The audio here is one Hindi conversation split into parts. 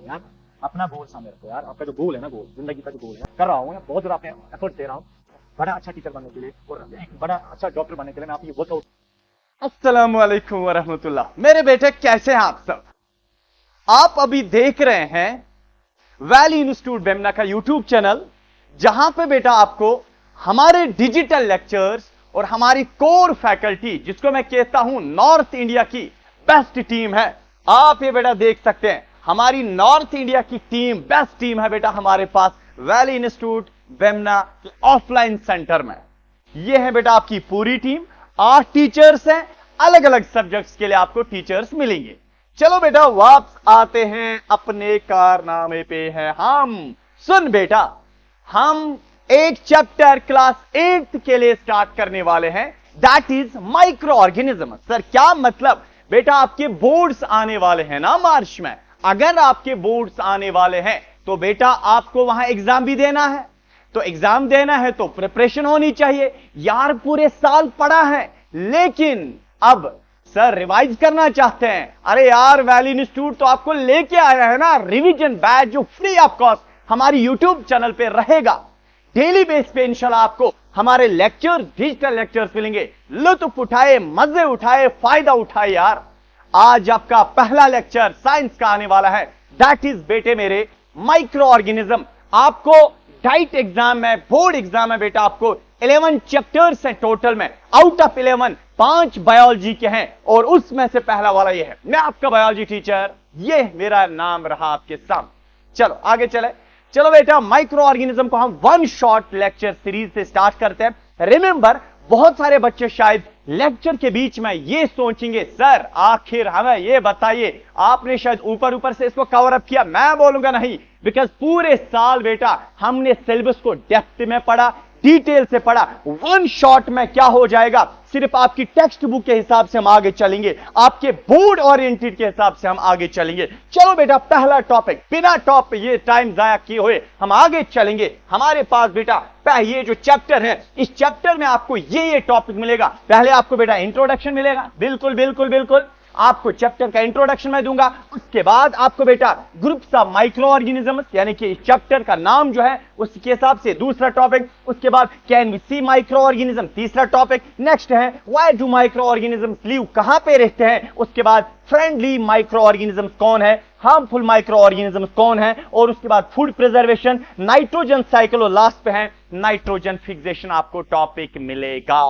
यार, अपना गोल सामने रखो यार। आपका जो गोल है ना, गोल जिंदगी का जो गोल है, कर रहा हूँ यार, बहुत ज्यादा अपने एफर्ट दे रहा हूँ बड़ा अच्छा टीचर बनने के लिए और एक बड़ा अच्छा डॉक्टर बनने के लिए। मैं आपकी वर्कआउट। अस्सलाम वालेकुम वरहमतुल्लाह। मेरे बेटे कैसे हैं आप सब? आप अभी देख रहे हैं वैली इंस्टीट्यूट बेमना का यूट्यूब चैनल, जहां पे बेटा आपको हमारे डिजिटल लेक्चर्स और हमारी कोर फैकल्टी, जिसको मैं कहता हूं नॉर्थ इंडिया की बेस्ट टीम है, आप ये बेटा देख सकते हैं। हमारी नॉर्थ इंडिया की टीम बेस्ट टीम है बेटा हमारे पास वैली इंस्टीट्यूट बेमना के ऑफलाइन सेंटर में। ये है बेटा आपकी पूरी टीम। 8 टीचर्स हैं, अलग अलग सब्जेक्ट्स के लिए आपको टीचर्स मिलेंगे। चलो बेटा वापस आते हैं अपने कारनामे पे। है हम सुन बेटा, हम एक चैप्टर क्लास 8th के लिए स्टार्ट करने वाले हैं, that is micro organism. Sir क्या मतलब? बेटा आपके बोर्ड्स आने वाले हैं ना मार्च में। अगर आपके बोर्ड्स आने वाले हैं तो बेटा आपको वहां एग्जाम भी देना है। तो एग्जाम देना है तो प्रिपरेशन होनी चाहिए यार। पूरे साल पढ़ा है, लेकिन अब सर रिवाइज करना चाहते हैं। अरे यार वैली इंस्टीट्यूट तो आपको लेके आया है ना रिवीजन बैच, जो फ्री ऑफ कॉस्ट हमारी यूट्यूब चैनल पे रहेगा। डेली बेस पे इंशाल्लाह आपको हमारे लेक्चर, डिजिटल लेक्चर्स मिलेंगे। लुत्फ उठाए, मजे उठाए, फायदा उठाए यार। आज आपका पहला लेक्चर साइंस का आने वाला है, दैट इज बेटे मेरे माइक्रो ऑर्गेनिज्म। आपको डाइट एग्जाम में, बोर्ड एग्जाम में बेटा आपको 11 चैप्टर्स हैं टोटल में। आउट ऑफ 11 5 बायोलॉजी के हैं और उसमें से पहला वाला ये है। मैं आपका बायोलॉजी टीचर, ये मेरा नाम रहा आपके सामने। चलो आगे चले। चलो बेटा माइक्रो ऑर्गेनिज्म को हम 1 शॉर्ट लेक्चर सीरीज से स्टार्ट करते हैं। रिमेंबर, बहुत सारे बच्चे शायद लेक्चर के बीच में ये सोचेंगे, सर आखिर हमें ये बताइए, आपने शायद ऊपर ऊपर से इसको कवर अप किया। मैं बोलूंगा नहीं, बिकॉज पूरे साल बेटा हमने सिलेबस को डेप्थ में पढ़ा, डिटेल से पढ़ा। 1 शॉट में क्या हो जाएगा, सिर्फ आपकी टेक्स्ट बुक के हिसाब से हम आगे चलेंगे, आपके बोर्ड ओरिएंटेड के हिसाब से हम आगे चलेंगे। चलो बेटा पहला टॉपिक, बिना ये टाइम जाया किए हुए हम आगे चलेंगे। हमारे पास बेटा ये जो चैप्टर है, इस चैप्टर में आपको ये टॉपिक मिलेगा। पहले आपको बेटा इंट्रोडक्शन मिलेगा, बिल्कुल बिल्कुल बिल्कुल आपको चैप्टर का इंट्रोडक्शन मैं दूंगा। उसके बाद आपको बेटा ग्रुप्स ऑफ माइक्रो ऑर्गेनिज्म, यानी कि चैप्टर का नाम जो है उसके हिसाब से दूसरा टॉपिक। उसके बाद can we see micro organism, तीसरा टॉपिक। नेक्स्ट है why do micro organism live, कहां पे रहते हैं। उसके बाद फ्रेंडली माइक्रो ऑर्गेनिज्म कौन है, हार्मफुल माइक्रो ऑर्गेनिज्म कौन है, और उसके बाद फूड प्रिजर्वेशन, नाइट्रोजन साइकिल, और लास्ट पे है नाइट्रोजन फिक्सेशन आपको टॉपिक मिलेगा।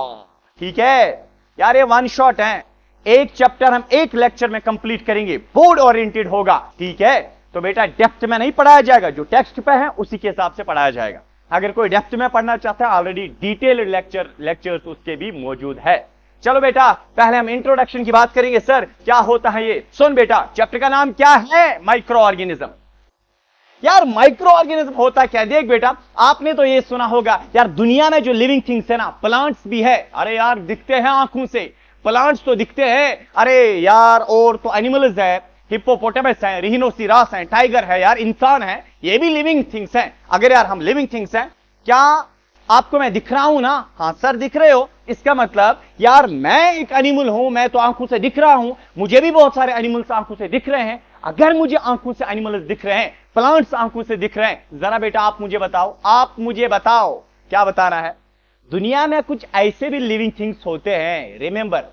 ठीक है यार, ये 1 शॉट है। एक चैप्टर हम एक लेक्चर में कंप्लीट करेंगे, बोर्ड ओरिएंटेड होगा। ठीक है, तो बेटा डेप्थ में नहीं पढ़ाया जाएगा, जो टेक्स्ट पे है उसी के हिसाब से पढ़ाया जाएगा। अगर कोई डेप्थ में पढ़ना चाहता है, ऑलरेडी डिटेल्ड लेक्चर्स उसके भी मौजूद है। चलो बेटा पहले हम इंट्रोडक्शन की बात करेंगे। सर क्या होता है ये? सुन बेटा, चैप्टर का नाम क्या है? Micro organism. यार माइक्रो ऑर्गेनिज्म होता क्या? देख बेटा, आपने तो ये सुना होगा यार, दुनिया में जो लिविंग थिंग्स है ना, प्लांट्स भी है। अरे यार दिखते हैं आंखों से, प्लांट्स तो दिखते हैं। अरे यार और तो एनिमल्स है, हिप्पोपोटामस है, रिहिनोसिरास है, टाइगर है, यार इंसान है, ये भी लिविंग थिंग्स हैं। अगर यार हम लिविंग थिंग्स हैं, क्या आपको मैं दिख रहा हूं ना? हाँ सर दिख रहे हो। इसका मतलब यार मैं एक एनिमल हूं, मैं तो आंखों से दिख रहा हूं, मुझे भी बहुत सारे एनिमल्स आंखों से दिख रहे हैं। अगर मुझे आंखों से एनिमल्स दिख रहे हैं, प्लांट्स आंखों से दिख रहे हैं, जरा बेटा आप मुझे बताओ क्या बताना है। दुनिया में कुछ ऐसे भी लिविंग थिंग्स होते हैं। रिमेंबर,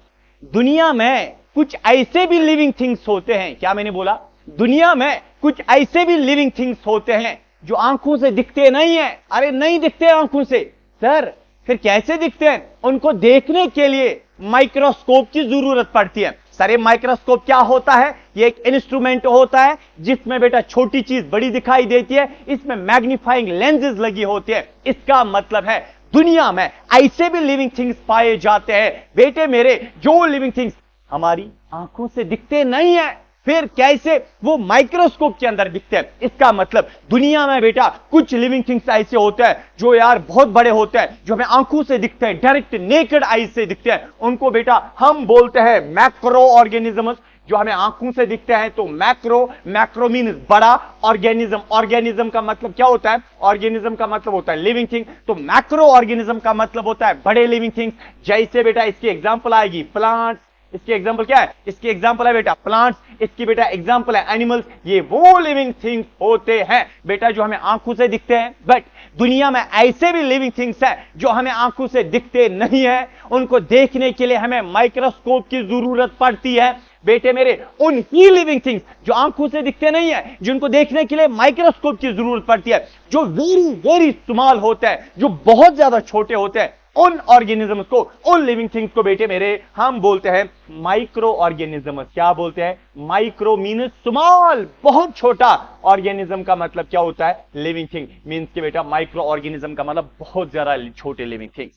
दुनिया में कुछ ऐसे भी लिविंग थिंग्स होते हैं। क्या मैंने बोला? दुनिया में कुछ ऐसे भी लिविंग थिंग्स होते हैं जो आंखों से दिखते नहीं है। अरे नहीं दिखते आंखों से। सर फिर कैसे दिखते हैं? उनको देखने के लिए माइक्रोस्कोप की जरूरत पड़ती है। सर ये माइक्रोस्कोप क्या होता है? ये एक इंस्ट्रूमेंट होता है जिसमें बेटा छोटी चीज बड़ी दिखाई देती है, इसमें मैग्नीफाइंग लेंसेज लगी होती है। इसका मतलब है दुनिया में ऐसे भी लिविंग थिंग्स पाए जाते हैं बेटे मेरे, जो लिविंग थिंग्स हमारी आंखों से दिखते नहीं है, फिर कैसे वो माइक्रोस्कोप के अंदर दिखते हैं। इसका मतलब दुनिया में बेटा कुछ लिविंग थिंग्स ऐसे होते हैं जो यार बहुत बड़े होते हैं, जो हमें आंखों से दिखते हैं, डायरेक्ट नेकेड आई से दिखते हैं। उनको बेटा हम बोलते हैं मैक्रो ऑर्गेनिज्म, जो हमें आंखों से दिखते हैं। तो मैक्रो मीन्स बड़ा, ऑर्गेनिज्म का मतलब क्या होता है? ऑर्गेनिज्म का मतलब होता है लिविंग थिंग। तो मैक्रो ऑर्गेनिज्म का मतलब होता है बड़े लिविंग थिंग्स। जैसे बेटा इसकी एग्जांपल आएगी प्लांट्स, इसकी एग्जांपल क्या है? इसकी एग्जांपल है बेटा प्लांट्स, इसकी बेटा एग्जांपल है एनिमल्स। ये वो लिविंग थिंग्स होते हैं बेटा जो हमें आंखों से दिखते हैं, बट दुनिया में ऐसे भी लिविंग थिंग्स हैं जो हमें आंखों से दिखते नहीं है। उनको देखने के लिए हमें माइक्रोस्कोप की जरूरत पड़ती है बेटे मेरे। उन ही लिविंग थिंग्स जो आंखों से दिखते नहीं है, जिनको देखने के लिए माइक्रोस्कोप की जरूरत पड़ती है, जो वेरी वेरी स्मॉल होते हैं, जो बहुत ज्यादा छोटे होते हैं, उन ऑर्गेनिजम्स को, उन लिविंग थिंग्स को बेटे मेरे हम बोलते हैं माइक्रो ऑर्गेनिजम्स। क्या बोलते हैं? माइक्रो मीन्स स्मॉल, बहुत छोटा। ऑर्गेनिज्म का मतलब क्या होता है? Living thing. मीन्स के बेटा माइक्रो ऑर्गेनिज्म का मतलब बहुत ज्यादा छोटे लिविंग थिंग्स।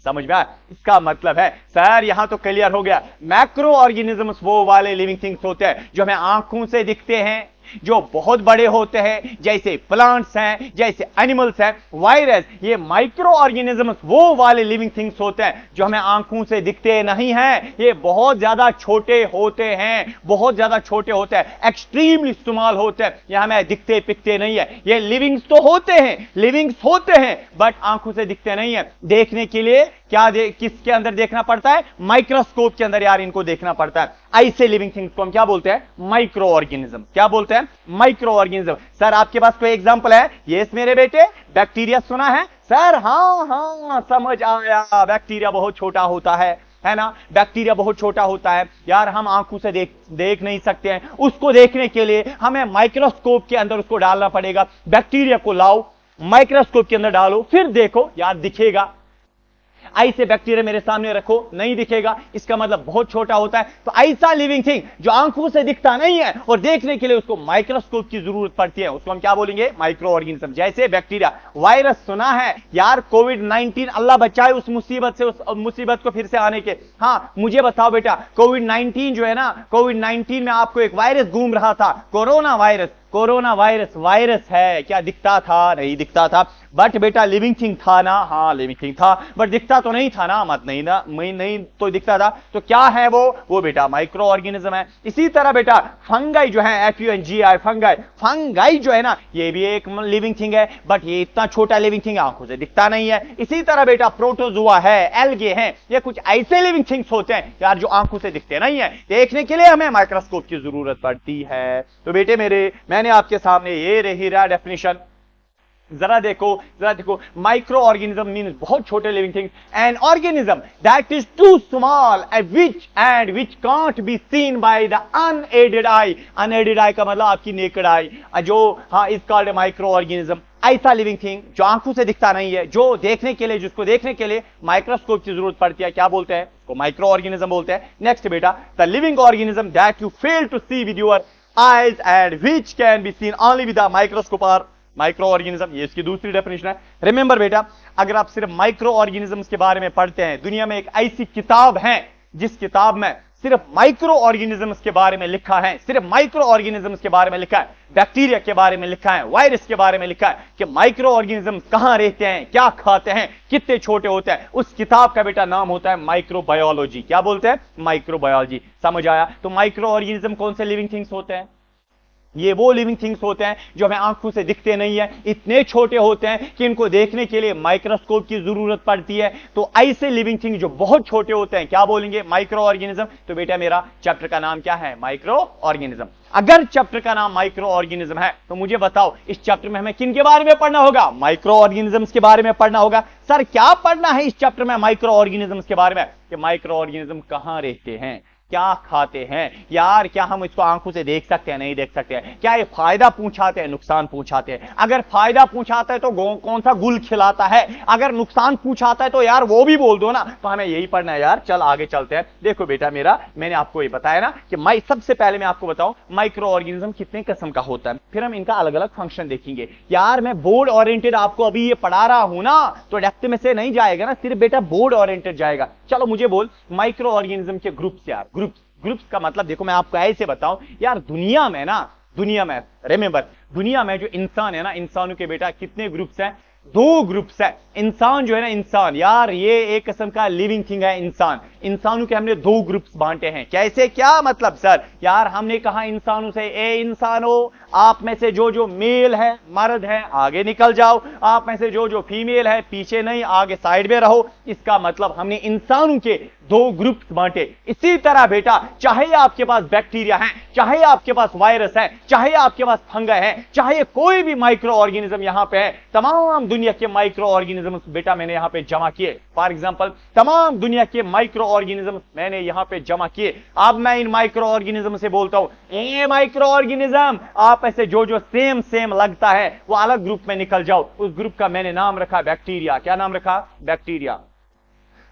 समझ में आया? इसका मतलब है सर यहां तो क्लियर हो गया, मैक्रो ऑर्गेनिजम्स वो वाले लिविंग थिंग्स होते हैं जो हमें आंखों से दिखते हैं, जो बहुत बड़े होते हैं, जैसे प्लांट्स हैं, जैसे एनिमल्स हैं। वायरस, ये माइक्रो ऑर्गेनिजम्स वो वाले लिविंग थिंग्स होते हैं जो हमें आंखों से दिखते नहीं हैं। ये बहुत ज्यादा छोटे होते हैं, बहुत ज्यादा छोटे होते हैं, एक्सट्रीमली स्मॉल होते हैं, ये हमें दिखते पिकते नहीं है। ये लिविंग्स तो होते हैं, लिविंग्स होते हैं, बट आंखों से दिखते नहीं है। देखने के लिए क्या किसके अंदर देखना पड़ता है? माइक्रोस्कोप के अंदर यार इनको देखना पड़ता है। ऐसे लिविंग थिंग्स को हम क्या बोलते हैं? Micro organism. क्या बोलते हैं? Micro organism. सर आपके पास कोई एग्जांपल है? यस मेरे बेटे, बैक्टीरिया सुना है सर? हाँ समझ आया, बैक्टीरिया बहुत छोटा होता है ना? बैक्टीरिया बहुत छोटा होता है यार, हम आंखों से देख नहीं सकते हैं। उसको देखने के लिए हमें माइक्रोस्कोप के अंदर उसको डालना पड़ेगा। बैक्टीरिया को लाओ, माइक्रोस्कोप के अंदर डालो, फिर देखो यार दिखेगा। ऐसे बैक्टीरिया मेरे सामने रखो, नहीं दिखेगा, इसका मतलब बहुत छोटा होता है। तो ऐसा लिविंग थिंग जो आंखों से दिखता नहीं है और देखने के लिए उसको माइक्रोस्कोप की जरूरत पड़ती है, उसको हम क्या बोलेंगे? Micro organism. जैसे बैक्टीरिया। वायरस सुना है यार? कोविड-19, अल्लाह बचाए उस मुसीबत से, उस मुसीबत को फिर से आने के। हाँ मुझे बताओ बेटा, कोविड-19 जो है ना, कोविड-19 में आपको एक वायरस घूम रहा था, corona virus. Corona virus virus है, क्या दिखता था? नहीं दिखता था, बट बेटा लिविंग थिंग था ना? हाँ लिविंग थिंग था, बट दिखता तो नहीं था ना? मत नहीं ना, नहीं तो दिखता था। तो क्या है वो बेटा माइक्रो ऑर्गेनिज्म है। इसी तरह बेटा फंगाई जो है, FUNGI, फंगाई जो है ना, ये भी एक लिविंग थिंग है, बट ये इतना छोटा लिविंग थिंग आंखों से दिखता नहीं है। इसी तरह बेटा प्रोटोजुआ है, एल्गे हैं, ये कुछ ऐसे लिविंग थिंग्स होते हैं यार जो आंखों से दिखते नहीं है, देखने के लिए हमें माइक्रोस्कोप की जरूरत पड़ती है। तो बेटे मेरे, मैंने आपके सामने ये रही रहा डेफिनेशन। जरा देखो, माइक्रो ऑर्गेनिज्म मीन्स बहुत छोटे living things, an organism that is too small and which can't be seen by the unaided eye. Unaided eye का मतलब आपकी नेकेड आई, जो हाँ is called a micro organism. ऐसा लिविंग थिंग जो आंखों से दिखता नहीं है, जो देखने के लिए, जिसको देखने के लिए माइक्रोस्कोप की जरूरत पड़ती है, क्या बोलते हैं? उसको माइक्रो ऑर्गेनिज्म बोलते हैं। नेक्स्ट बेटा, the living organism that you fail to see with your eyes and which can be seen only with a microscope or micro organism. ये इसकी दूसरी डेफिनेशन है। रिमेंबर बेटा, अगर आप सिर्फ माइक्रो ऑर्गेनिजम्स के बारे में पढ़ते हैं, दुनिया में एक ऐसी किताब है जिस किताब में सिर्फ माइक्रो ऑर्गेनिजम्स के बारे में लिखा है, सिर्फ माइक्रो ऑर्गेनिजम्स के बारे में लिखा है, बैक्टीरिया के बारे में लिखा है, वायरस के बारे में लिखा है कि माइक्रो ऑर्गेनिजम्स कहां रहते हैं, क्या खाते हैं, कितने छोटे होते हैं। उस किताब का बेटा नाम होता है माइक्रोबायोलॉजी। क्या बोलते हैं? माइक्रोबायोलॉजी। समझ आया? तो माइक्रो ऑर्गेनिज्म कौन से लिविंग थिंग्स होते हैं? ये वो लिविंग थिंग्स होते हैं जो हमें आंखों से दिखते नहीं है, इतने छोटे होते हैं कि इनको देखने के लिए माइक्रोस्कोप की जरूरत पड़ती है। तो ऐसे लिविंग थिंग जो बहुत छोटे होते हैं, क्या बोलेंगे? Micro organism. तो बेटा मेरा चैप्टर का नाम क्या है? Micro organism. अगर चैप्टर का नाम माइक्रो ऑर्गेनिज्म है तो मुझे बताओ इस चैप्टर में हमें किन के बारे में पढ़ना होगा? माइक्रो ऑर्गेनिजम्स के बारे में पढ़ना होगा। सर क्या पढ़ना है इस चैप्टर में माइक्रो ऑर्गेनिजम्स के बारे में? कि माइक्रो ऑर्गेनिज्म कहां रहते हैं, क्या खाते हैं यार, क्या हम इसको आंखों से देख सकते हैं, नहीं देख सकते हैं, क्या ये फायदा पहुंचाते हैं, नुकसान पहुंचाते हैं? अगर फायदा पहुंचाता है तो कौन सा गुल खिलाता है, अगर नुकसान पहुंचाता है तो यार वो भी बोल दो ना। तो हमें यही पढ़ना है यार। चल आगे चलते हैं। देखो बेटा मेरा, मैंने आपको ये बताया ना कि सबसे पहले मैं आपको बताऊं माइक्रो ऑर्गेनिज्म कितने किस्म का होता है, फिर हम इनका अलग अलग फंक्शन देखेंगे। यार मैं बोर्ड ओरिएंटेड आपको अभी ये पढ़ा रहा हूं ना, तो डेप्थ में से नहीं जाएगा ना, सिर्फ बेटा बोर्ड ओरिएंटेड जाएगा। चलो मुझे बोल माइक्रो ऑर्गेनिज्म के ग्रुप्स। यार ग्रुप्स का मतलब देखो मैं आपको ऐसे बताऊं यार, दुनिया में रिमेंबर, दुनिया में जो इंसान है ना, इंसानों के बेटा कितने ग्रुप्स हैं? 2 ग्रुप्स है। इंसान जो है ना, इंसान यार ये एक किस्म का लिविंग थिंग है। इंसानों के हमने 2 ग्रुप्स बांटे हैं। कैसे, क्या मतलब सर? यार हमने कहा इंसानों से, ए इंसानों आप में से जो मेल है, मर्द है, आगे निकल जाओ, आप में से जो फीमेल है, पीछे नहीं, आगे साइड में रहो। इसका मतलब हमने इंसानों के दो ग्रुप्स बांटे। इसी तरह बेटा चाहे आपके पास बैक्टीरिया है, चाहे आपके पास वायरस है, चाहे आपके पास फंगस है, चाहे कोई भी माइक्रो ऑर्गेनिज्म यहां पे है, तमाम दुनिया के माइक्रो ऑर्गेनिज्म बेटा मैंने यहां पे जमा किए। फॉर एग्जांपल तमाम दुनिया के माइक्रो ऑर्गेनिज्म मैंने यहां पे जमा किए। अब मैं इन माइक्रो ऑर्गेनिज्म से बोलता हूं, ए माइक्रो ऑर्गेनिज्म, आप ऐसे जो जो सेम सेम लगता है वो अलग ग्रुप में निकल जाओ। उस ग्रुप का मैंने नाम रखा बैक्टीरिया। क्या नाम रखा? बैक्टीरिया।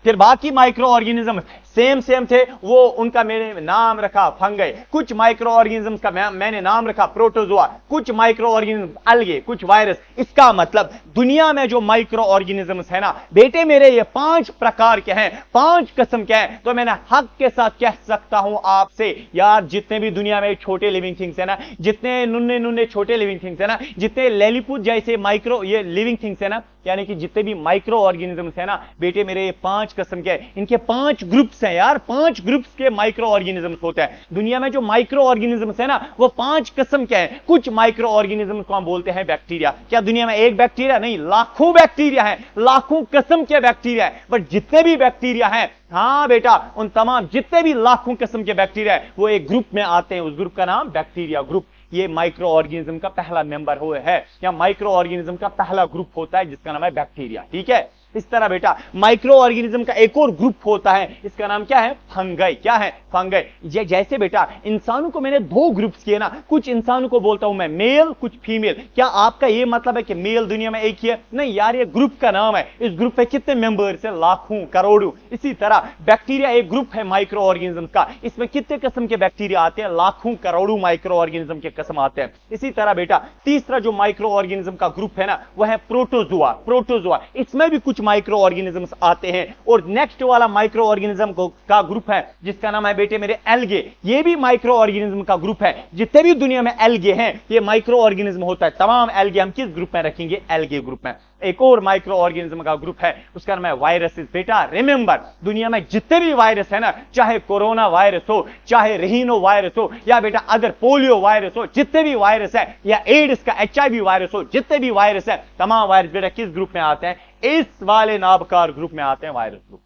फिर बाकी माइक्रो ऑर्गेनिज्म सेम सेम थे, वो उनका मैंने नाम रखा फंगई। कुछ माइक्रो ऑर्गेनिज्म का मैंने नाम रखा प्रोटोजोआ, कुछ माइक्रो ऑर्गेनिज्म अलगे, कुछ वायरस। इसका मतलब दुनिया में जो माइक्रो ऑर्गेनिज्म्स है ना बेटे मेरे, ये 5 प्रकार के हैं, 5 किस्म के हैं। तो मैंने हक के साथ कह सकता हूं आपसे, यार जितने भी दुनिया में छोटे लिविंग थिंग्स है ना, जितने नुन्ने नुन्ने छोटे लिविंग थिंग्स है ना, जितने लेलीपुट जैसे माइक्रो ये लिविंग थिंग्स है ना, यानी कि जितने भी माइक्रो ऑर्गेनिज्म्स है ना बेटे मेरे, ये 5 किस्म के, इनके 5 ग्रुप्स हैं यार। 5 ग्रुप्स के माइक्रो ऑर्गेनिज्म्स होते हैं दुनिया में। जो माइक्रो ऑर्गेनिज्म्स है ना वो 5 किस्म के हैं। कुछ माइक्रो ऑर्गेनिज्म्स को हम बोलते हैं बैक्टीरिया। क्या दुनिया में एक बैक्टीरिया नहीं, लाखों बैक्टीरिया है, लाखों किस्म के बैक्टीरिया है। बट जितने भी बैक्टीरिया हैं, हां बेटा, उन तमाम जितने भी लाखों किस्म के बैक्टीरिया है वो एक ग्रुप में आते हैं। उस ग्रुप का नाम बैक्टीरिया ग्रुप। ये माइक्रो ऑर्गेनिज्म का पहला मेंबर हुए है, या माइक्रो ऑर्गेनिज्म का पहला ग्रुप होता है जिसका नाम है बैक्टीरिया। ठीक है। इस तरह बेटा माइक्रो ऑर्गेनिज्म का एक और ग्रुप होता है, इसका नाम क्या है? फंगई। क्या है? फंगई। जैसे बेटा इंसानों को मैंने 2 ग्रुप्स किए ना, कुछ इंसानों को बोलता हूं मैं मेल, कुछ फीमेल। क्या आपका ये मतलब है कि मेल दुनिया में एक ही है? नहीं यार, ये ग्रुप का नाम है। इस ग्रुप में कितने मेंबर्स है? लाखों, करोड़ों। इसी तरह बैक्टीरिया एक ग्रुप है माइक्रो ऑर्गेनिज्म का। इसमें कितने किस्म के बैक्टीरिया आते हैं? लाखों, करोड़ों माइक्रो ऑर्गेनिज्म के किस्म आते हैं। इसी तरह बेटा तीसरा जो माइक्रो ऑर्गेनिज्म का ग्रुप है ना वह है प्रोटोजोआ। प्रोटोजोआ, इसमें भी कुछ माइक्रो ऑर्गेनिजम्स आते हैं। और नेक्स्ट वाला माइक्रो ऑर्गेनिज्म का ग्रुप है जिसका नाम है बेटे मेरे एल्गे। ये भी माइक्रो ऑर्गेनिज्म का ग्रुप है। जितने भी दुनिया में एल्गे हैं ये माइक्रो ऑर्गेनिज्म होता है। तमाम एल्गे हम किस ग्रुप में रखेंगे? एल्गे ग्रुप में। एक और माइक्रो ऑर्गेनिज्म का ग्रुप है, उसका नाम है वायरसेस। बेटा रिमेंबर, दुनिया में जितने भी वायरस है ना, चाहे कोरोना वायरस हो, चाहे रीनो वायरस हो, या बेटा अगर पोलियो वायरस हो, जितने भी वायरस है, या एड्स का HIV वायरस हो, जितने भी वायरस है, तमाम वायरस बेटा किस ग्रुप में आते हैं? इस वाले नामकार ग्रुप में आते हैं, वायरस ग्रुप।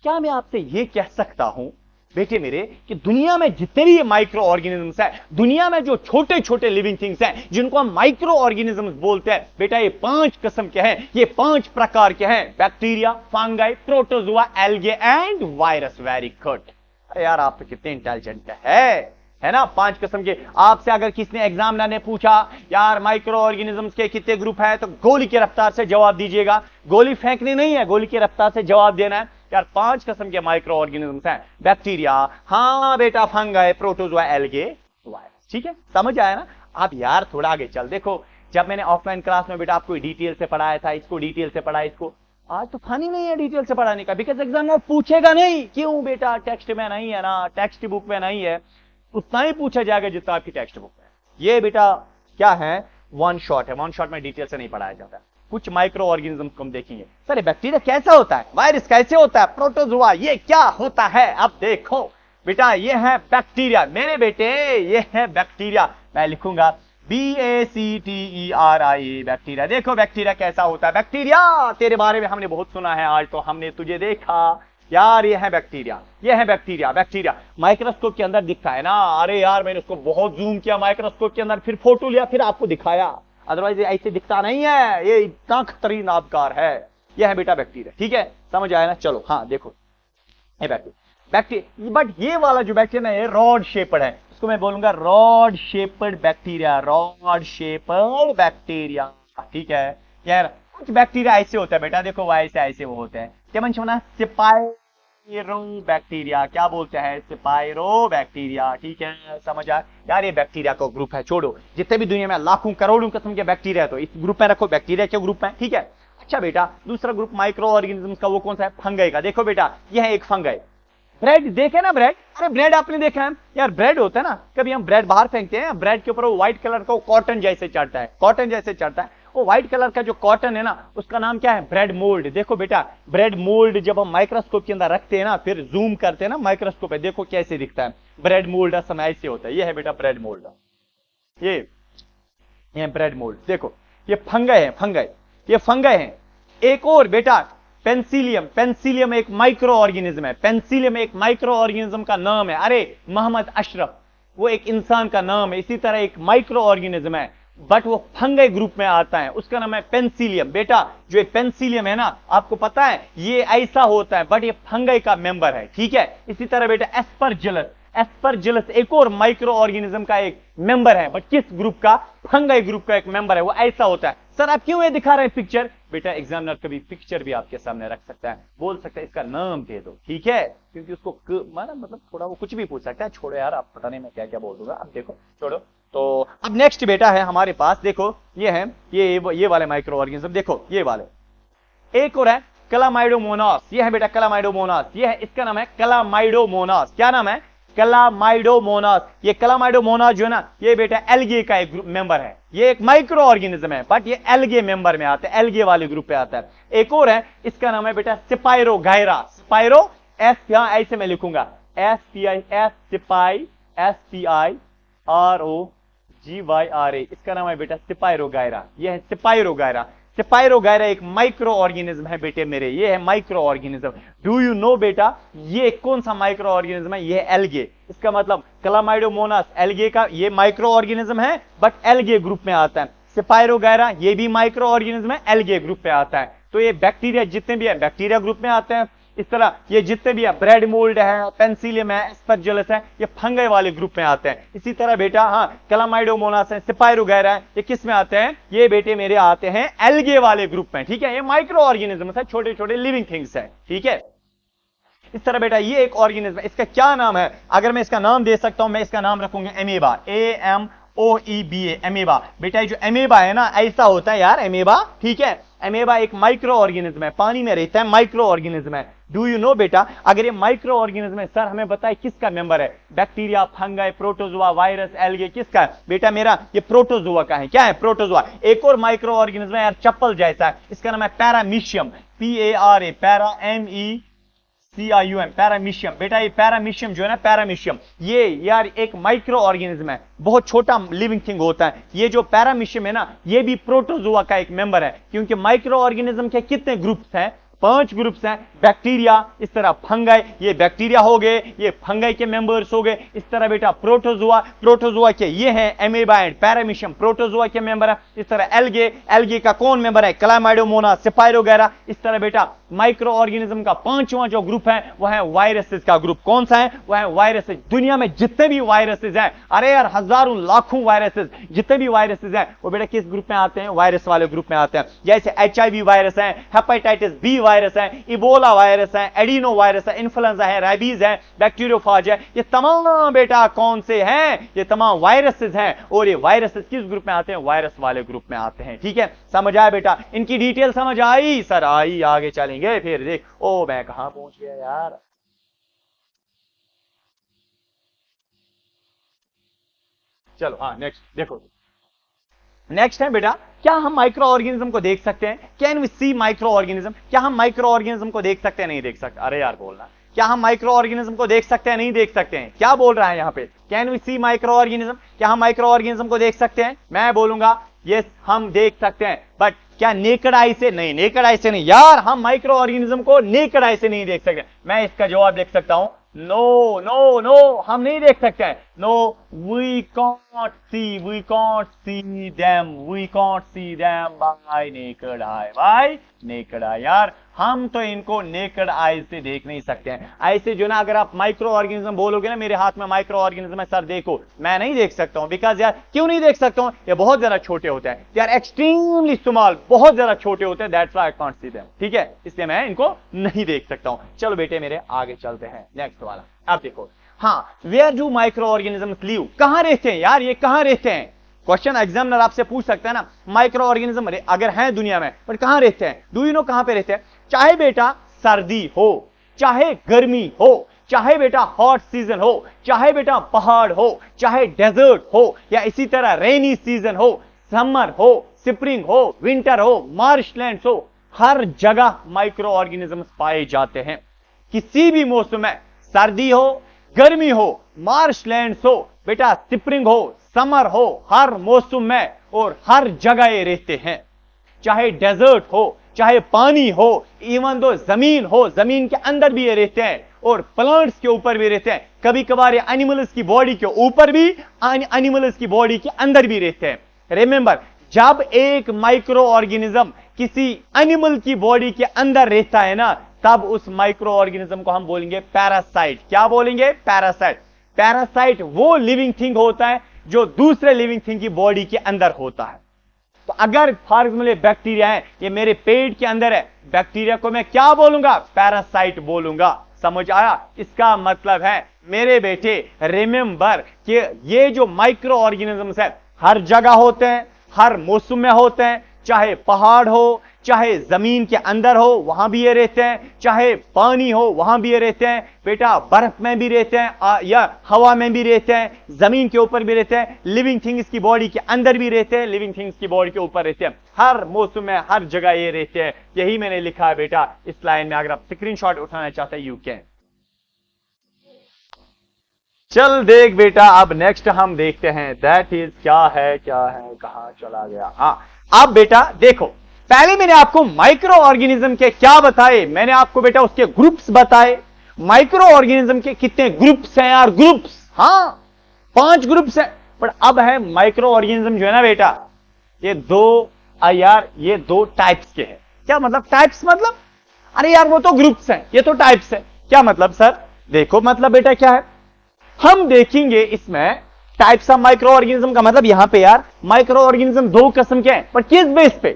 क्या मैं आपसे यह कह सकता हूं बेटे मेरे कि दुनिया में जितने भी माइक्रो ऑर्गेनिजम्स हैं, दुनिया में जो छोटे छोटे लिविंग थिंग्स हैं जिनको हम माइक्रो ऑर्गेनिजम्स बोलते हैं, बेटा ये 5 किस्म के हैं, ये 5 प्रकार के हैं। Bacteria, fungi, protozoa, algae and virus. Very good. अरे यार आप तो कितने इंटेलिजेंट है ना? 5 किस्म के। आपसे अगर किसी ने एग्जामिनर ने पूछा यार माइक्रो ऑर्गेनिजम्स के कितने ग्रुप है, तो गोली की रफ्तार से जवाब दीजिएगा। गोली फेंकनी नहीं है, गोली की रफ्तार से जवाब देना है। यार 5 किस्म के माइक्रो ऑर्गेनिजम्स हैं। बैक्टीरिया, हां बेटा, फंगाई, प्रोटोजोआ, एल्गे, वायरस। ठीक है, समझ आया ना? आप यार थोड़ा आगे चल। देखो जब मैंने ऑफलाइन क्लास में बेटा आपको डिटेल से पढ़ाया था, इसको डिटेल से पढ़ा, इसको आज तो फनी नहीं है डिटेल से पढ़ाने का, बिकॉज एग्जाम में पूछेगा नहीं। क्यों बेटा? टेक्स्ट में नहीं है ना, टेक्स्ट बुक में नहीं है, उतना ही पूछा जाएगा जितना आपकी टेक्स्ट बुक में। ये बेटा क्या है? 1 शॉट है। 1 शॉट में डिटेल से नहीं पढ़ाया जाता। कुछ माइक्रो ऑर्गेनिज्म को हम देखेंगे। सर बैक्टीरिया कैसा होता है, वायरस कैसे होता है, प्रोटोजोआ ये क्या होता है? अब देखो बेटा ये है बैक्टीरिया मेरे बेटे, ये है बैक्टीरिया। मैं लिखूंगा BACTERIA, बैक्टीरिया। देखो बैक्टीरिया कैसा होता है। बैक्टीरिया तेरे बारे में हमने बहुत सुना है, आज तो हमने तुझे देखा यार। ये है बैक्टीरिया, ये है बैक्टीरिया। बैक्टीरिया माइक्रोस्कोप के अंदर दिखता है ना। अरे यार मैंने उसको बहुत जूम किया माइक्रोस्कोप के अंदर, फिर फोटो लिया, फिर आपको दिखाया, अदरवाइज ऐसे दिखता नहीं है। ये इतना खतरनाक आबकार है। ये है बेटा बैक्टीरिया। ठीक है, समझ आया ना? चलो हाँ देखो ये बैक्टीरिया। बट ये वाला जो बैक्टीरिया है रॉड शेपर्ड है, इसको मैं बोलूंगा rod shaped bacteria. Rod shaped bacteria. ठीक है यार। कुछ बैक्टीरिया ऐसे होता है बेटा, देखो वैसे ऐसे वो होते हैं। Spiro bacteria. क्या बोलते हैं? Spiro bacteria. ठीक है, समझ आया यार? ये बैक्टीरिया का ग्रुप है। छोड़ो, जितने भी दुनिया में लाखों करोड़ों किस्म के बैक्टीरिया है तो इस ग्रुप में रखो, बैक्टीरिया के ग्रुप में। ठीक है। अच्छा बेटा दूसरा ग्रुप माइक्रो ऑर्गेनिज्म का वो कौन सा है? फंगई का। देखो बेटा यह है एक फंगई। ब्रेड देखे ना? ब्रेड, अरे ब्रेड आपने देखा है यार? ब्रेड होता है ना, कभी हम ब्रेड बाहर फेंकते हैं, ब्रेड के ऊपर वो व्हाइट कलर का कॉटन जैसे चढ़ता है, कॉटन जैसे चढ़ता है। वो व्हाइट कलर का जो कॉटन है ना उसका नाम क्या है? Bread mould. देखो बेटा ब्रेड मोल्ड जब हम माइक्रोस्कोप के अंदर रखते हैं ना, फिर जूम करते हैं ना माइक्रोस्कोप पे, देखो कैसे दिखता है ब्रेड मोल्ड। असम ऐसे होता है। ये है बेटा ब्रेड मोल्ड। ये ब्रेड मोल्ड। देखो ये फंगई है, फंगई, ये फंगई है। एक और बेटा पेंसिलियम, पेंसिलियम एक माइक्रो ऑर्गेनिज्म है, पेंसिलियम एक माइक्रो ऑर्गेनिज्म का नाम है। अरे मोहम्मद अशरफ, वो एक इंसान का नाम है, इसी तरह एक माइक्रो ऑर्गेनिज्म है, बट वो फंगई ग्रुप में आता है, उसका नाम है पेंसिलियम। बेटा जो ये पेंसिलियम है ना, आपको पता है ये ऐसा होता है, बट ये फंगई का मेंबर है, ठीक है। इसी तरह बेटा एस्परजिलस, एस्परजिलस एक और माइक्रो ऑर्गेनिज्म का एक मेंबर है, बट किस ग्रुप का? फंगई ग्रुप का एक मेंबर है, वो ऐसा होता है। सर आप क्यों ये दिखा रहे हैं पिक्चर? बेटा एग्जामिनर कभी पिक्चर भी आपके सामने रख सकता है, बोल सकता है इसका नाम दे दो, ठीक है, क्योंकि उसको मतलब थोड़ा वो कुछ भी पूछ सकता है। छोड़ो यार, आप पता नहीं मैं क्या क्या बोल दूंगा, अब देखो छोड़ो। तो अब नेक्स्ट बेटा है हमारे पास, देखो ये है ये वाले माइक्रो ऑर्गेनिज्म, देखो ये वाले, एक और है क्लामाइडोमोनास, ये है बेटा क्लामाइडोमोनास, ये है, इसका नाम है क्लामाइडोमोनास। क्या नाम है? क्लामाइडोमोनास। ये क्लामाइडोमोनास जो है ना, ये बेटा एल्गे का एक मेंबर है, ये एक माइक्रो ऑर्गेनिज्म है, बट ये एल्गे मेंबर में आता है, एल्गे वाले ग्रुप पे आता है। एक और है, इसका नाम है बेटा स्पाइरोगायरा, स्पाइरो एस, यहां ऐसे मैं लिखूंगा SPIROGYRA, इसका नाम है बेटा स्पाइरोगायरा, ये है स्पाइरोगायरा। स्पाइरोगायरा एक माइक्रो ऑर्गेनिज्म है बेटे मेरे, ये है micro organism. Do you know बेटा ये कौन सा माइक्रो ऑर्गेनिज्म है? ये एल्गे। इसका मतलब क्लामाइडोमोनास एल्गे का ये माइक्रो ऑर्गेनिज्म है, बट एल्गे ग्रुप में आता है। स्पाइरोगायरा ये भी माइक्रो ऑर्गेनिज्म है, एल्गे ग्रुप में आता है। तो ये बैक्टीरिया जितने भी है बैक्टीरिया ग्रुप में आते हैं। इस तरह ये जितने भी है, ब्रेड मोल्ड है, पेंसिलियम है, एस्परजिलस है, ये फंगई वाले ग्रुप में आते हैं। इसी तरह बेटा हाँ क्लामाइडोमोनास है, स्पाइरोगायरा है, ये किस में आते हैं? ये बेटे मेरे आते हैं एल्गे वाले ग्रुप में, ठीक है। ये माइक्रो ऑर्गेनिज्म है, छोटे छोटे लिविंग थिंग्स है, ठीक है। इस तरह बेटा ये एक ऑर्गेनिज्म है, इसका क्या नाम है? अगर मैं इसका नाम दे सकता हूं, मैं इसका नाम रखूंगा एमीबा, AMOEBA, एमीबा। बेटा जो एमीबा है ना, ऐसा होता है यार एमीबा, ठीक है। एमीबा एक माइक्रो ऑर्गेनिज्म है, पानी में रहता है, माइक्रो ऑर्गेनिज्म है। डू यू नो बेटा अगर ये माइक्रो ऑर्गेनिज्म है, सर हमें बताए किसका मेंबर है? Bacteria, fungi, protozoa, virus, algae, किसका है? बेटा मेरा ये प्रोटोजोआ का है। क्या है? प्रोटोजोआ। एक और माइक्रो ऑर्गेनिज्म है यार, चप्पल जैसा है, इसका नाम है paramecium, PARA, para MECIUM, paramecium. बेटा ये पैरामीशियम जो है ना, पैरामीशियम ये यार एक माइक्रो ऑर्गेनिज्म है, बहुत छोटा लिविंग थिंग होता है। ये जो पैरामीशियम है ना, ये भी प्रोटोजोआ का एक मेंबर है, क्योंकि माइक्रो ऑर्गेनिज्म के कितने ग्रुप्स हैं? 5 ग्रुप्स हैं। बैक्टीरिया, इस तरह फंगाई, ये बैक्टीरिया हो गए, ये फंगाई के मेंबर्स हो गए। इस तरह बेटा प्रोटोजोआ, प्रोटोजोआ के ये हैं एमीबा एंड पैरामीशियम, प्रोटोजोआ के मेंबर है। इस तरह एल्गे, एल्गे का कौन मेंबर है? Chlamydomonas, spirogyra. इस तरह बेटा माइक्रो ऑर्गेनिज्म का 5वां जो ग्रुप है वह है वायरसेस का ग्रुप। कौन सा है? वह है वायरसेस। दुनिया में जितने भी वायरसेस हैं, अरे यार हजारों लाखों वायरसेस, जितने भी वायरसेस हैं वो बेटा किस ग्रुप में आते हैं? वायरस वाले ग्रुप में आते हैं। जैसे HIV वायरस है, हेपेटाइटिस B वायरस है, इबोला वायरस है, एडिनो वायरस है, इन्फ्लुएंजा है, रेबीज है, बैक्टीरियोफाज है। ये तमाम बेटा कौन से हैं? ये तमाम वायरसेस हैं। और ये वायरसेस किस ग्रुप में आते हैं? वायरस वाले ग्रुप में आते हैं, ठीक है। समझ आया बेटा? इनकी डिटेल समझ आई? सर आई, आगे चलेंगे फिर। देख ओ मैं कहां पहुंच गया यार। चलो हाँ नेक्स्ट देखो, नेक्स्ट है बेटा, क्या हम माइक्रो ऑर्गेनिज्म को देख सकते हैं? Can we see micro organism? क्या हम माइक्रो ऑर्गेनिज्म को देख सकते हैं? नहीं देख सकते? अरे यार बोलना, क्या हम माइक्रो ऑर्गेनिज्म को देख सकते हैं? नहीं देख सकते हैं? क्या बोल रहा है यहां पे? Can we see micro organism? क्या हम माइक्रो ऑर्गेनिज्म को देख सकते हैं? मैं बोलूंगा यस हम देख सकते हैं, बट क्या नेकड आई से? नहीं, नेकड आई से नहीं यार, हम माइक्रो ऑर्गेनिज्म को नेकड आई से नहीं देख सकते। मैं इसका जवाब देख सकता हूं, नो नो नो, हम नहीं देख सकते हैं। No, we can't see them, we can't see them by naked eye, by naked eye. यार हम तो इनको नेकड आई से देख नहीं सकते हैं। ऐसे जो ना, अगर आप माइक्रो ऑर्गेनिज्म बोलोगे ना, मेरे हाथ में माइक्रो ऑर्गेनिज्म है सर देखो, मैं नहीं देख सकता हूं। बिकॉज यार क्यों नहीं देख सकता हूं? ये बहुत ज्यादा छोटे होते हैं, यार एक्सट्रीमली स्मॉल, बहुत ज्यादा छोटे होते हैं, that's why I can't see them, ठीक है, इसलिए मैं इनको नहीं देख सकता हूं। चलो बेटे मेरे आगे चलते हैं, नेक्स्ट वाला। अब देखो, हाँ, where do micro organisms live? कहां रहते हैं यार, ये कहां रहते हैं? क्वेश्चन एग्जामिनर आपसे पूछ सकता है ना, माइक्रो ऑर्गेनिज्म अगर हैं दुनिया में, पर कहां रहते हैं? डू यू नो कहां पे रहते हैं? चाहे बेटा सर्दी हो, चाहे गर्मी हो, चाहे बेटा हॉट सीजन हो, चाहे बेटा पहाड़ हो, चाहे डेजर्ट हो, या इसी तरह रेनी सीजन हो, समर हो, स्प्रिंग हो, विंटर हो, मार्शलैंड्स हो, हर जगह माइक्रो ऑर्गेनिजम्स पाए जाते हैं। किसी भी मौसम में, सर्दी हो, गर्मी हो, मार्शलैंड्स हो, बेटा स्प्रिंग हो, समर हो, हर मौसम में और हर जगह ये रहते हैं। चाहे डेजर्ट हो, चाहे पानी हो, इवन दो जमीन हो, जमीन के अंदर भी ये रहते हैं और प्लांट्स के ऊपर भी रहते हैं। कभी कभार ये एनिमल्स की बॉडी के ऊपर भी, एनिमल्स की बॉडी के अंदर भी रहते हैं। रिमेंबर, जब एक माइक्रो ऑर्गेनिज्म किसी एनिमल की बॉडी के अंदर रहता है ना, तब उस माइक्रो ऑर्गेनिज्म को हम बोलेंगे पैरासाइट। क्या बोलेंगे? पैरासाइट। पैरासाइट वो लिविंग थिंग होता है जो दूसरे लिविंग थिंग की बॉडी के अंदर होता है। तो अगर फॉर एग्जाम्पल ये बैक्टीरिया है, ये मेरे पेट के अंदर है, बैक्टीरिया को मैं क्या बोलूंगा? पैरासाइट बोलूंगा। समझ आया? इसका मतलब है मेरे बेटे, रिमेंबर कि ये जो माइक्रो ऑर्गेनिजम्स है हर जगह होते हैं, हर मौसम में होते हैं, चाहे पहाड़ हो, चाहे जमीन के अंदर हो वहां भी ये रहते हैं, चाहे पानी हो वहां भी ये रहते हैं बेटा, बर्फ में भी रहते हैं या हवा में भी रहते हैं, जमीन के ऊपर भी रहते हैं, लिविंग थिंग्स की बॉडी के अंदर भी रहते हैं, लिविंग थिंग्स की बॉडी के ऊपर रहते हैं, हर मौसम में हर जगह ये रहते हैं। यही मैंने लिखा है बेटा इस लाइन में। अगर आप स्क्रीनशॉट उठाना चाहते हैं यू कैन। चल देख बेटा, अब नेक्स्ट हम देखते हैं दैट इज क्या है कहां चला गया। हाँ, अब बेटा देखो, पहले मैंने आपको माइक्रो ऑर्गेनिज्म के क्या बताए, मैंने आपको बेटा उसके ग्रुप्स बताए। माइक्रो ऑर्गेनिज्म के कितने ग्रुप्स हैं यार? ग्रुप्स, हाँ 5 ग्रुप्स हैं। पर अब है माइक्रो ऑर्गेनिज्म जो है ना बेटा, ये दो टाइप्स के हैं। क्या मतलब टाइप्स? मतलब अरे यार वो तो ग्रुप्स हैं, ये तो टाइप्स है। क्या मतलब सर? देखो मतलब बेटा क्या है, हम देखेंगे इसमें टाइप्स ऑफ माइक्रो ऑर्गेनिज्म का मतलब यहां पे यार माइक्रो ऑर्गेनिज्म 2 किस्म के हैं, पर किस बेस पे?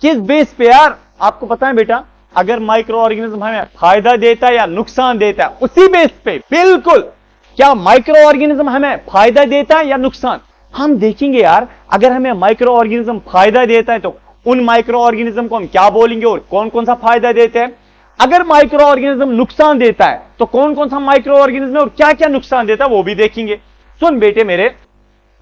किस बेस पे यार? आपको पता है बेटा, अगर माइक्रो ऑर्गेनिज्म हमें फायदा देता है या नुकसान देता है, उसी बेस पे। बिल्कुल, क्या माइक्रो ऑर्गेनिज्म हमें फायदा देता है या नुकसान? हम देखेंगे यार, अगर हमें माइक्रो ऑर्गेनिज्म फायदा देता है तो उन माइक्रो ऑर्गेनिज्म को हम क्या बोलेंगे और कौन कौन सा फायदा देते हैं। अगर माइक्रो ऑर्गेनिज्म नुकसान देता है तो कौन कौन सा माइक्रो ऑर्गेनिज्म है और क्या क्या नुकसान देता है वो भी देखेंगे। सुन बेटे मेरे,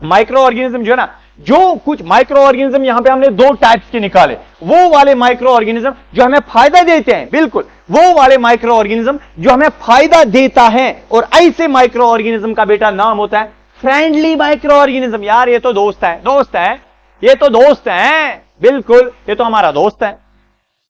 माइक्रो ऑर्गेनिज्म जो है ना, जो कुछ माइक्रो ऑर्गेनिज्म यहां पे हमने 2 टाइप्स के निकाले, वो वाले माइक्रो ऑर्गेनिज्म जो हमें फायदा देते हैं, बिल्कुल वो वाले माइक्रो ऑर्गेनिज्म जो हमें फायदा देता है, और ऐसे माइक्रो ऑर्गेनिज्म का बेटा नाम होता है फ्रेंडली माइक्रो ऑर्गेनिज्म। यार ये तो दोस्त है, ये तो दोस्त है, बिल्कुल ये तो हमारा दोस्त है,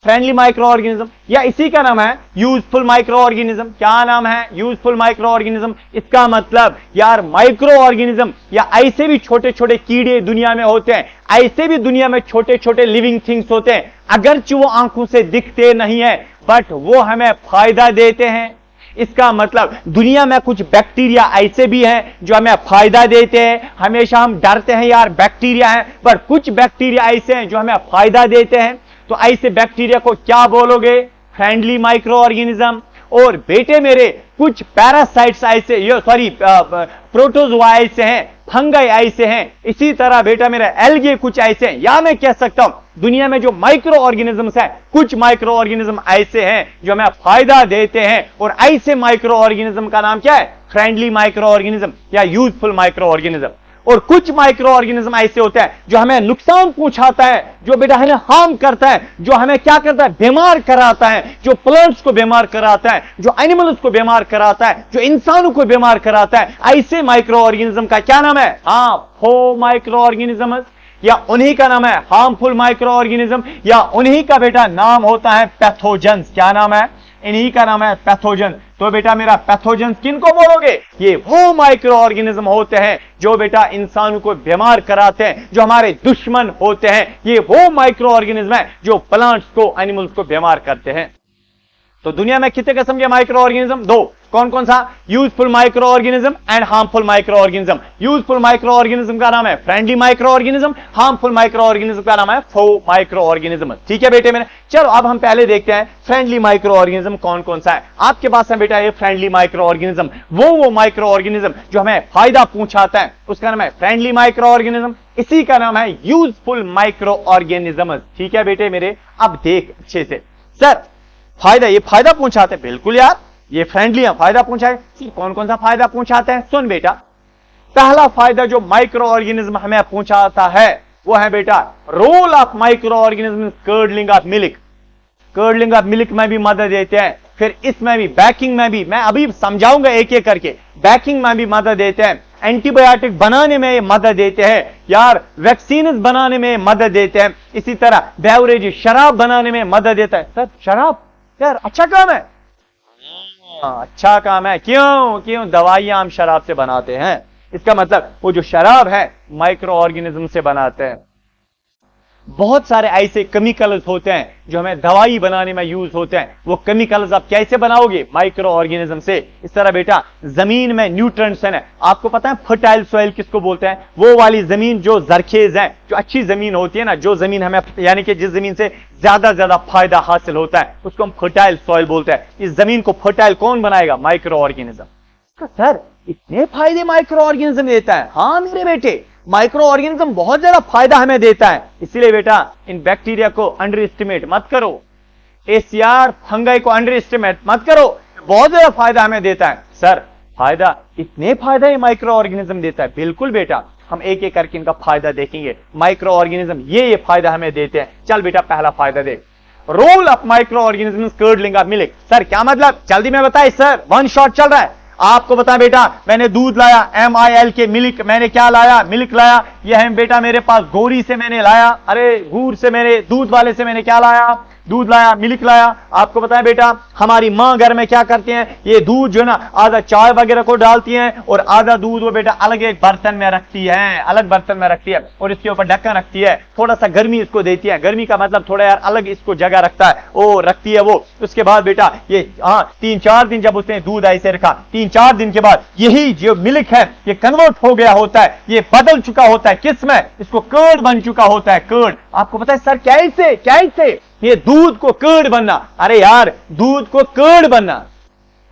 फ्रेंडली माइक्रो ऑर्गेनिज्म, या इसी का नाम है यूजफुल माइक्रो ऑर्गेनिज्म। क्या नाम है? Useful micro organism. इसका मतलब यार माइक्रो ऑर्गेनिज्म या ऐसे भी छोटे छोटे कीड़े दुनिया में होते हैं, ऐसे भी दुनिया में छोटे छोटे लिविंग थिंग्स होते हैं, अगरचे वो आंखों से दिखते नहीं है बट वो हमें फायदा देते हैं। इसका मतलब दुनिया में कुछ बैक्टीरिया ऐसे भी हैं जो हमें फायदा देते हैं। हमेशा हम डरते हैं यार बैक्टीरिया है, पर कुछ बैक्टीरिया ऐसे हैं जो हमें फायदा देते हैं। तो ऐसे बैक्टीरिया को क्या बोलोगे? Friendly micro organism. और बेटे मेरे, कुछ पैरासाइट्स ऐसे, प्रोटोजोआ ऐसे हैं, फंगाई ऐसे हैं, इसी तरह बेटा मेरा एल्गे कुछ ऐसे हैं, या मैं कह सकता हूं दुनिया में जो माइक्रो ऑर्गेनिजम्स हैं, कुछ माइक्रो ऑर्गेनिज्म ऐसे हैं जो हमें फायदा देते हैं, और ऐसे माइक्रो ऑर्गेनिज्म का नाम क्या है? फ्रेंडली माइक्रो ऑर्गेनिज्म या यूजफुल माइक्रो ऑर्गेनिज्म। और कुछ माइक्रो ऑर्गेनिज्म ऐसे होते हैं जो हमें नुकसान पहुंचाता है, जो बेटा हमें हार्म करता है, जो हमें क्या करता है? बीमार कराता है, जो प्लांट्स को बीमार कराता है, जो एनिमल्स को बीमार कराता है, जो इंसानों को बीमार कराता है। ऐसे माइक्रो ऑर्गेनिज्म का क्या नाम है? हार्मफुल माइक्रो ऑर्गेनिज्म, या उन्हीं का नाम है हार्मफुल माइक्रो ऑर्गेनिज्म, या उन्हीं का बेटा नाम होता है पैथोजेंस। क्या नाम है? इन्हीं का नाम है पैथोजन। तो बेटा मेरा पैथोजेंस किनको बोलोगे? ये वो माइक्रो ऑर्गेनिज्म होते हैं जो बेटा इंसानों को बीमार कराते हैं, जो हमारे दुश्मन होते हैं। ये वो माइक्रो ऑर्गेनिज्म है जो प्लांट्स को, एनिमल्स को बीमार करते हैं। तो दुनिया में कितने किस्म के माइक्रो ऑर्गेनिज्म? 2। कौन कौन सा? Useful micro organism and harmful micro organism. Useful micro organism का नाम है friendly micro organism, harmful micro organism का नाम है फो माइक्रो ऑर्गेनिज्म। ठीक है बेटे मेरे, चलो अब हम पहले देखते हैं फ्रेंडली माइक्रो ऑर्गेनिज्म कौन कौन सा है। आपके पास है बेटा ये फ्रेंडली माइक्रो ऑर्गेनिज्म, वो माइक्रो ऑर्गेनिज्म जो हमें फायदा पहुंचाता है, उसका नाम है फ्रेंडली माइक्रो ऑर्गेनिज्म। इसी का नाम है यूजफुल माइक्रो ऑर्गेनिज्म। ठीक है बेटे मेरे, अब देख अच्छे से। सर फायदा, ये फायदा पहुंचाते हैं, बिल्कुल यार ये फ्रेंडली है, फायदा पहुंचाए। कौन कौन सा फायदा पहुंचाते हैं? सुन बेटा, पहला फायदा जो माइक्रो ऑर्गेनिज्म हमें पहुंचाता है वो है बेटा role of micro organism curdling of milk. Curdling of milk में भी मदद देते हैं, फिर इसमें भी, बेकिंग में भी, मैं अभी समझाऊंगा एक एक करके, बेकिंग में भी मदद देते हैं, एंटीबायोटिक बनाने में ये मदद देते हैं यार, वैक्सीन बनाने में मदद देते हैं, इसी तरह बेवरेज शराब बनाने में मदद देता है। सर शराब यार अच्छा काम है, अच्छा काम है, क्यों दवाइयां हम शराब से बनाते हैं, इसका मतलब वो जो शराब है माइक्रो ऑर्गेनिज्म से बनाते हैं। बहुत सारे ऐसे केमिकल्स होते हैं जो हमें दवाई बनाने में यूज होते हैं, वो केमिकल्स आप कैसे बनाओगे? माइक्रो ऑर्गेनिज्म से। इस तरह बेटा जमीन में न्यूट्रिएंट्स है, आपको पता है फर्टाइल सॉइल किसको बोलते हैं? वो वाली जमीन जो जरखेज है, जो अच्छी जमीन होती है ना, जो जमीन हमें यानी कि जिस जमीन से ज्यादा फायदा हासिल होता है उसको हम फर्टाइल सॉइल बोलते हैं। इस जमीन को फर्टाइल कौन बनाएगा? Micro organism. सर इतने फायदे माइक्रो ऑर्गेनिज्म देता है? हाँ मेरे बेटे, माइक्रो ऑर्गेनिज्म बहुत ज्यादा फायदा हमें देता है, इसीलिए बेटा इन बैक्टीरिया को अंडर एस्टिमेट मत करो, एसीआर फंगाई को अंडर एस्टिमेट मत करो, बहुत ज्यादा फायदा हमें देता है। सर फायदा, इतने फायदा ये माइक्रो ऑर्गेनिज्म देता है? बिल्कुल बेटा, हम एक एक करके इनका फायदा देखेंगे। माइक्रो ऑर्गेनिज्म ये फायदा हमें देते हैं। चल बेटा पहला फायदा देख, role of micro organism curdling of milk. Sir क्या मतलब? जल्दी में बताइए सर, वन शॉट चल रहा है। आपको बता बेटा, मैंने दूध लाया, MILK मिल्क, मैंने क्या लाया? मिल्क लाया। यह है बेटा मेरे पास गोरी से मैंने लाया, अरे गूर से, मैंने दूध वाले से मैंने क्या लाया? दूध लाया, मिल्क लाया। आपको बताएं बेटा, हमारी मां घर में क्या करती हैं, ये दूध जो है ना आधा चाय वगैरह को डालती हैं और आधा दूध वो बेटा अलग एक बर्तन में रखती है, अलग बर्तन में रखती है और इसके ऊपर ढक्कन रखती है, थोड़ा सा गर्मी इसको देती है, गर्मी का मतलब थोड़ा यार अलग इसको जगह रखता है, वो रखती है वो। उसके बाद बेटा ये 3-4 दिन जब उसने दूध ऐसे रखा, 3-4 दिन के बाद यही जो मिल्क है ये कन्वर्ट हो गया होता है, ये बदल चुका होता है किस में? इसको कर्ड बन चुका होता है, कर्ड। आपको पता है सर कैसे कैसे ये दूध को कर्ड बनना? अरे यार दूध को कर्ड बनना,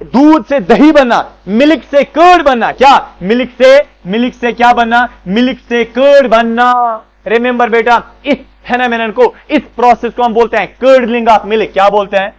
दूध से दही बनना, मिल्क से कर्ड बनना। क्या? मिल्क से क्या बनना? मिल्क से कर्ड बनना। रिमेंबर बेटा, इस फेनोमेनन को, इस प्रोसेस को हम बोलते हैं कर्डलिंग ऑफ मिल्क। क्या बोलते हैं?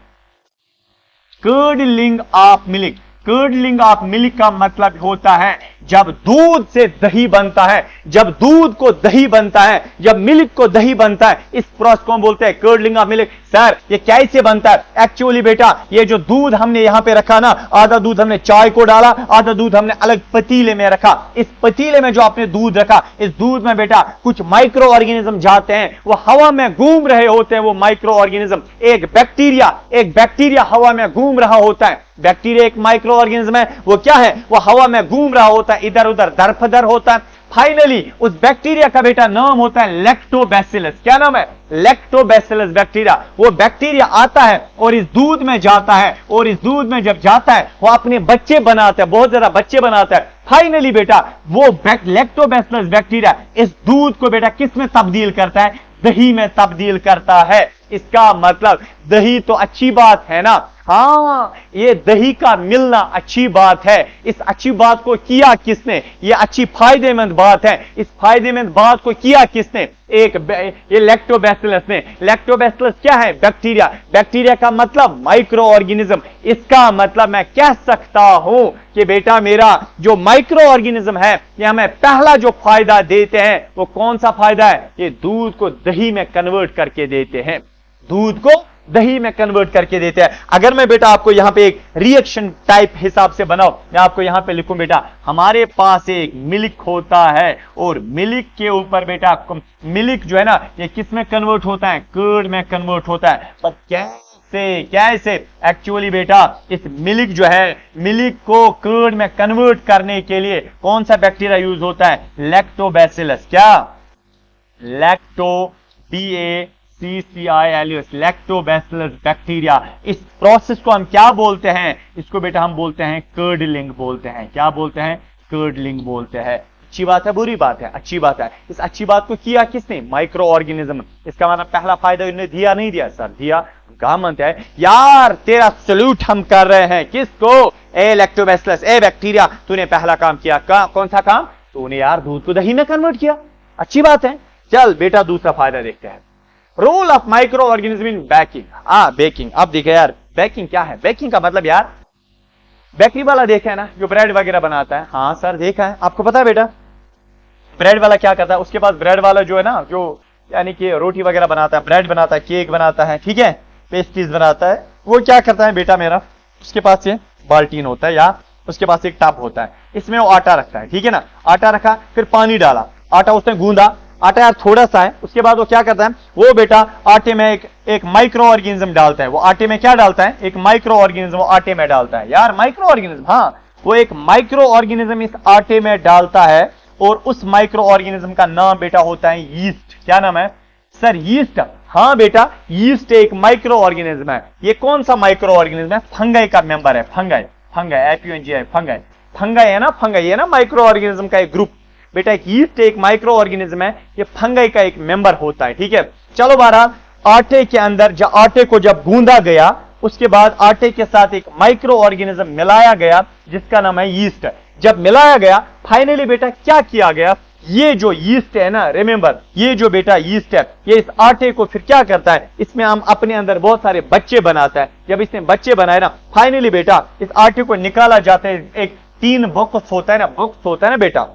Curdling of milk. Curdling of milk का मतलब होता है जब दूध से दही बनता है, जब दूध को दही बनता है, जब मिल्क को दही बनता है, इस प्रोसेस को हम बोलते हैं कर्डलिंग ऑफ मिल्क। सर ये कैसे बनता है? एक्चुअली बेटा ये जो दूध हमने यहां पे रखा ना, आधा दूध हमने चाय को डाला, आधा दूध हमने अलग पतीले में रखा। इस पतीले में जो आपने दूध रखा, इस दूध में बेटा कुछ माइक्रो ऑर्गेनिज्म जाते हैं, वो हवा में घूम रहे होते हैं। वो माइक्रो ऑर्गेनिज्म, एक बैक्टीरिया हवा में घूम रहा होता है। बैक्टीरिया एक माइक्रो ऑर्गेनिज्म है, वो क्या है? वो हवा में घूम रहा होता है, इधर उधर दरफदर होता है। फाइनली उस बैक्टीरिया का बेटा नाम होता है लैक्टोबैसिलस। क्या नाम है? Lactobacillus bacteria. वो बैक्टीरिया आता है और इस दूध में जाता है, और इस दूध में जब जाता है वो अपने बच्चे बनाता है, बहुत ज्यादा बच्चे बनाता है। फाइनली बेटा वो लैक्टोबैसिलस बैक्टीरिया इस दूध को बेटा किस में तब्दील करता है? दही में तब्दील करता है। इसका मतलब दही तो अच्छी बात है ना, हाँ ये दही का मिलना अच्छी बात है। इस अच्छी बात को किया किसने? ये अच्छी फायदेमंद बात है। इस फायदेमंद बात को किया किसने? ये लैक्टोबैसिलस ने। लैक्टोबैसिलस क्या है? बैक्टीरिया। बैक्टीरिया का मतलब माइक्रो ऑर्गेनिज्म। इसका मतलब मैं कह सकता हूं कि बेटा मेरा जो माइक्रो ऑर्गेनिज्म है ये हमें पहला जो फायदा देते हैं वो कौन सा फायदा है? ये दूध को दही में कन्वर्ट करके देते हैं, दूध को दही में कन्वर्ट करके देते हैं। अगर मैं बेटा आपको यहां पे एक रिएक्शन टाइप हिसाब से बनाऊं, मैं आपको यहां पे लिखूं बेटा, हमारे पास एक मिल्क होता है और मिल्क के ऊपर बेटा मिल्क जो है ना ये किस में कन्वर्ट होता है? कर्ड में कन्वर्ट होता है। पर कैसे? एक्चुअली बेटा इस मिल्क जो है, मिल्क को कर्ड में कन्वर्ट करने के लिए कौन सा बैक्टीरिया यूज होता है? लैक्टोबैसिलस। क्या? Lactobacillus bacteria. इस प्रोसेस को हम क्या बोलते हैं? इसको बेटा हम बोलते हैं कर्डलिंग बोलते हैं। क्या बोलते हैं? कर्डलिंग बोलते हैं। अच्छी बात है, बुरी बात है? अच्छी बात है। इस अच्छी बात को किया किसने? Micro organism. इसका मतलब पहला फायदा इन्होंने दिया नहीं दिया? सर दिया। गवर्नमेंट है यार, तेरा सल्यूट हम कर रहे हैं। किसको? ए लैक्टोबैसिलस, ए बैक्टीरिया, तूने पहला काम किया। कौन सा काम? तूने यार दूध को दही में कन्वर्ट किया। अच्छी बात है। चल बेटा दूसरा फायदा देखते हैं, role of micro organism in baking. Baking. अब देखे यार बेकिंग क्या है? बेकिंग का मतलब यार बेकरी वाला देखा है ना जो ब्रेड वगैरह बनाता है? हाँ सर देखा है। आपको पता है बेटा ब्रेड वाला क्या करता है? उसके पास ब्रेड वाला जो है ना, जो यानी कि रोटी वगैरह बनाता है, ब्रेड बनाता है, केक बनाता है, ठीक है, पेस्ट्रीज बनाता है, वो क्या करता है बेटा मेरा, उसके पास ये बाल्टीन होता है या उसके पास एक टब होता है, इसमें वो आटा रखता है, ठीक है ना, आटा रखा, फिर पानी डाला, आटा उसने गूंदा, आटा यार थोड़ा सा है, उसके बाद वो क्या करता है, वो बेटा आटे में एक माइक्रो ऑर्गेनिज्म डालता है, वो आटे में क्या डालता है, एक माइक्रो ऑर्गेनिज्म वो आटे में डालता है, यार माइक्रो ऑर्गेनिज्म, हाँ वो एक माइक्रो ऑर्गेनिज्म इस आटे में डालता है, और उस माइक्रो ऑर्गेनिज्म का नाम बेटा होता है यीस्ट। क्या नाम है सर? यीस्ट। हाँ बेटा, यीस्ट एक माइक्रो ऑर्गेनिज्म है। ये कौन सा माइक्रो ऑर्गेनिज्म है? फंगाई का मेंबर है, fungi, fungi FUNGI, fungi, fungi है ना, फंगाई है ना माइक्रो ऑर्गेनिज्म का एक ग्रुप। बेटा एक यीस्ट एक माइक्रो ऑर्गेनिज्म है, ये फंगाई का एक मेंबर होता है, ठीक है। चलो बहरहाल आटे के अंदर आटे को जब गूंदा गया, उसके बाद आटे के साथ एक माइक्रो ऑर्गेनिज्म मिलाया गया जिसका नाम है यीस्ट। जब मिलाया गया, फाइनली बेटा क्या किया गया, ये जो यीस्ट है ना, रिमेंबर ये जो बेटा यीस्ट है, ये इस आटे को फिर क्या करता है, इसमें हम अपने अंदर बहुत सारे बच्चे बनाता है। जब इसने बच्चे बनाए ना, फाइनली बेटा इस आटे को निकाला जाता है, एक 3 बॉक्स होता है ना, बॉक्स होता है ना बेटा,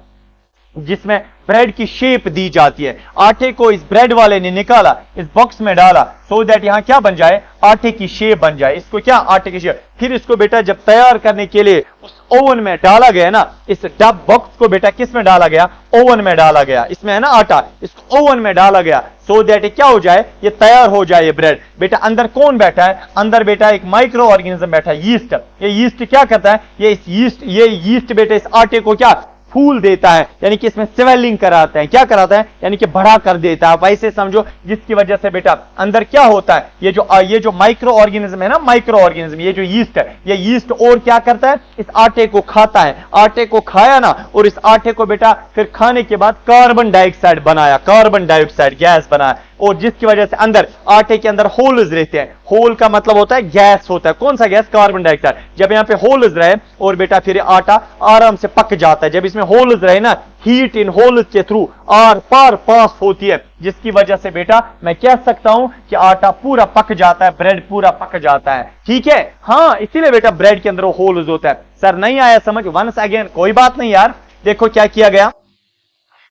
जिसमें ब्रेड की शेप दी जाती है। आटे को इस ब्रेड वाले ने निकाला, इस बॉक्स में डाला, सो दैट यहां क्या बन जाए, आटे की शेप बन जाए। इसको क्या, आटे की शेप। फिर इसको बेटा जब तैयार करने के लिए उस ओवन में डाला गया ना, इस डब बॉक्स को बेटा किस में डाला गया, ओवन में डाला गया। इसमें है ना आटा, इसको ओवन में डाला गया, सो दैट क्या हो जाए, ये तैयार हो जाए ये ब्रेड। बेटा अंदर कौन बैठा है, अंदर बेटा एक माइक्रो ऑर्गेनिज्म बैठा है, यीस्ट। ये यीस्ट क्या करता है, ये यीस्ट बेटा इस आटे को क्या फूल देता है, यानी कि इसमें स्वेलिंग कराता है। क्या कराता है, यानी कि बढ़ा कर देता है, वैसे समझो, जिसकी वजह से बेटा अंदर क्या होता है, ये जो माइक्रो ऑर्गेनिज्म है ना, माइक्रो ऑर्गेनिज्म, ये जो यीस्ट है, ये यीस्ट और क्या करता है, इस आटे को खाता है। आटे को खाया ना, और इस आटे को बेटा फिर खाने के बाद कार्बन डाइऑक्साइड बनाया, कार्बन डाइऑक्साइड गैस बनाया, और जिसकी वजह से अंदर आटे के अंदर होल्स रहते हैं। होल का मतलब होता है गैस होता है, कौन सा गैस, कार्बन डाइऑक्साइड। जब यहाँ पे होल्स रहे और बेटा फिर आटा आराम से पक जाता है। जब इसमें होल्स रहे ना, हीट इन होल्स के थ्रू आर पार पास होती है, जिसकी वजह से बेटा मैं कह सकता हूं कि आटा पूरा पक जाता है, ब्रेड पूरा पक जाता है, ठीक है। हाँ, इसीलिए बेटा ब्रेड के अंदर वो होल्स होता है। सर नहीं आया समझ, वंस अगेन, कोई बात नहीं यार। देखो क्या किया गया,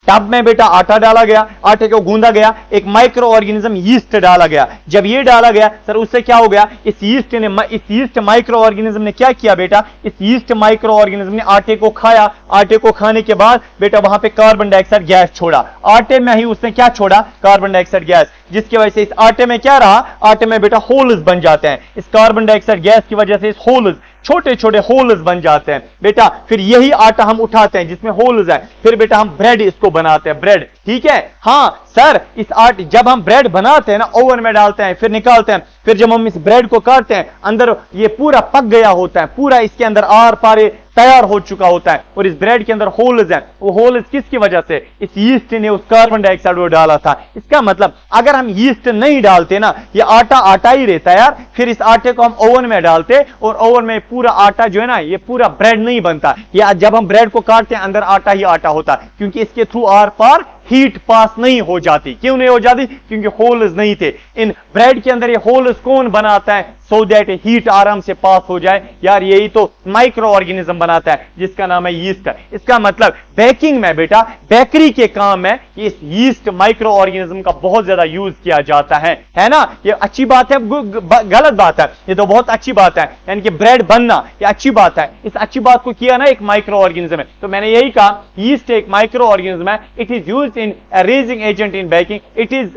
टब में बेटा आटा डाला गया, आटे को गूंदा गया, एक माइक्रो ऑर्गेनिज्म यीस्ट डाला गया। जब ये डाला गया सर, उससे क्या हो गया, इस यीस्ट माइक्रो ऑर्गेनिज्म ने क्या किया बेटा, इस यीस्ट माइक्रो ऑर्गेनिज्म ने आटे को खाया। आटे को खाने के बाद बेटा वहां पे कार्बन डाइऑक्साइड गैस छोड़ा, आटे में ही उसने क्या छोड़ा, कार्बन डाइऑक्साइड गैस, जिसकी वजह से इस आटे में क्या रहा, आटे में बेटा होल्स बन जाते हैं। इस कार्बन डाइऑक्साइड गैस की वजह से इस होल्स, छोटे छोटे होल्स बन जाते हैं बेटा। फिर यही आटा हम उठाते हैं जिसमें होल्स है, फिर बेटा हम ब्रेड इसको बनाते हैं, ब्रेड, ठीक है। हाँ सर, इस आटे जब हम ब्रेड बनाते हैं ना, ओवन में डालते हैं, फिर निकालते हैं, फिर जब हम इस ब्रेड को काटते हैं, अंदर ये पूरा पक गया होता है, पूरा इसके अंदर आर पार तैयार हो चुका होता है, और इस ब्रेड के अंदर होल्स हैं। वो होल्स किसकी वजह से, इस यीस्ट ने उस कार्बन डाइऑक्साइड वो डाला था। इसका मतलब अगर हम यीस्ट नहीं डालते ना, ये आटा आटा ही रहता है यार। फिर इस आटे को हम ओवन में डालते, और ओवन में पूरा आटा जो है ना, ये पूरा ब्रेड नहीं बनता। या जब हम ब्रेड को काटते हैं, अंदर आटा ही आटा होता है, क्योंकि इसके थ्रू आर पार हीट पास नहीं हो जाती। क्यों नहीं हो जाती, क्योंकि होल्स नहीं थे। इन ब्रेड के अंदर ये होल्स कौन बनाता है, सो दैट हीट आराम से पास हो जाए। यार यही तो माइक्रो ऑर्गेनिज्म बनाता है, जिसका नाम है यीस्ट। इसका मतलब बेकिंग में बेटा, बेकरी के काम में इस यीस्ट माइक्रो ऑर्गेनिज्म का बहुत ज्यादा यूज किया जाता है ना। ये अच्छी बात है, गलत बात है, ये तो बहुत अच्छी बात है। यानी कि ब्रेड बनना ये अच्छी बात है, इस अच्छी बात को किया ना एक माइक्रो ऑर्गेनिज्म है। तो मैंने यही कहा, यीस्ट एक माइक्रो ऑर्गेनिज्म है। It is used in a raising agent in baking. It is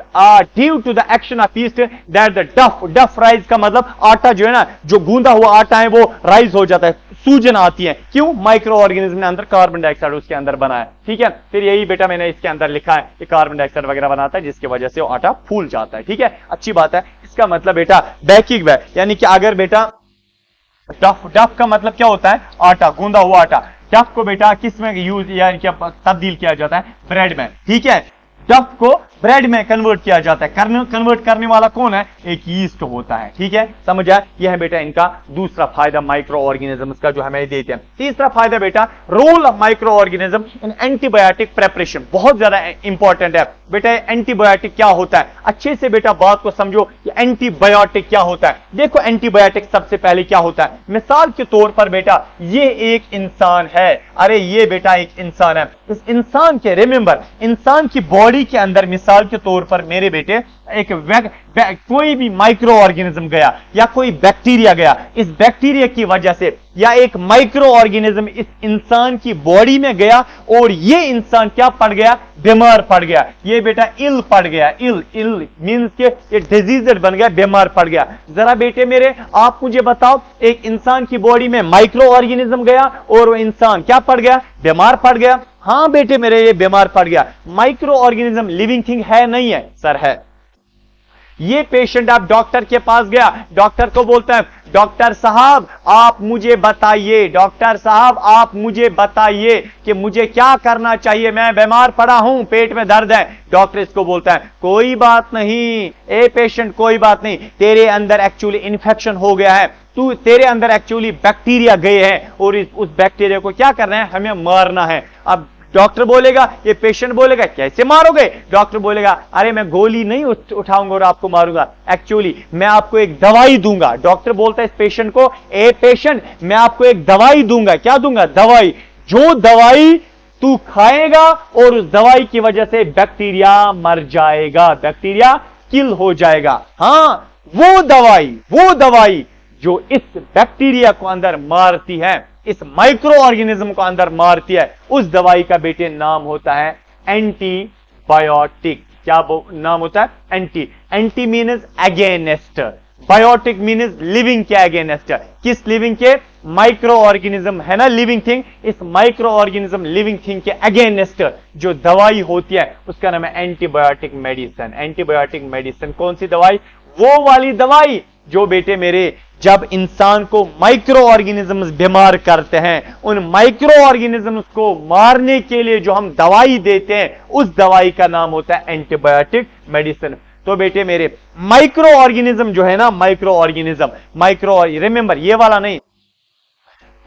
due to the action of yeast that the duff rise का मतलब आटा जो है ना, जो गूंदा हुआ आटा है वो राइज हो जाता है, सूजन आती है। क्यों, माइक्रो ऑर्गेनिज्म ने अंदर कार्बन डाइऑक्साइड उसके अंदर बनाया, ठीक है। फिर यही बेटा मैंने इसके अंदर लिखा है कि कार्बन डाइऑक्साइड वगैरह बनाता है, जिसकी वजह से वो आटा फूल जाता है, ठीक है। अच्छी बात है। इसका मतलब बेटा बेकिंग में, यानी कि अगर बेटा डफ का मतलब क्या होता है, आटा, गूंदा हुआ आटा। डफ को बेटा किस में यूज यानी कि तब्दील किया जाता है, ब्रेड में, ठीक है। डफ को ब्रेड में कन्वर्ट किया जाता है। कन्वर्ट करने वाला कौन है, एक यीस्ट होता है, ठीक है। समझ आया, यह है बेटा इनका दूसरा फायदा माइक्रो ऑर्गेनिजम्स का जो हमें देते हैं। तीसरा फायदा बेटा, role of micro organism in antibiotic preparation, बहुत ज्यादा इंपॉर्टेंट है बेटा। एंटीबायोटिक क्या होता है, अच्छे से बेटा बात को समझो, ये एंटीबायोटिक क्या होता है। देखो एंटीबायोटिक सबसे पहले क्या होता है, मिसाल के तौर पर बेटा ये एक इंसान है, अरे ये बेटा एक इंसान है, इस इंसान के, रिमेंबर इंसान की बॉडी के अंदर मिसाल मिसाल के तौर पर मेरे बेटे कोई भी माइक्रो ऑर्गेनिज्म गया या कोई बैक्टीरिया गया, इस बैक्टीरिया की वजह से या एक माइक्रो ऑर्गेनिज्म इस इंसान की बॉडी में गया और ये इंसान क्या पड़ गया, बीमार पड़ गया, ये बेटा इल पड़ गया, इल मींस के ये डिजीज बन गया, बीमार पड़ गया। जरा बेटे मेरे आप मुझे बताओ, एक इंसान की बॉडी में माइक्रो ऑर्गेनिज्म गया और वो इंसान क्या पड़ गया, बीमार पड़ गया। हां बेटे मेरे ये बीमार पड़ गया। माइक्रो ऑर्गेनिज्म लिविंग थिंग है नहीं है? सर है। ये पेशेंट आप डॉक्टर के पास गया, डॉक्टर को बोलते हैं डॉक्टर साहब आप मुझे बताइए, डॉक्टर साहब आप मुझे बताइए कि मुझे क्या करना चाहिए, मैं बीमार पड़ा हूं, पेट में दर्द है। डॉक्टर इसको बोलता है कोई बात नहीं ए पेशेंट, कोई बात नहीं, तेरे अंदर एक्चुअली इन्फेक्शन हो गया है, तेरे अंदर एक्चुअली बैक्टीरिया गए हैं और उस बैक्टीरिया को क्या करना है, हमें मारना है। अब डॉक्टर बोलेगा, ये पेशेंट बोलेगा कैसे मारोगे? डॉक्टर बोलेगा अरे मैं गोली नहीं उठाऊंगा और आपको मारूंगा, एक्चुअली मैं आपको एक दवाई दूंगा। डॉक्टर बोलता है इस पेशेंट को, ए पेशेंट मैं आपको एक दवाई दूंगा। क्या दूंगा? दवाई। जो दवाई तू खाएगा और उस दवाई की वजह से बैक्टीरिया मर जाएगा, बैक्टीरिया किल हो जाएगा। हां वो दवाई जो इस बैक्टीरिया को अंदर मारती है, इस माइक्रो ऑर्गेनिज्म को अंदर मारती है, उस दवाई का बेटे नाम होता है एंटीबायोटिक। क्या नाम होता है? Anti means against, biotic means living के अगेंस्ट। किस लिविंग के? माइक्रो ऑर्गेनिज्म है ना लिविंग थिंग, इस माइक्रो ऑर्गेनिज्म लिविंग थिंग के अगेंस्ट जो दवाई होती है उसका नाम है एंटीबायोटिक मेडिसिन। एंटीबायोटिक मेडिसिन कौन सी दवाई? वो वाली दवाई जो बेटे मेरे जब इंसान को माइक्रो ऑर्गेनिजम्स बीमार करते हैं, उन माइक्रो ऑर्गेनिजम्स को मारने के लिए जो हम दवाई देते हैं उस दवाई का नाम होता है एंटीबायोटिक मेडिसिन। तो बेटे मेरे माइक्रो ऑर्गेनिज्म जो है ना, माइक्रो रिमेंबर ये वाला नहीं,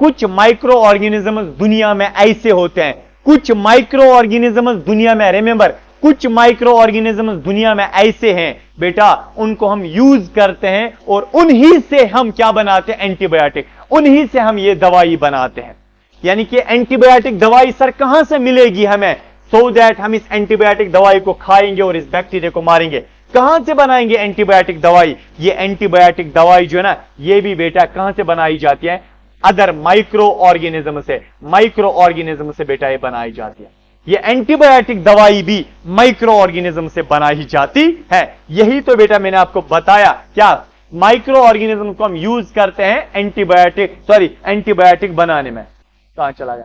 कुछ माइक्रो ऑर्गेनिजम्स दुनिया में ऐसे होते हैं, कुछ माइक्रो ऑर्गेनिजम्स दुनिया में, रिमेंबर कुछ माइक्रो ऑर्गेनिजम्स दुनिया में ऐसे हैं बेटा, उनको हम यूज करते हैं और उन्हीं से हम क्या बनाते हैं? एंटीबायोटिक। उन्हीं से हम ये दवाई बनाते हैं। यानी कि एंटीबायोटिक दवाई सर कहां से मिलेगी हमें, सो दैट हम इस एंटीबायोटिक दवाई को खाएंगे और इस बैक्टीरिया को मारेंगे। कहां से बनाएंगे एंटीबायोटिक दवाई? ये एंटीबायोटिक दवाई जो है ना, ये भी बेटा कहां से बनाई जाती है? अदर माइक्रो ऑर्गेनिज्म से बेटा ये बनाई जाती है। ये एंटीबायोटिक दवाई भी माइक्रो ऑर्गेनिज्म से बनाई जाती है। यही तो बेटा मैंने आपको बताया, क्या माइक्रो ऑर्गेनिज्म को हम यूज करते हैं एंटीबायोटिक बनाने में। कहां चला गया?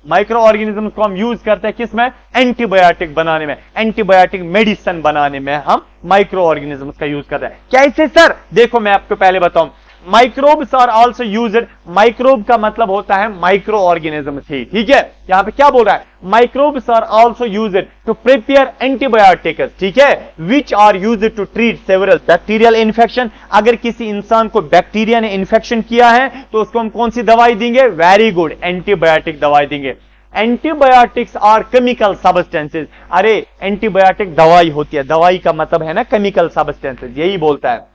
माइक्रो ऑर्गेनिज्म को हम यूज करते हैं किस में? एंटीबायोटिक बनाने में, एंटीबायोटिक मेडिसिन बनाने में हम माइक्रो ऑर्गेनिज्म का यूज करते हैं। कैसे सर? देखो मैं आपको पहले बताऊं, microbes are also used. Microbe का मतलब होता है माइक्रो ऑर्गेनिज्म ही, ठीक है? यहां पे क्या बोल रहा है? Microbes are also used to prepare antibiotics, ठीक है, which are used to treat several bacterial infection. अगर किसी इंसान को बैक्टीरिया ने इन्फेक्शन किया है तो उसको हम कौन सी दवाई देंगे? वेरी गुड, एंटीबायोटिक दवाई देंगे। Antibiotics are chemical substances. अरे एंटीबायोटिक दवाई होती है, दवाई का मतलब है ना केमिकल सब्सटेंसेस, यही बोलता है।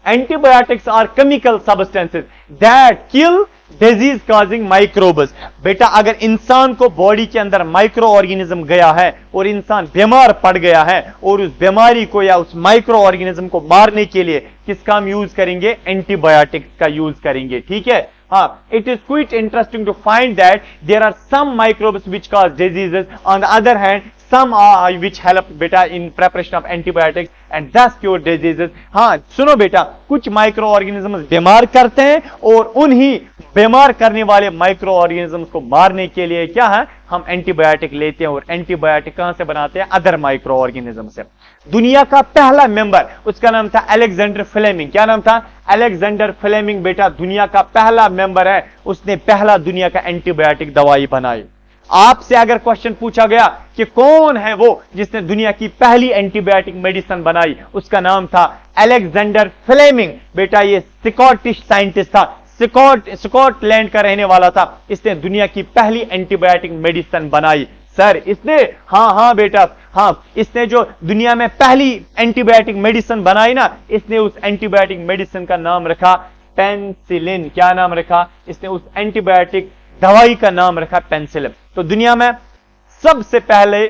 Antibiotics are chemical substances that kill disease causing microbes। बेटा अगर इंसान को बॉडी के अंदर माइक्रो ऑर्गेनिज्म गया है और इंसान बीमार पड़ गया है और उस बीमारी को या उस माइक्रो ऑर्गेनिज्म को मारने के लिए किसका हम यूज करेंगे? एंटीबायोटिक्स का यूज करेंगे, ठीक है? हाँ, it is quite interesting to find that there are some microbes which cause diseases. On the other hand, some are which help बेटा in preparation of antibiotics and thus cure diseases। हाँ सुनो बेटा, कुछ माइक्रो ऑर्गेनिजम्स बीमार करते हैं और उन्हीं बीमार करने वाले माइक्रो ऑर्गेनिजम्स को मारने के लिए क्या है? हम एंटीबायोटिक लेते हैं। और एंटीबायोटिक कहां से बनाते हैं? अदर माइक्रो ऑर्गेनिज्म से। दुनिया का पहला मेंबर, उसका नाम था अलेक्जेंडर फ्लेमिंग। क्या नाम था? अलेक्जेंडर फ्लेमिंग बेटा दुनिया का पहला मेंबर है, उसने पहला दुनिया का एंटीबायोटिक दवाई बनाई। आपसे अगर क्वेश्चन पूछा गया कि कौन है वो जिसने दुनिया की पहली एंटीबायोटिक मेडिसिन बनाई, उसका नाम था अलेक्जेंडर फ्लेमिंग। बेटा ये स्कॉटिश साइंटिस्ट था, स्कॉटलैंड का रहने वाला था, इसने दुनिया की पहली एंटीबायोटिक मेडिसिन बनाई। सर इसने? हाँ बेटा, हाँ, इसने जो दुनिया में पहली एंटीबायोटिक मेडिसिन बनाई ना, इसने उस एंटीबायोटिक मेडिसिन का नाम रखा पेनिसिलिन। क्या नाम रखा? इसने उस एंटीबायोटिक दवाई का नाम रखा पेनिसिलिन। तो दुनिया में सबसे पहले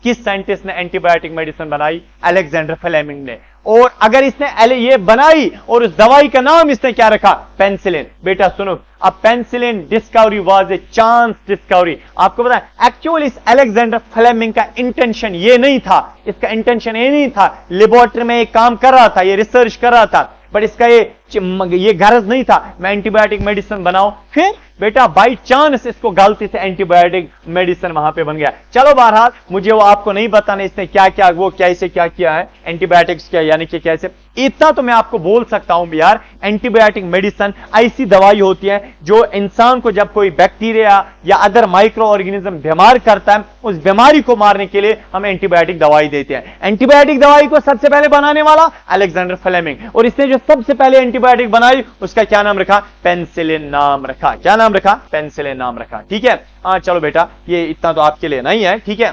किस साइंटिस्ट ने एंटीबायोटिक मेडिसिन बनाई? अलेक्जेंडर फ्लेमिंग ने। और अगर इसने ये बनाई और उस दवाई का नाम इसने क्या रखा? पेनिसिलिन। बेटा सुनो, अब penicillin discovery was a chance discovery. आपको पता है एक्चुअली इस अलेक्जेंडर फ्लेमिंग का इंटेंशन ये नहीं था, इसका इंटेंशन ये नहीं था, लेबोरेटरी में एक काम कर रहा था, ये रिसर्च कर रहा था, बट इसका ये गरज नहीं था मैं एंटीबायोटिक मेडिसिन बनाऊं। फिर बेटा बाई चांस इसको गलती से एंटीबायोटिक मेडिसिन वहां पे बन गया। चलो बहरहाल मुझे वो आपको नहीं बताना इसने क्या क्या वो कैसे क्या किया है एंटीबायोटिक्स क्या यानी कि कैसे। इतना तो मैं आपको बोल सकता हूं यार, एंटीबायोटिक मेडिसिन ऐसी दवाई होती है जो इंसान को जब कोई बैक्टीरिया या अदर माइक्रो ऑर्गेनिज्म बीमार करता है, उस बीमारी को मारने के लिए हम एंटीबायोटिक दवाई देते हैं। एंटीबायोटिक दवाई को सबसे पहले बनाने वाला अलेक्जेंडर फ्लेमिंग, और इसने जो सबसे पहले एंटीबायोटिक बनाई उसका क्या नाम रखा? पेनिसिलिन नाम रखा। क्या नाम रखा? पेनिसिलिन नाम रखा। ठीक है, हाँ चलो बेटा ये इतना तो आपके लिए नहीं है। ठीक है,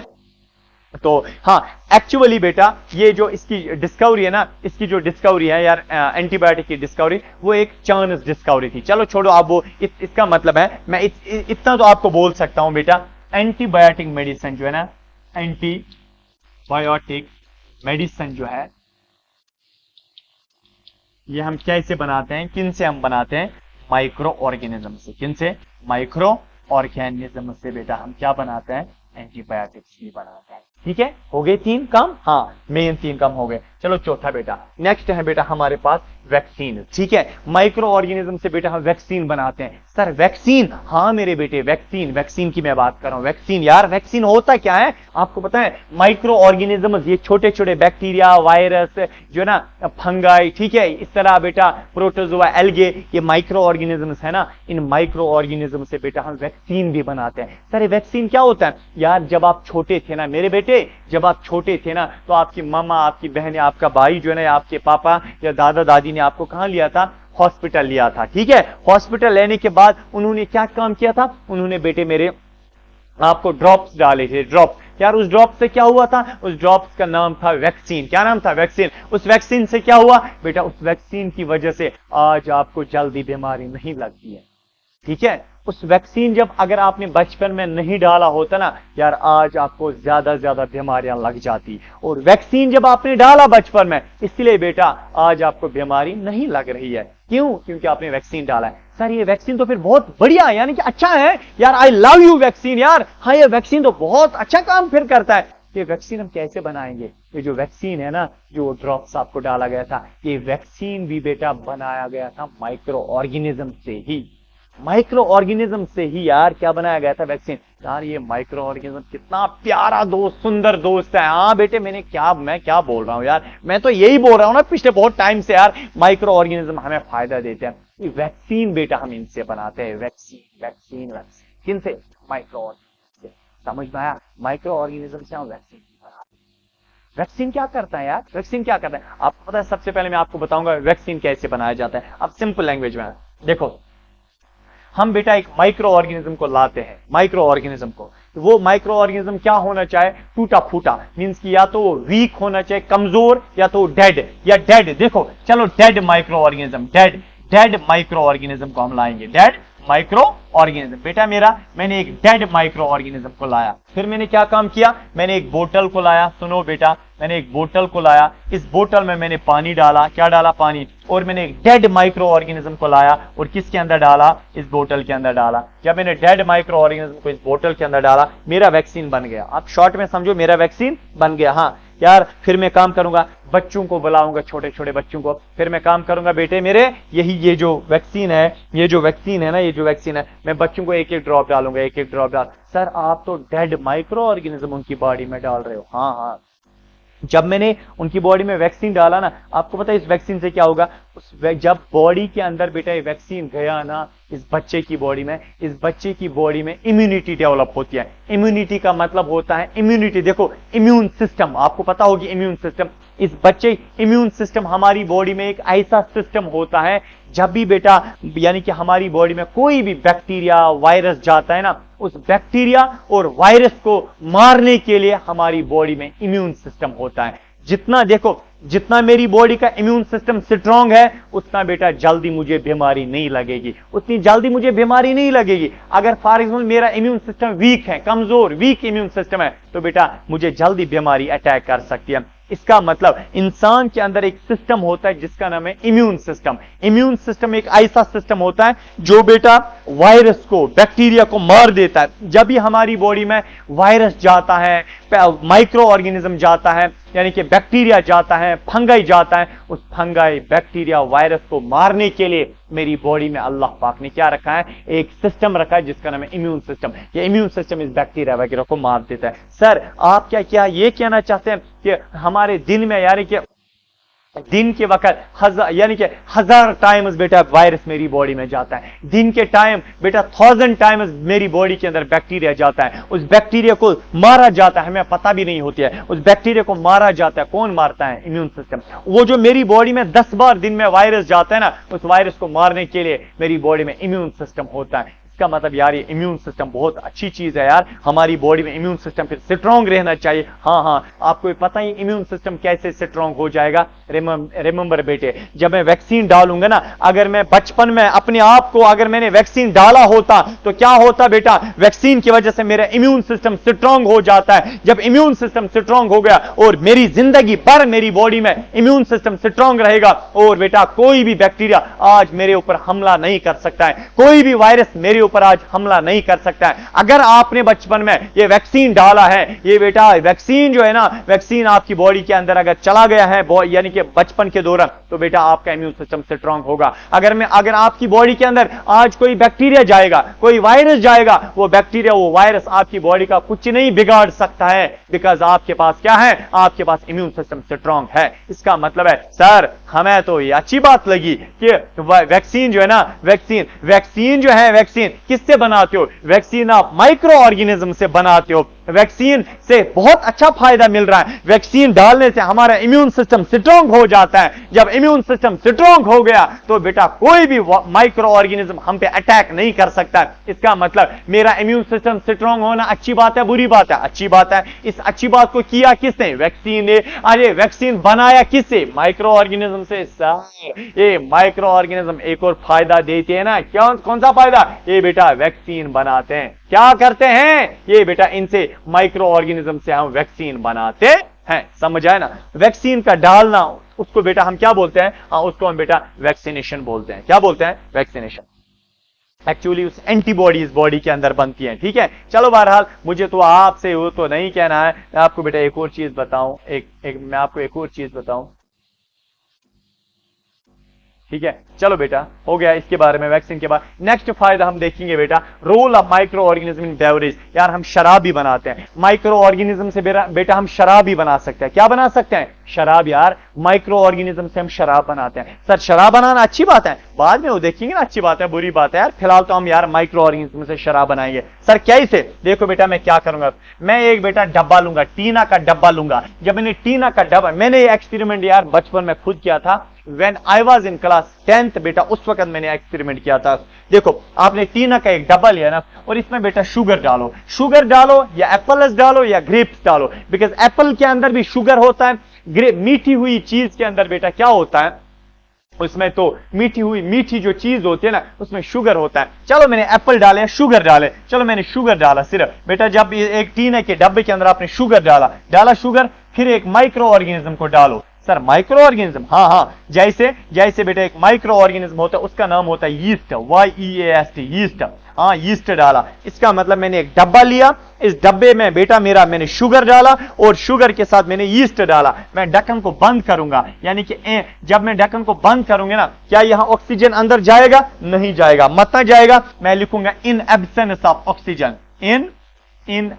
तो हाँ एक्चुअली बेटा ये जो इसकी डिस्कवरी है ना, इसकी जो डिस्कवरी है यार एंटीबायोटिक की डिस्कवरी, वो एक चांस डिस्कवरी थी। चलो छोड़ो आप वो, इसका मतलब है मैं इतना तो आपको बोल सकता हूं बेटा, एंटीबायोटिक मेडिसिन जो है ना, एंटीबायोटिक मेडिसिन जो है ये हम कैसे बनाते हैं, किन से हम बनाते हैं? माइक्रो ऑर्गेनिज्म से। किन से? माइक्रो ऑर्गेनिज्म से बेटा हम क्या बनाते हैं? एंटीबायोटिक्स भी बनाते हैं। ठीक है, हो गए 3 काम। हाँ मेन 3 काम हो गए। चलो चौथा बेटा, नेक्स्ट है बेटा हमारे पास वैक्सीन। ठीक है, माइक्रो ऑर्गेनिज्म से बेटा हम वैक्सीन बनाते हैं। Sir vaccine? हाँ मेरे बेटे वैक्सीन, वैक्सीन की मैं बात कर रहा हूं। वैक्सीन यार, वैक्सीन होता क्या है आपको पता है? माइक्रो ऑर्गेनिज्म, ये छोटे छोटे बैक्टीरिया, वायरस जो है ना, फंगाई, ठीक है, इस तरह बेटा प्रोटोजोआ, एल्गे, ये माइक्रो ऑर्गेनिज्म है ना, इन माइक्रो ऑर्गेनिज्म से बेटा हम वैक्सीन भी बनाते हैं। सर ये वैक्सीन क्या होता है? यार जब आप छोटे थे ना मेरे बेटे, जब आप छोटे थे ना, तो आपकी मामा, आपकी बहन, आपका भाई जो है ना, आपके पापा या दादा दादी ने आपको कहां लिया था? हॉस्पिटल लिया था। ठीक है, हॉस्पिटल लेने के बाद उन्होंने क्या काम किया था? उन्होंने बेटे मेरे आपको ड्रॉप्स डाले थे। ड्रॉप यार, उस ड्रॉप से क्या हुआ था? उस ड्रॉप्स का नाम था वैक्सीन। क्या नाम था? वैक्सीन। उस वैक्सीन से क्या हुआ बेटा? उस वैक्सीन की वजह से आज आपको जल्दी बीमारी नहीं लगती है। ठीक है, उस वैक्सीन जब अगर आपने बचपन में नहीं डाला होता ना यार, आज आपको ज्यादा ज्यादा बीमारियां लग जाती। और वैक्सीन जब आपने डाला बचपन में, इसलिए बेटा आज आपको बीमारी नहीं लग रही है। क्यों? क्योंकि आपने वैक्सीन डाला है। सर ये वैक्सीन तो फिर बहुत बढ़िया है, यानी कि अच्छा है यार, आई लव यू वैक्सीन यार। हाँ ये वैक्सीन तो बहुत अच्छा काम फिर करता है। ये वैक्सीन हम कैसे बनाएंगे? ये जो वैक्सीन है ना, जो ड्रॉप्स आपको डाला गया था, ये वैक्सीन भी बेटा बनाया गया था माइक्रो ऑर्गेनिज्म से ही। माइक्रो ऑर्गेनिज्म से ही यार क्या बनाया गया था? वैक्सीन। यार ये माइक्रो ऑर्गेनिज्म कितना प्यारा दोस्त, सुंदर दोस्त है। हाँ बेटे मैं क्या बोल रहा हूं यार, मैं तो यही बोल रहा हूं ना पिछले बहुत टाइम से यार, माइक्रो ऑर्गेनिज्म हमें फायदा देते हैं। ये वैक्सीन बेटा हम इनसे बनाते हैं। वैक्सीन वैक्सीन वैक्सीन किन से? माइक्रो ऑर्गेनिज्म से। समझ में आया? माइक्रो ऑर्गेनिज्म से हम वैक्सीन बनाते हैं। वैक्सीन क्या करता है यार? वैक्सीन क्या करता है आपको पता है? सबसे पहले मैं आपको बताऊंगा वैक्सीन कैसे बनाया जाता है। अब सिंपल लैंग्वेज में देखो, हम बेटा एक माइक्रो ऑर्गेनिज्म को लाते हैं। माइक्रो ऑर्गेनिज्म को, वो माइक्रो ऑर्गेनिज्म क्या होना चाहिए? टूटा फूटा, मींस कि या तो वो वीक होना चाहिए, कमजोर, या तो डेड। या डेड, देखो चलो dead micro organism, dead micro organism को हम लाएंगे। डेड माइक्रो ऑर्गेनिज्म बेटा मैंने एक डेड माइक्रो ऑर्गेनिज्म को लाया। फिर मैंने क्या काम किया? मैंने एक बोतल को लाया। सुनो बेटा, मैंने एक बोतल को लाया, इस बोतल में मैंने पानी डाला। क्या डाला? पानी। और मैंने एक डेड माइक्रो ऑर्गेनिज्म को लाया और किसके अंदर डाला? इस बोतल के अंदर डाला। जब मैंने डेड माइक्रो ऑर्गेनिज्म को इस बोतल के अंदर डाला, मेरा वैक्सीन बन गया। आप शॉर्ट में समझो, मेरा वैक्सीन बन गया। हाँ यार, फिर मैं काम करूंगा, बच्चों को बुलाऊंगा, छोटे छोटे बच्चों को। फिर मैं काम करूंगा बेटे मेरे, ये जो वैक्सीन है ना, ये जो वैक्सीन है, मैं बच्चों को एक एक ड्रॉप डालूंगा, एक एक ड्रॉप डाल। सर आप तो डेड माइक्रो ऑर्गेनिज्म उनकी बॉडी में डाल रहे हो। हाँ, जब मैंने उनकी बॉडी में वैक्सीन डाला ना, आपको पता है इस वैक्सीन से क्या होगा? जब बॉडी के अंदर बेटा ये वैक्सीन गया ना, इस बच्चे की बॉडी में, इस बच्चे की बॉडी में इम्यूनिटी डेवलप होती है। इम्यूनिटी का मतलब होता है, इम्यूनिटी देखो, इम्यून सिस्टम, आपको पता होगी इम्यून सिस्टम। इस बच्चे इम्यून सिस्टम, हमारी बॉडी में एक ऐसा सिस्टम होता है, जब भी बेटा यानी कि हमारी बॉडी में कोई भी बैक्टीरिया, वायरस जाता है ना, उस बैक्टीरिया और वायरस को मारने के लिए हमारी बॉडी में इम्यून सिस्टम होता है। जितना देखो, जितना मेरी बॉडी का इम्यून सिस्टम स्ट्रांग है उतना बेटा जल्दी मुझे बीमारी नहीं लगेगी, उतनी जल्दी मुझे बीमारी नहीं लगेगी। अगर फॉर एग्जाम्पल मेरा इम्यून सिस्टम वीक है, कमजोर वीक इम्यून सिस्टम है, तो बेटा मुझे जल्दी बीमारी अटैक कर सकती है। इसका मतलब इंसान के अंदर एक सिस्टम होता है जिसका नाम है इम्यून सिस्टम। इम्यून सिस्टम एक ऐसा सिस्टम होता है जो बेटा वायरस को, बैक्टीरिया को मार देता है। जब भी हमारी बॉडी में वायरस जाता है, माइक्रो ऑर्गेनिज्म जाता है, यानी कि बैक्टीरिया जाता है, फंगाई जाता है, उस फंगाई बैक्टीरिया वायरस को मारने के लिए मेरी बॉडी में अल्लाह पाक ने क्या रखा है, एक सिस्टम रखा है जिसका नाम है इम्यून सिस्टम। ये इम्यून सिस्टम इस बैक्टीरिया वगैरह को मार देता है। सर आप क्या ये कहना चाहते हैं कि हमारे दिन में, यानी कि दिन के वक्त यानी कि 1000 टाइम्स बेटा वायरस मेरी बॉडी में जाता है, दिन के टाइम बेटा 1000 टाइम्स मेरी बॉडी के अंदर बैक्टीरिया जाता है, उस बैक्टीरिया को मारा जाता है, हमें पता भी नहीं होती है, उस बैक्टीरिया को मारा जाता है। कौन मारता है? Immune system. वो जो मेरी बॉडी में 10 बार दिन में वायरस जाता है ना, उस वायरस को मारने के लिए मेरी बॉडी में इम्यून सिस्टम होता है। इसका मतलब यार ये इम्यून सिस्टम बहुत अच्छी चीज है यार, हमारी बॉडी में इम्यून सिस्टम फिर स्ट्रांग रहना चाहिए। हाँ, आपको पता ही इम्यून सिस्टम कैसे स्ट्रांग हो जाएगा। रिमेंबर बेटे, जब मैं वैक्सीन डालूंगा ना, अगर मैं बचपन में अपने आप को अगर मैंने वैक्सीन डाला होता तो क्या होता बेटा, वैक्सीन की वजह से मेरा इम्यून सिस्टम स्ट्रांग हो जाता है। जब इम्यून सिस्टम स्ट्रांग हो गया और मेरी जिंदगी भर मेरी बॉडी में इम्यून सिस्टम स्ट्रांग रहेगा, और बेटा कोई भी बैक्टीरिया आज मेरे ऊपर हमला नहीं कर सकता है, कोई भी वायरस मेरे ऊपर आज हमला नहीं कर सकता है। अगर आपने बचपन में ये वैक्सीन डाला है, ये बेटा वैक्सीन जो है ना, वैक्सीन आपकी बॉडी के अंदर अगर चला गया है यानी कि बचपन के दौरान, तो बेटा आपका इम्यून सिस्टम स्ट्रांग होगा। अगर आपकी बॉडी के अंदर आज कोई बैक्टीरिया जाएगा, कोई वायरस जाएगा, वो बैक्टीरिया वो वायरस आपकी बॉडी का कुछ नहीं बिगाड़ सकता है, बिकॉज आपके पास क्या है, आपके पास इम्यून सिस्टम स्ट्रांग है। इसका मतलब है सर हमें तो ये अच्छी बात लगी कि वैक्सीन जो है ना, वैक्सीन जो है, वैक्सीन किससे बनाते हो? वैक्सीन आप माइक्रो ऑर्गेनिज्म से बनाते हो। वैक्सीन से बहुत अच्छा फायदा मिल रहा है। वैक्सीन डालने से हमारा इम्यून सिस्टम स्ट्रांग हो जाता है। जब इम्यून सिस्टम स्ट्रांग हो गया तो बेटा कोई भी माइक्रो ऑर्गेनिज्म हम पे अटैक नहीं कर सकता। इसका मतलब मेरा इम्यून सिस्टम स्ट्रांग होना अच्छी बात है, बुरी बात है? अच्छी बात है। इस अच्छी बात को किया किसने? वैक्सीन ने। अरे वैक्सीन बनाया किससे? माइक्रो ऑर्गेनिज्म से। सर ये माइक्रो ऑर्गेनिज्म एक और फायदा देते हैं ना, कौन सा फायदा? ये बेटा वैक्सीन बनाते हैं। क्या करते हैं? ये बेटा इनसे माइक्रो ऑर्गेनिज्म से हम वैक्सीन बनाते हैं। समझ आए ना? वैक्सीन का डालना, उसको बेटा हम क्या बोलते हैं? उसको हम बेटा वैक्सीनेशन बोलते हैं। क्या बोलते हैं? वैक्सीनेशन। एक्चुअली उस एंटीबॉडीज बॉडी के अंदर बनती हैं। ठीक है, चलो बहरहाल मुझे तो आपसे वो तो नहीं कहना है। मैं आपको बेटा एक और चीज बताऊं, मैं आपको एक और चीज बताऊं। ठीक है, चलो बेटा हो गया इसके बारे में, वैक्सीन के बाद। नेक्स्ट फायदा हम देखेंगे बेटा, role of micro organism in beverage. यार हम शराब भी बनाते हैं, माइक्रो ऑर्गेनिज्म से बेटा हम शराब भी बना सकते हैं। क्या बना सकते हैं? शराब। यार माइक्रो ऑर्गेनिज्म से हम शराब बनाते हैं। सर शराब बनाना अच्छी बात है, बाद में वो देखेंगे ना अच्छी बात है बुरी बात है। यार फिलहाल तो हम यार माइक्रो ऑर्गेनिज्म से शराब बनाएंगे। सर कैसे? देखो बेटा मैं क्या करूंगा, मैं एक बेटा डब्बा लूंगा, टीना का डब्बा लूंगा। जब मैंने टीना का डब्बा, मैंने ये एक्सपेरिमेंट यार बचपन में खुद किया था। When I was in class 10th बेटा, उस वक्त मैंने एक्सपेरिमेंट किया था। देखो आपने टीना का एक डब्बा लिया ना, और इसमें बेटा शुगर डालो या एप्पल्स डालो या ग्रेप्स डालो, बिकॉज एप्पल के अंदर भी शुगर होता है। मीठी हुई चीज के अंदर बेटा क्या होता है, उसमें तो मीठी जो चीज होती है ना, उसमें शुगर होता है। चलो मैंने एप्पल डाले, शुगर डाले, चलो मैंने शुगर डाला सिर्फ। बेटा जब एक टीना के डब्बे के अंदर आपने शुगर डाला शुगर, फिर एक माइक्रो ऑर्गेनिज्म को डालो। Sir micro organism? हाँ, जैसे बेटा एक माइक्रो ऑर्गेनिज्म होता है, उसका नाम होता है यीस्ट, YEAST, यीस्ट। हाँ यीस्ट डाला। इसका मतलब मैंने एक डब्बा लिया, इस डब्बे में बेटा मैंने शुगर डाला, और शुगर के साथ मैंने यीस्ट डाला। मैं ढक्कन को बंद करूंगा, यानी कि जब मैं ढक्कन को बंद करूंगा ना, क्या यहां ऑक्सीजन अंदर जाएगा? नहीं जाएगा। मत जाएगा। मैं लिखूंगा in absence of oxygen, in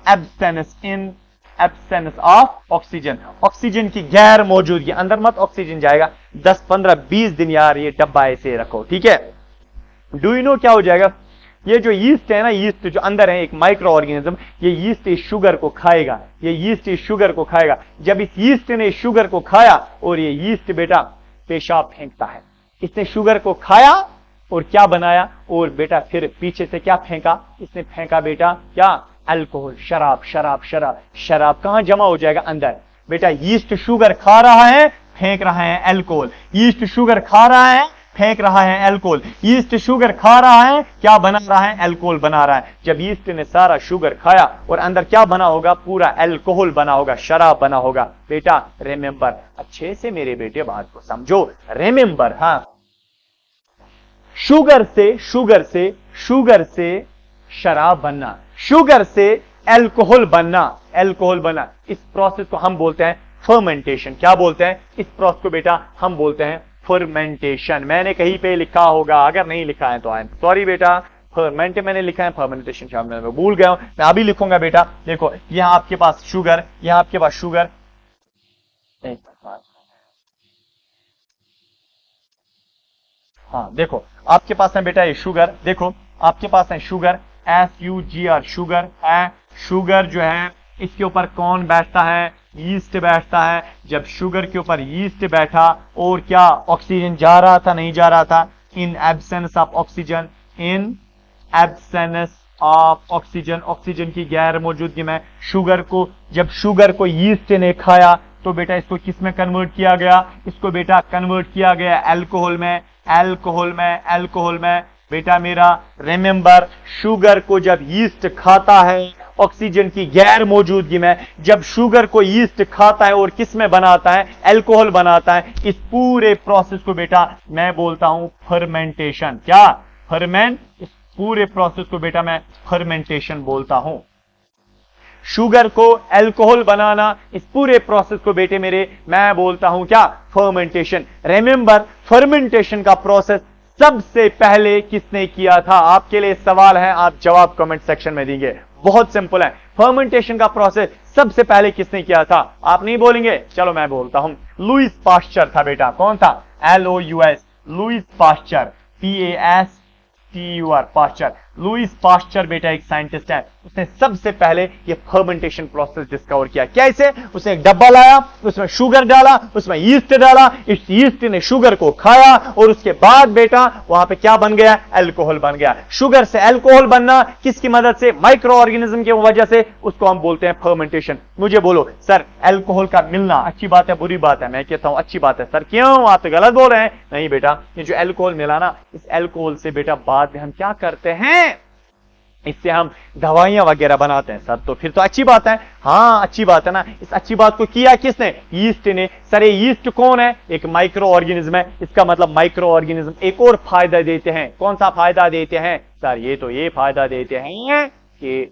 absence of oxygen, oxygen की गैर मौजूदगी, अंदर मत ऑक्सीजन जाएगा। 10, 15, 20 दिन यार ये डब्बा ऐसे रखो। ठीक है, डू यू नो क्या हो जाएगा? ये जो यीस्ट है ना, यीस्ट जो अंदर है एक माइक्रो ऑर्गेनिज्म, ये यीस्ट इस शुगर को खाएगा। जब इस यीस्ट ने शुगर को खाया, और ये यीस्ट बेटा पेशाब फेंकता है। इसने शुगर को खाया और क्या बनाया, और बेटा फिर पीछे से क्या फेंका? इसने फेंका बेटा क्या? अल्कोहल, शराब कहां जमा हो जाएगा? अंदर। बेटा यीस्ट शुगर खा रहा है, फेंक रहा है अल्कोहल। यीस्ट शुगर खा रहा है, फेंक रहा है अल्कोहल। यीस्ट शुगर खा रहा है, क्या बना रहा है? अल्कोहल बना रहा है। जब यीस्ट ने सारा शुगर खाया और अंदर क्या बना होगा? पूरा अल्कोहल बना होगा, शराब बना होगा। बेटा रिमेंबर, अच्छे से मेरे बेटे बात को समझो, रिमेंबर। हाँ, शुगर से शराब बनना, शुगर से अल्कोहल बनना, इस प्रोसेस को हम बोलते हैं फर्मेंटेशन। क्या बोलते हैं? इस प्रोसेस को बेटा हम बोलते हैं फर्मेंटेशन। मैंने कहीं पे लिखा होगा, अगर नहीं लिखा है तो आई एम सॉरी बेटा, फर्मेंट मैंने लिखा है, फर्मेंटेशन शायद मैं भूल गया हूं, मैं अभी लिखूंगा बेटा। देखो यहां आपके पास शुगर, यहां आपके पास शुगर, हाँ देखो आपके पास है बेटा ये शुगर, देखो आपके पास है शुगर, SUGR, शुगर है। शुगर जो है इसके ऊपर कौन बैठता है? यीस्ट बैठता है। जब शुगर के ऊपर यीस्ट बैठा और क्या ऑक्सीजन जा रहा था? नहीं जा रहा था। In absence of oxygen, in absence of oxygen, oxygen की गैर मौजूदगी में शुगर को, जब शुगर को यीस्ट ने खाया तो बेटा इसको किस में कन्वर्ट किया गया? इसको बेटा कन्वर्ट किया गया अल्कोहल में, अल्कोहल में। बेटा मेरा रिमेंबर, शुगर को जब यीस्ट खाता है ऑक्सीजन की गैर मौजूदगी में, जब शुगर को यीस्ट खाता है और किस में बनाता है? अल्कोहल बनाता है। इस पूरे प्रोसेस को बेटा मैं बोलता हूं फर्मेंटेशन। क्या? फर्मेंट। इस पूरे प्रोसेस को बेटा मैं फर्मेंटेशन बोलता हूं। शुगर को अल्कोहल बनाना, इस पूरे प्रोसेस को बेटे मेरे मैं बोलता हूं क्या? फर्मेंटेशन। रिमेंबर, फर्मेंटेशन का प्रोसेस सबसे पहले किसने किया था? आपके लिए सवाल है, आप जवाब कमेंट सेक्शन में देंगे। बहुत सिंपल है, फर्मेंटेशन का प्रोसेस सबसे पहले किसने किया था? आप नहीं बोलेंगे, चलो मैं बोलता हूं, लुईस पास्चर था बेटा। कौन था? LOUIS, Louis Pasteur, PASTUR, Pasteur. Louis Pasteur बेटा एक साइंटिस्ट है, उसने सबसे पहले ये फर्मेंटेशन प्रोसेस डिस्कवर किया। कैसे? उसने एक डब्बा लाया, उसमें शुगर डाला, उसमें यीस्ट डाला, इस यीस्ट ने शुगर को खाया और उसके बाद बेटा वहां पे क्या बन गया? अल्कोहल बन गया। शुगर से अल्कोहल बनना किसकी मदद से? माइक्रो ऑर्गेनिज्म की वजह से, उसको हम बोलते हैं फर्मेंटेशन। मुझे बोलो सर अल्कोहल का मिलना अच्छी बात है बुरी बात है? मैं कहता हूं अच्छी बात है। सर क्यों? आप तो गलत बोल रहे हैं। नहीं बेटा, ये जो अल्कोहल मिला ना, इस अल्कोहल से बेटा बाद में हम क्या करते हैं? इससे हम दवाइयां वगैरह बनाते हैं। सर तो फिर तो अच्छी बात है। हाँ अच्छी बात है ना। इस अच्छी बात को किया किसने? यीस्ट ने। सर ये यीस्ट कौन है? एक माइक्रो ऑर्गेनिज्म है। इसका मतलब माइक्रो ऑर्गेनिज्म एक और फायदा देते हैं। कौन सा फायदा देते हैं? सर ये फायदा देते हैं कि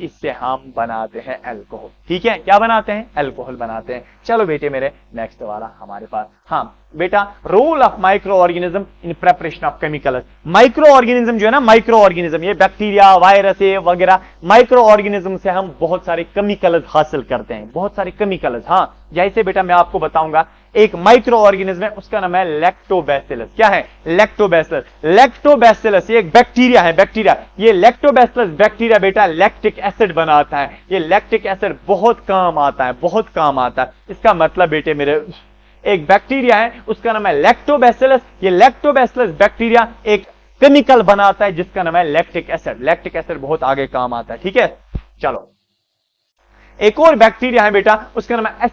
इससे हम बनाते हैं अल्कोहल। ठीक है, क्या बनाते हैं? अल्कोहल बनाते हैं। चलो बेटे मेरे नेक्स्ट वाला हमारे पास, हाँ बेटा, role of micro organism in preparation of chemicals. Micro organism जो है ना, माइक्रो ऑर्गेनिज्म, ये बैक्टीरिया, वायरस वगैरह, माइक्रो ऑर्गेनिज्म से हम बहुत सारे केमिकल्स हासिल करते हैं, बहुत सारे केमिकल्स। हाँ जैसे बेटा मैं आपको बताऊंगा, एक माइक्रो ऑर्गेनिज्म है, उसका नाम है लैक्टोबैसिलस। क्या है? लैक्टोबैसिलस। लैक्टोबैसिलस ये एक बैक्टीरिया है, बैक्टीरिया। ये लैक्टोबैसिलस बैक्टीरिया बेटा लैक्टिक एसिड बनाता है। ये लैक्टिक एसिड बहुत काम आता है, बहुत काम आता है। इसका मतलब बेटे मेरे, एक बैक्टीरिया है, उसका नाम है लैक्टोबैसिलस। ये लैक्टोबैसिलस बैक्टीरिया एक केमिकल बनाता है जिसका नाम है लैक्टिक एसिड। लैक्टिक एसिड बहुत आगे काम आता है। ठीक है, चलो एक और बैक्टीरिया है बेटा, उसका नाम है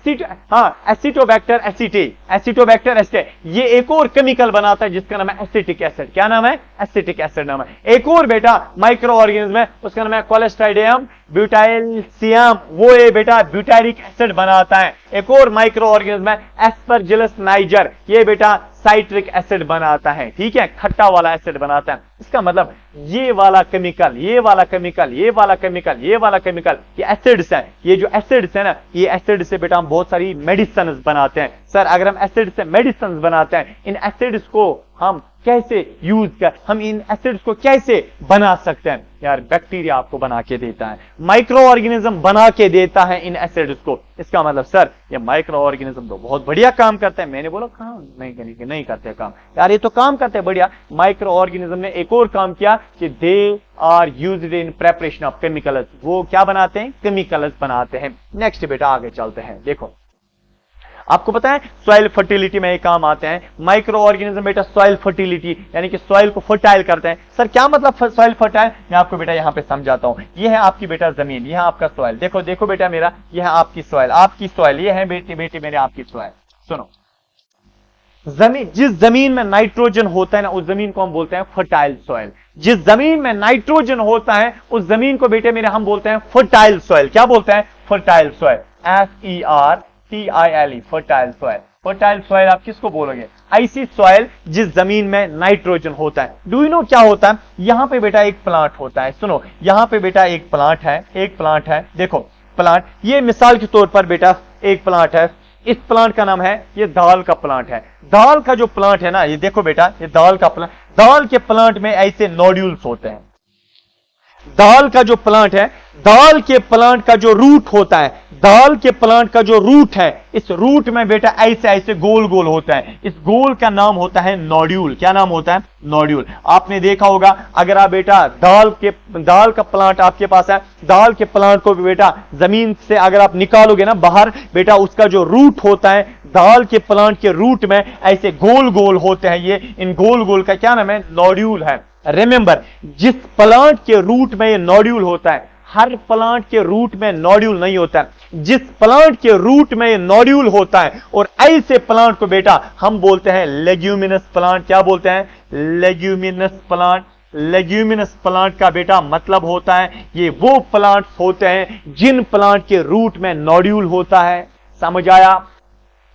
एसिटोबैक्टर एसिटे। एसिटोबैक्टर एसिटे ये एक और केमिकल बनाता है जिसका नाम है एसिटिक एसिड। क्या नाम है? एसिटिक एसिड नाम है। एक और बेटा माइक्रो ऑर्गेनिज्म है, उसका नाम है कोलेस्ट्राइडियम ब्यूटाइलसियम। वो ये बेटा ब्यूटारिक एसिड बनाता है। एक और माइक्रो ऑर्गेनिज्म है एस्परजिलस नाइजर, ये बेटा साइट्रिक एसिड बनाता है। ठीक है, खट्टा वाला एसिड बनाता है। इसका मतलब ये वाला केमिकल, ये वाला केमिकल, ये वाला केमिकल, ये वाला केमिकल, ये एसिड्स हैं। ये जो एसिड्स है ना, ये एसिड से बेटा हम बहुत सारी मेडिसिन बनाते हैं। सर अगर हम एसिड से मेडिसिन बनाते हैं, इन एसिड्स को हम कैसे यूज कर, हम इन एसिड्स को कैसे बना सकते हैं? यार बैक्टीरिया आपको बना के देता है, माइक्रो ऑर्गेनिज्म बना के देता है इन एसिड्स को। इसका मतलब सर ये माइक्रो ऑर्गेनिज्म तो बहुत बढ़िया काम करते हैं। मैंने बोला कहां नहीं करते काम? यार ये तो काम करते हैं बढ़िया। माइक्रो ऑर्गेनिज्म ने एक और काम किया कि they are used in preparation of chemicals. वो क्या बनाते हैं? केमिकल्स बनाते हैं। नेक्स्ट बेटा आगे चलते हैं। देखो आपको पता है सॉइल फर्टिलिटी में ये काम आते हैं माइक्रो ऑर्गेनिज्म बेटा। सॉइल फर्टिलिटी यानी कि सॉइल को फर्टाइल करते हैं। सर क्या मतलब सॉइल फर्टाइल? मैं आपको बेटा यहां पे समझाता हूं। ये है आपकी बेटा जमीन, यह आपका सॉइल। देखो देखो बेटा मेरा, यह है आपकी सॉइल, आपकी सॉइल, ये है बेटे मेरे आपकी सॉइल। सुनो, जिस जमीन में नाइट्रोजन होता है ना, उस जमीन को हम बोलते हैं फर्टाइल सॉइल। जिस जमीन में नाइट्रोजन होता है उस जमीन को बेटे मेरे हम बोलते हैं फर्टाइल सॉइल। क्या बोलते हैं? Fertile soil, FERTILE, fertile soil. Fertile soil आप किसको बोलोगे? ऐसी सॉइल जिस जमीन में नाइट्रोजन होता है। डू यू नो क्या होता है? यहां पे बेटा एक प्लांट होता है। सुनो, यहां पे बेटा एक प्लांट है, देखो प्लांट, ये मिसाल के तौर पर बेटा एक प्लांट है। इस प्लांट का नाम है, ये दाल का प्लांट है। दाल का जो प्लांट है ना, ये देखो बेटा, ये दाल का प्लांट, दाल के प्लांट में ऐसे नोड्यूल्स होते हैं। दाल का जो प्लांट है, दाल के प्लांट का जो रूट होता है, दाल के प्लांट का जो रूट है, इस रूट में बेटा ऐसे ऐसे गोल गोल होता है। इस गोल का नाम होता है नोड्यूल। क्या नाम होता है? नोड्यूल। आपने देखा होगा, अगर आप बेटा दाल का प्लांट आपके पास है, दाल के प्लांट को भी बेटा जमीन से अगर आप निकालोगे ना बाहर, बेटा उसका जो रूट होता है, दाल के प्लांट के रूट में ऐसे गोल गोल होते हैं। ये इन गोल गोल का क्या नाम है? नोड्यूल है। रिमेंबर, जिस प्लांट के रूट में ये नोड्यूल होता है, हर प्लांट के रूट में नोड्यूल नहीं होता है। जिस प्लांट के रूट में ये नोड्यूल होता है, और ऐसे प्लांट को बेटा हम बोलते हैं लेग्यूमिनस प्लांट। क्या बोलते हैं? Leguminous plant. लेग्यूमिनस प्लांट का बेटा मतलब होता है, ये वो प्लांट्स होते हैं जिन प्लांट के रूट में नोड्यूल होता है। समझ आया?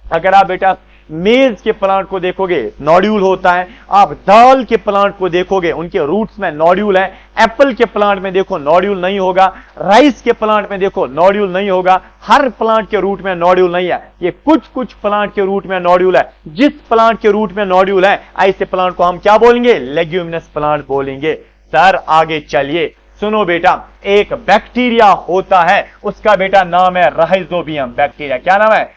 अगर आप बेटा मेज के प्लांट को देखोगे, नोड्यूल होता है। आप दाल के प्लांट को देखोगे, उनके रूट्स में नोड्यूल है। एप्पल के प्लांट में देखो नोड्यूल नहीं होगा। राइस के प्लांट में देखो नोड्यूल नहीं होगा। हर प्लांट के रूट में नोड्यूल नहीं है। ये कुछ कुछ प्लांट के रूट में नोड्यूल है। जिस प्लांट के रूट में नोड्यूल है, ऐसे प्लांट को हम क्या बोलेंगे? लेग्यूमिनस प्लांट बोलेंगे। सर आगे चलिए, सुनो बेटा, एक बैक्टीरिया होता है, उसका बेटा नाम है राइजोबियम बैक्टीरिया। क्या नाम है?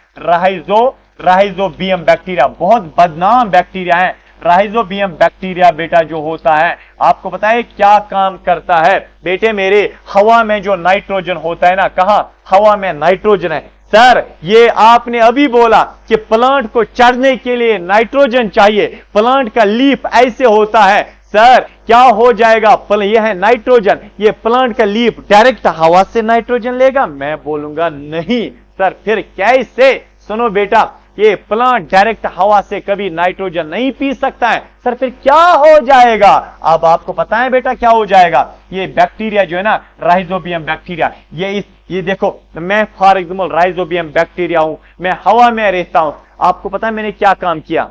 Rhizobium bacteria. बहुत बदनाम बैक्टीरिया है राइजोबियम बैक्टीरिया। बेटा जो होता है, आपको पता है क्या काम करता है? बेटे मेरे, हवा में जो नाइट्रोजन होता है ना, कहां? हवा में नाइट्रोजन है। सर ये आपने अभी बोला कि प्लांट को चढ़ने के लिए नाइट्रोजन चाहिए, प्लांट का लीफ ऐसे होता है। सर क्या हो जाएगा? यह है नाइट्रोजन, ये प्लांट का लीफ डायरेक्ट हवा से नाइट्रोजन लेगा? मैं बोलूंगा नहीं। सर फिर कैसे? सुनो बेटा, ये प्लांट डायरेक्ट हवा से कभी नाइट्रोजन नहीं पी सकता है। सर फिर क्या हो जाएगा? अब आपको पता है बेटा क्या हो जाएगा? ये बैक्टीरिया जो है ना, राइजोबियम बैक्टीरिया, ये देखो, मैं फॉर एग्जाम्पल राइजोबियम बैक्टीरिया हूं, मैं हवा में रहता हूं। आपको पता है मैंने क्या काम किया?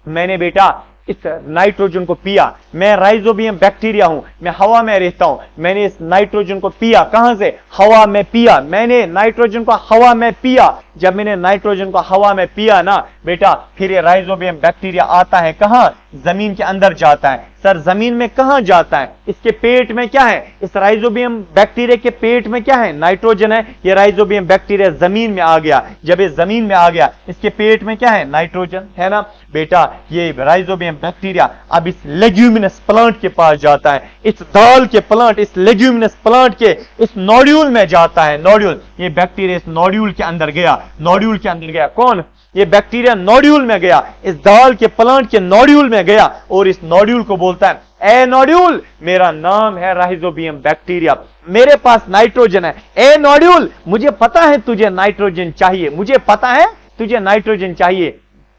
मैंने बेटा इस नाइट्रोजन को पिया। मैं राइजोबियम बैक्टीरिया हूं, मैं हवा में रहता हूं। मैंने इस नाइट्रोजन को पिया। कहां से? हवा में पिया। मैंने नाइट्रोजन को हवा में पिया। जब मैंने नाइट्रोजन को हवा में पिया ना बेटा, फिर ये राइजोबियम बैक्टीरिया आता है कहां? जमीन के अंदर जाता है। सर जमीन में कहां जाता है? इसके पेट में क्या है? इस राइजोबियम बैक्टीरिया के पेट में क्या है? नाइट्रोजन है। ये राइजोबियम बैक्टीरिया जमीन में आ गया। जब ये जमीन में आ गया, इसके पेट में क्या है? नाइट्रोजन है ना बेटा। ये राइजोबियम बैक्टीरिया अब इस लेग्यूमिनस प्लांट के पास जाता है। इस दाल के प्लांट, इस लेग्यूमिनस प्लांट के इस नोड्यूल में जाता है। नोड्यूल, ये बैक्टीरिया इस नोड्यूल के अंदर गया। नोड्यूल के अंदर गया कौन? ये बैक्टीरिया नोड्यूल में गया, इस दाल के प्लांट के नोड्यूल में गया, और इस नोड्यूल को बोलता है, ए नोड्यूल, मेरा नाम है राइजोबियम बैक्टीरिया, मेरे पास नाइट्रोजन है। ए नोड्यूल, मुझे पता है तुझे नाइट्रोजन चाहिए, मुझे पता है तुझे नाइट्रोजन चाहिए,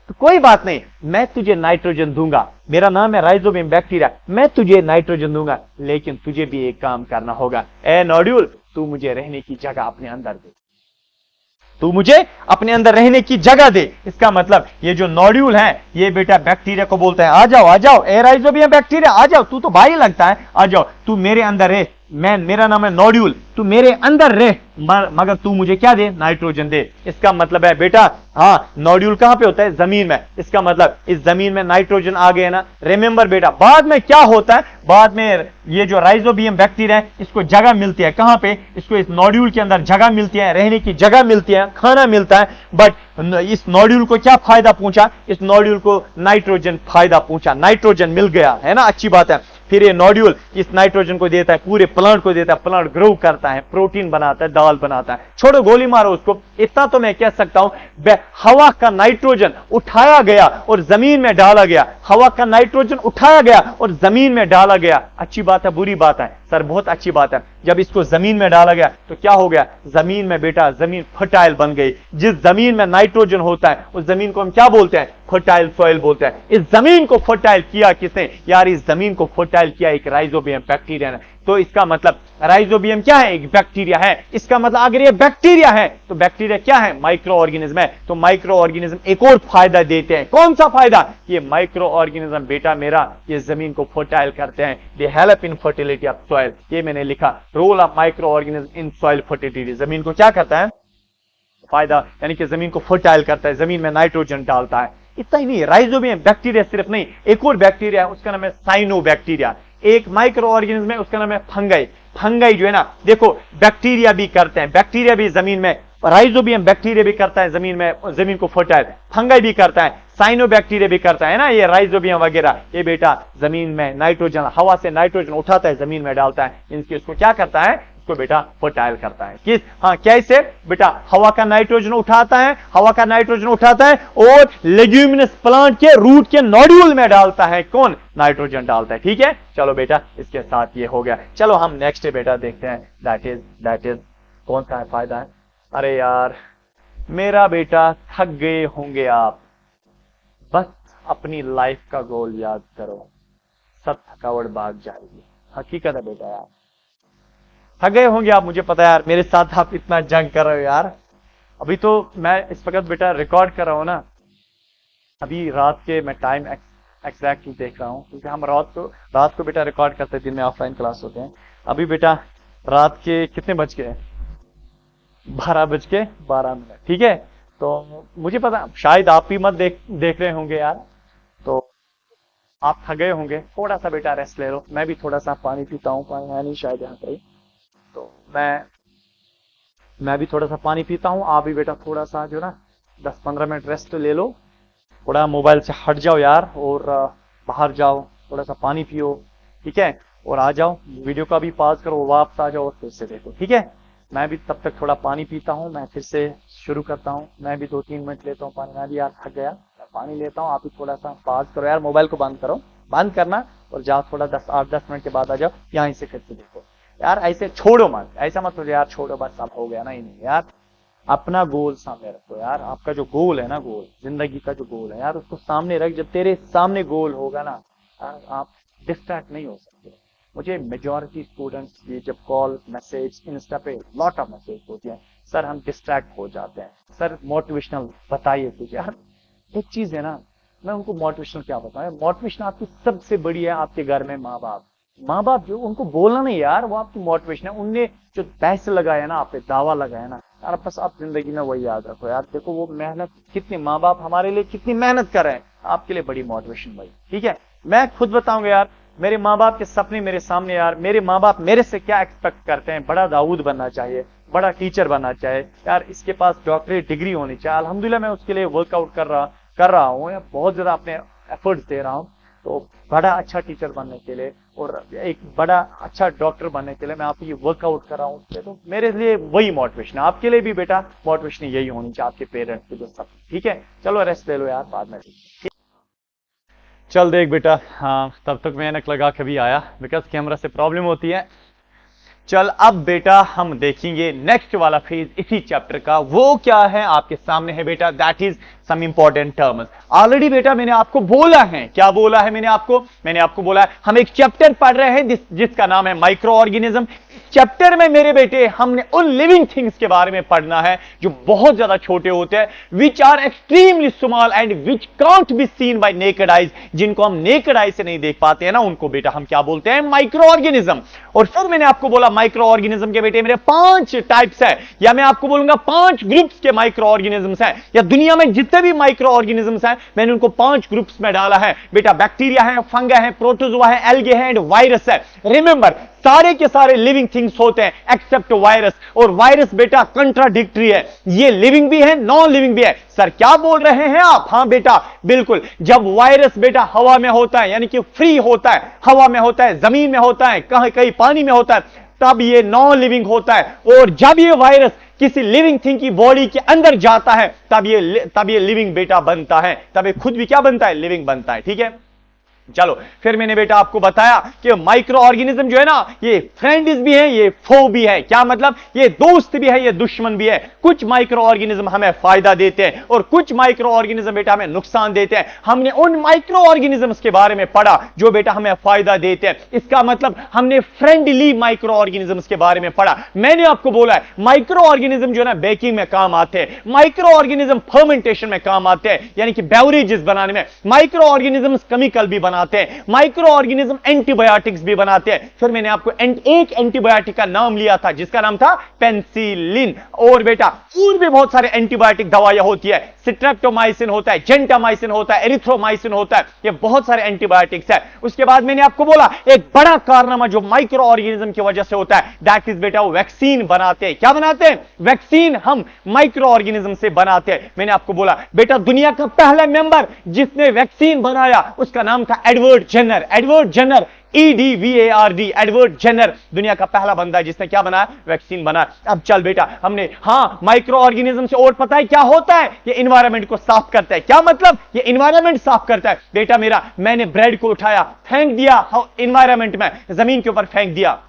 तो कोई बात नहीं, मैं तुझे नाइट्रोजन दूंगा। मेरा नाम है राइजोबियम बैक्टीरिया, मैं तुझे नाइट्रोजन दूंगा, लेकिन तुझे भी एक काम करना होगा। ए नोड्यूल, तू मुझे रहने की जगह अपने अंदर दे, तू मुझे अपने अंदर रहने की जगह दे। इसका मतलब ये जो नोड्यूल है, ये बेटा बैक्टीरिया को बोलता है, आ जाओ आ जाओ, ए राइजोबियम बैक्टीरिया आ जाओ, तू तो भाई लगता है, आ जाओ, तू मेरे अंदर रह, मेरा नाम है नोड्यूल, तू मेरे अंदर रह, मगर तू मुझे क्या दे? नाइट्रोजन दे। इसका मतलब है बेटा, हाँ, नोड्यूल कहां पे होता है? जमीन में। इसका मतलब इस जमीन में नाइट्रोजन आ गया ना। रिमेंबर बेटा, बाद में क्या होता है? बाद में ये जो राइजोबियम बैक्टीरिया है, इसको जगह मिलती है कहां पे? इसको इस नोड्यूल के अंदर जगह मिलती है, रहने की जगह मिलती है, खाना मिलता है। बट इस नोड्यूल को क्या फायदा पहुंचा? इस नोड्यूल को नाइट्रोजन फायदा पहुंचा, नाइट्रोजन मिल गया, है ना, अच्छी बात है। फिर ये नोड्यूल इस नाइट्रोजन को देता है, पूरे प्लांट को देता है, प्लांट ग्रो करता है, प्रोटीन बनाता है, दाल बनाता है। छोड़ो, गोली मारो उसको। इतना तो मैं कह सकता हूं, हवा का नाइट्रोजन उठाया गया और जमीन में डाला गया। हवा का नाइट्रोजन उठाया गया और जमीन में डाला गया। अच्छी बात है बुरी बात है? सर बहुत अच्छी बात है। जब इसको जमीन में डाला गया तो क्या हो गया? जमीन में बेटा जमीन फर्टाइल बन गई। जिस जमीन में नाइट्रोजन होता है उस जमीन को हम क्या बोलते हैं? फर्टाइल सॉइल बोलते हैं। इस जमीन को फर्टाइल किया किसने? यार इस जमीन को फर्टाइल किया एक राइजोबियम बैक्टीरिया ने। तो इसका मतलब राइजोबियम क्या है? एक बैक्टीरिया है। इसका मतलब अगर ये बैक्टीरिया है तो बैक्टीरिया क्या है? माइक्रो ऑर्गेनिज्म है। तो माइक्रो ऑर्गेनिज्म एक और फायदा देते हैं। कौन सा फायदा? ये माइक्रो ऑर्गेनिज्म बेटा मेरा ये जमीन को फर्टाइल करते हैं। They help in fertility of soil. ये मैंने लिखा, role of micro organism in soil fertility. जमीन को क्या करता है? फायदा, यानी कि जमीन को फर्टाइल करता है, जमीन में नाइट्रोजन डालता है। इतना ही नहीं, राइजोबियम बैक्टीरिया सिर्फ नहीं, एक और बैक्टीरिया है, उसका नाम है साइनोबैक्टीरिया। एक माइक्रो ऑर्गेनिज्म है, उसका नाम है फंगाई। फंगाई जो है ना, देखो बैक्टीरिया भी करते हैं, बैक्टीरिया भी जमीन में, राइजोबियम बैक्टीरिया भी करता है जमीन में, जमीन को फर्टाइल। फंगाई भी करता है, साइनोबैक्टीरिया भी करता है ना, ये राइजोबियम वगैरह। ये बेटा जमीन में नाइट्रोजन, हवा से नाइट्रोजन उठाता है, जमीन में डालता है। इनके उसको क्या करता है? इसको बेटा फर्टाइल करता है। किस? हाँ, कैसे बेटा? हवा का नाइट्रोजन उठाता है, हवा का नाइट्रोजन उठाता है और लेग्यूमिनस प्लांट के रूट के नोड्यूल में डालता है। कौन? नाइट्रोजन डालता है। ठीक है, चलो बेटा इसके साथ ये हो गया। चलो हम नेक्स्ट बेटा देखते हैं। दैट इज कौन सा है फायदा है? अरे यार मेरा बेटा थक गए होंगे आप, बस अपनी लाइफ का गोल याद करो, सब थकावट भाग जाएगी। हकीकत है बेटा यार, थक गए होंगे आप, मुझे पता है यार, मेरे साथ आप इतना जंग कर रहे हो यार। अभी तो मैं इस वक्त बेटा रिकॉर्ड कर रहा हूं ना, अभी रात के मैं टाइम एग्जैक्टली देख रहा हूं, क्योंकि हम रात को बेटा रिकॉर्ड करते हैं, दिन में ऑफलाइन क्लास होते हैं। अभी बेटा रात के कितने बज गए? 12:12। ठीक है, तो मुझे पता शायद आप भी मत देख रहे होंगे यार, तो आप थक गए होंगे, थोड़ा सा बेटा रेस्ट ले लो। मैं भी थोड़ा सा पानी पीता हूँ, पानी है नहीं शायद यहाँ पे, तो मैं भी थोड़ा सा पानी पीता हूँ। आप भी बेटा थोड़ा सा जो ना 10-15 मिनट रेस्ट ले लो, थोड़ा मोबाइल से हट जाओ यार, और बाहर जाओ, थोड़ा सा पानी पियो। ठीक है, और आ जाओ, वीडियो का भी पॉज करो, वापस आ जाओ और फिर से देखो। ठीक है, मैं भी तब तक थोड़ा पानी पीता हूँ, मैं फिर से शुरू करता हूँ। मैं भी 2-3 मिनट लेता हूँ पानी। मैं भी यार थक गया, मैं पानी लेता हूँ। आप भी थोड़ा सा पॉज करो यार, मोबाइल को बंद करो, बंद करना और जाओ, थोड़ा 8-10 मिनट के बाद आ जाओ, यहाँ से फिर से देखो यार। ऐसे छोड़ो मत, ऐसा मत सोचो यार छोड़ो बस अब हो गया ना। ही नहीं यार, अपना गोल सामने रखो यार। आपका जो गोल है ना, गोल जिंदगी का जो गोल है यार, उसको सामने रख। जब तेरे सामने गोल होगा ना, आप डिस्ट्रैक्ट नहीं हो सकते। मुझे मेजॉरिटी स्टूडेंट्स ये जब कॉल, मैसेज, इंस्टा पे लॉट ऑफ मैसेज होती है, सर हम डिस्ट्रैक्ट हो जाते हैं, सर मोटिवेशनल बताइए कुछ। यार एक चीज है ना, मैं उनको मोटिवेशनल क्या बताऊं? मोटिवेशन आपकी सबसे बड़ी है आपके घर में माँ बाप जो उनको बोलना नहीं यार, वो आपकी मोटिवेशन है। उनने जो पैसे लगाया ना, आप पे दावा लगाया ना यार, बस आप जिंदगी में वही याद रखो यार। देखो वो मेहनत कितनी, माँ बाप हमारे लिए कितनी मेहनत कर रहे हैं, आपके लिए बड़ी मोटिवेशन भाई। ठीक है, मैं खुद बताऊंगा यार, मेरे माँ बाप के सपने मेरे सामने यार। मेरे माँ बाप मेरे से क्या एक्सपेक्ट करते हैं? बड़ा दाऊद बनना चाहिए, बड़ा टीचर बनना चाहिए यार, इसके पास डॉक्टरेट डिग्री होनी चाहिए। अल्हम्दुलिल्लाह मैं उसके लिए वर्कआउट कर रहा हूँ, बहुत ज्यादा अपने एफर्ट्स दे रहा हूँ। तो बड़ा अच्छा टीचर बनने के लिए और एक बड़ा अच्छा डॉक्टर बनने के लिए मैं आपको ये वर्कआउट कर रहा हूँ। तो मेरे लिए वही मोटिवेशन है, आपके लिए भी बेटा मोटिवेशन यही होनी चाहिए, आपके पेरेंट्स के जो सब। ठीक है, चलो रेस्ट ले लो यार, बाद में चल देख बेटा। हाँ, तब तक मैं ऐनक लगा के भी आया, बिकॉज कैमरा से प्रॉब्लम होती है। चल अब बेटा हम देखेंगे नेक्स्ट वाला फेज इसी चैप्टर का। वो क्या है आपके सामने है बेटा, that is some important terms. Already बेटा मैंने आपको बोला है, क्या बोला है मैंने आपको बोला है, हम एक चैप्टर पढ़ रहे हैं जिसका नाम है माइक्रो ऑर्गेनिज्म। चैप्टर में मेरे बेटे हमने उन लिविंग थिंग्स के बारे में पढ़ना है जो बहुत ज्यादा छोटे होते हैं, which are extremely small and which can't be seen by naked eyes, जिनको हम नेकेड आई से नहीं देख पाते हैं ना, उनको बेटा हम क्या बोलते हैं? Micro organism. और फिर मैंने आपको बोला माइक्रो ऑर्गेनिज्म के बेटे मेरे 5 टाइप्स है, या मैं आपको बोलूंगा 5 ग्रुप्स के माइक्रो ऑर्गेनिज्म्स हैं, या दुनिया में जितने भी माइक्रो ऑर्गेनिज्म्स हैं मैंने उनको 5 ग्रुप्स में डाला है बेटा। बैक्टीरिया है, फंगा है, प्रोटोजोआ है, एल्गे है एंड वायरस है। रिमेंबर, सारे के सारे लिविंग थिंग्स होते हैं एक्सेप्ट वायरस, और वायरस बेटा कंट्राडिक्टरी है, ये लिविंग भी है नॉन लिविंग भी है। सर क्या बोल रहे हैं आप? हाँ बेटा बिल्कुल, जब वायरस बेटा हवा में होता है, यानी कि फ्री होता है, हवा में होता है, जमीन में होता है, कहीं कहीं पानी में होता है, तब ये नॉन लिविंग होता है। और जब ये वायरस किसी लिविंग थिंग की बॉडी के अंदर जाता है तब ये लिविंग बेटा बनता है, तब ये खुद भी क्या बनता है? लिविंग बनता है। ठीक है, चलो फिर मैंने बेटा आपको बताया कि माइक्रो ऑर्गेनिज्म जो है ना, ये फ्रेंड्स भी है, ये फो भी है। क्या मतलब? ये दोस्त भी है, ये दुश्मन भी है। कुछ माइक्रो ऑर्गेनिज्म हमें फायदा देते हैं और कुछ माइक्रो ऑर्गेनिज्म बेटा हमें नुकसान देते हैं। हमने उन माइक्रो ऑर्गेनिज्म्स के बारे में पढ़ा जो बेटा हमें फायदा देते हैं। इसका मतलब हमने फ्रेंडली माइक्रो ऑर्गेनिज्म्स के बारे में पढ़ा। मैंने आपको बोला है माइक्रो ऑर्गेनिज्म जो है ना बेकिंग में काम आते हैं, माइक्रो ऑर्गेनिज्म फर्मेंटेशन में काम आते हैं, यानी कि बेवरेजेस बनाने में। माइक्रो ऑर्गेनिज्म केमिकल भी बनाते हैं, माइक्रो ऑर्गेनिज्म एंटीबायोटिक्स भी बनाते हैं। फिर मैंने आपको एक एंटीबायोटिक का नाम लिया था जिसका नाम था पेनिसिलिन। और बेटा और भी बहुत सारे एंटीबायोटिक दवाइयां होती है, स्ट्रेप्टोमाइसिन होता है, जेंटामाइसिन होता है, एरिथ्रोमाइसिन होता है, ये बहुत सारे एंटीबायोटिक्स है। उसके बाद मैंने आपको बोला एक बड़ा कारनामा जो माइक्रो ऑर्गेनिज्म की वजह से होता है, दैट इज बेटा वो वैक्सीन बनाते हैं। क्या बनाते हैं? वैक्सीन हम माइक्रो ऑर्गेनिज्म से बनाते हैं। मैंने आपको बोला बेटा दुनिया का पहला मेंबर जिसने वैक्सीन बनाया उसका नाम था Edward Jenner. Edward Jenner, EDVARD, Edward Jenner दुनिया का पहला बंदा है जिसने क्या बनाया? वैक्सीन बनाया। अब चल बेटा हमने माइक्रो ऑर्गेनिज्म से और पता है क्या होता है? ये एनवायरनमेंट को साफ करता है। क्या मतलब? ये एनवायरनमेंट साफ करता है। बेटा मैंने ब्रेड को उठाया, फेंक दिया एनवायरनमेंट में, जमीन के ऊपर फेंक दिया,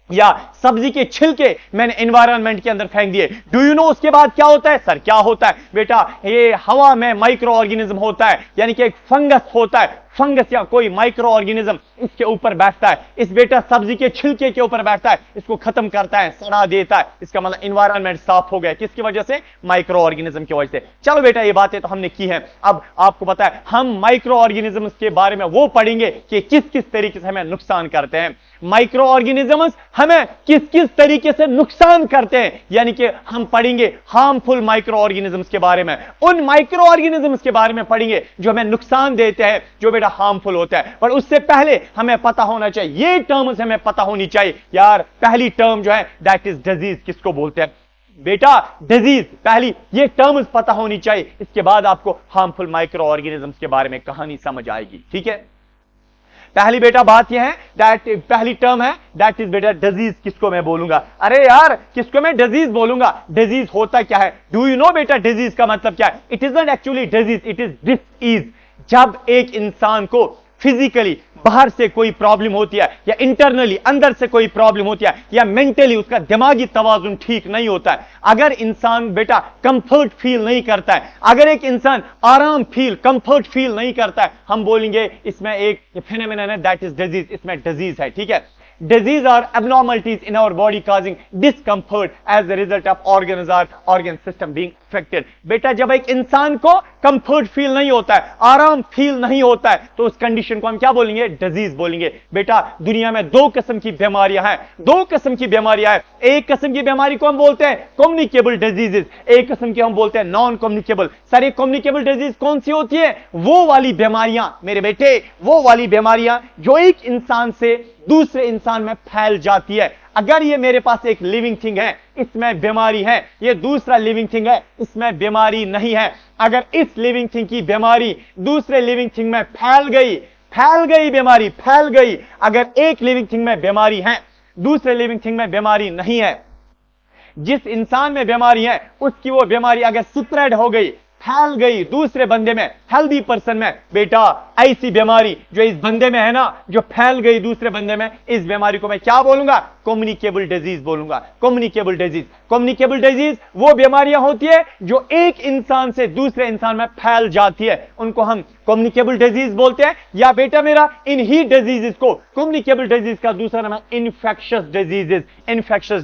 या सब्जी के छिलके मैंने एनवायरनमेंट के अंदर फेंक दिए। डू यू नो उसके बाद क्या होता है? सर क्या होता है? बेटा ये हवा में माइक्रो ऑर्गेनिज्म होता है, यानी कि एक फंगस होता है, फंगस या कोई माइक्रो ऑर्गेनिज्म इसके ऊपर बैठता है, इस बेटा सब्जी के छिलके के ऊपर बैठता है, इसको खत्म करता है, सड़ा देता है। इसका मतलब एनवायरनमेंट साफ हो गया। किसकी वजह से? माइक्रो ऑर्गेनिज्म की वजह से। चलो बेटा ये बातें तो हमने की है। अब आपको पता है हम माइक्रो ऑर्गेनिज्म के बारे में वो पढ़ेंगे कि किस किस तरीके से हमें नुकसान करते हैं। माइक्रो ऑर्गेनिज्म हमें किस किस तरीके से नुकसान करते हैं, यानी कि हम पढ़ेंगे हार्मफुल माइक्रो ऑर्गेनिज्म्स के बारे में, उन माइक्रो ऑर्गेनिज्म्स के बारे में पढ़ेंगे जो हमें नुकसान देते हैं, जो बेटा हार्मफुल होता है। पर उससे पहले हमें पता होना चाहिए, ये टर्म्स हमें पता होनी चाहिए यार। पहली टर्म जो है दैट इज डिजीज, किसको बोलते हैं बेटा? डिजीज। पहली ये टर्म्स पता होनी चाहिए, इसके बाद आपको हार्मफुल माइक्रो ऑर्गेनिज्म्स के बारे में कहानी समझ आएगी। ठीक है, पहली बेटा बात यह है दैट पहली टर्म है दैट इज बेटा डिजीज। किसको मैं बोलूंगा? अरे यार किसको मैं डिजीज बोलूंगा? डिजीज होता क्या है? डू यू नो बेटा डिजीज का मतलब क्या है? It is not actually disease, it is disease. जब एक इंसान को फिजिकली बाहर से कोई प्रॉब्लम होती है, या इंटरनली अंदर से कोई प्रॉब्लम होती है, या मेंटली उसका दिमागी तवाजुन ठीक नहीं होता है, अगर इंसान बेटा कंफर्ट फील नहीं करता है, अगर एक इंसान आराम फील कंफर्ट फील नहीं करता है, हम बोलेंगे इसमें एक फिनोमेनन है दैट इज डिजीज, इसमें डिजीज है। ठीक है, disease are abnormalities in our body causing discomfort as a result of organ system being affected। बेटा जब एक इंसान को कंफर्ट फील नहीं होता है, आराम फील नहीं होता है, तो उस कंडीशन को हम क्या बोलेंगे? डिजीज बोलेंगे। बेटा दुनिया में दो किस्म की बीमारियां हैं, दो किस्म की बीमारियां हैं। एक किस्म की बीमारी को हम बोलते हैं कम्युनिकेबल डिजीजेस, एक किस्म की हम बोलते हैं नॉन कम्युनिकेबल। सर ये कम्युनिकेबल डिजीज कौन सी होती है? वो वाली बीमारियां मेरे बेटे, वो वाली बीमारियां जो एक इंसान से दूसरे इंसान में फैल जाती है। अगर ये मेरे पास एक लिविंग थिंग है, इसमें बीमारी है, ये दूसरा लिविंग थिंग है, इसमें बीमारी नहीं है। अगर इस लिविंग थिंग की बीमारी दूसरे लिविंग थिंग में फैल गई बीमारी फैल गई। अगर एक लिविंग थिंग में बीमारी है, दूसरे लिविंग थिंग में बीमारी नहीं है, जिस इंसान में बीमारी है उसकी वो बीमारी अगर स्प्रेड हो गई, फैल गई दूसरे बंदे में, हेल्दी पर्सन में, बेटा ऐसी बीमारी जो इस बंदे में है ना, जो फैल गई दूसरे बंदे में, इस बीमारी को मैं क्या बोलूंगा? कम्युनिकेबल डिजीज बोलूंगा। कम्युनिकेबल डिजीज वो बीमारियां होती है जो एक इंसान से दूसरे इंसान में फैल जाती है, उनको हम कम्युनिकेबल डिजीज बोलते हैं। या बेटा मेरा इन ही डिजीजेस को, कम्युनिकेबल डिजीज का दूसरा नाम है इन्फेक्शियस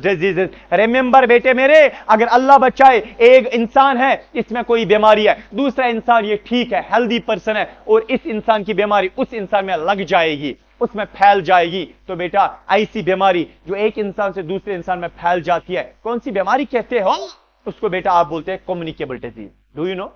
डिजीजेस। रिमेंबर बेटे मेरे, अगर अल्लाह बचाए एक इंसान है, इसमें कोई बीमारी है, दूसरा इंसान ये ठीक है, हेल्दी पर्सन है, और इस इंसान की बीमारी उस इंसान में लग जाएगी, उसमें फैल जाएगी, तो बेटा ऐसी बीमारी जो एक इंसान से दूसरे इंसान में फैल जाती है, कौन सी बीमारी कहते हो? उसको बेटा आप बोलते हैं communicable disease. Do you no?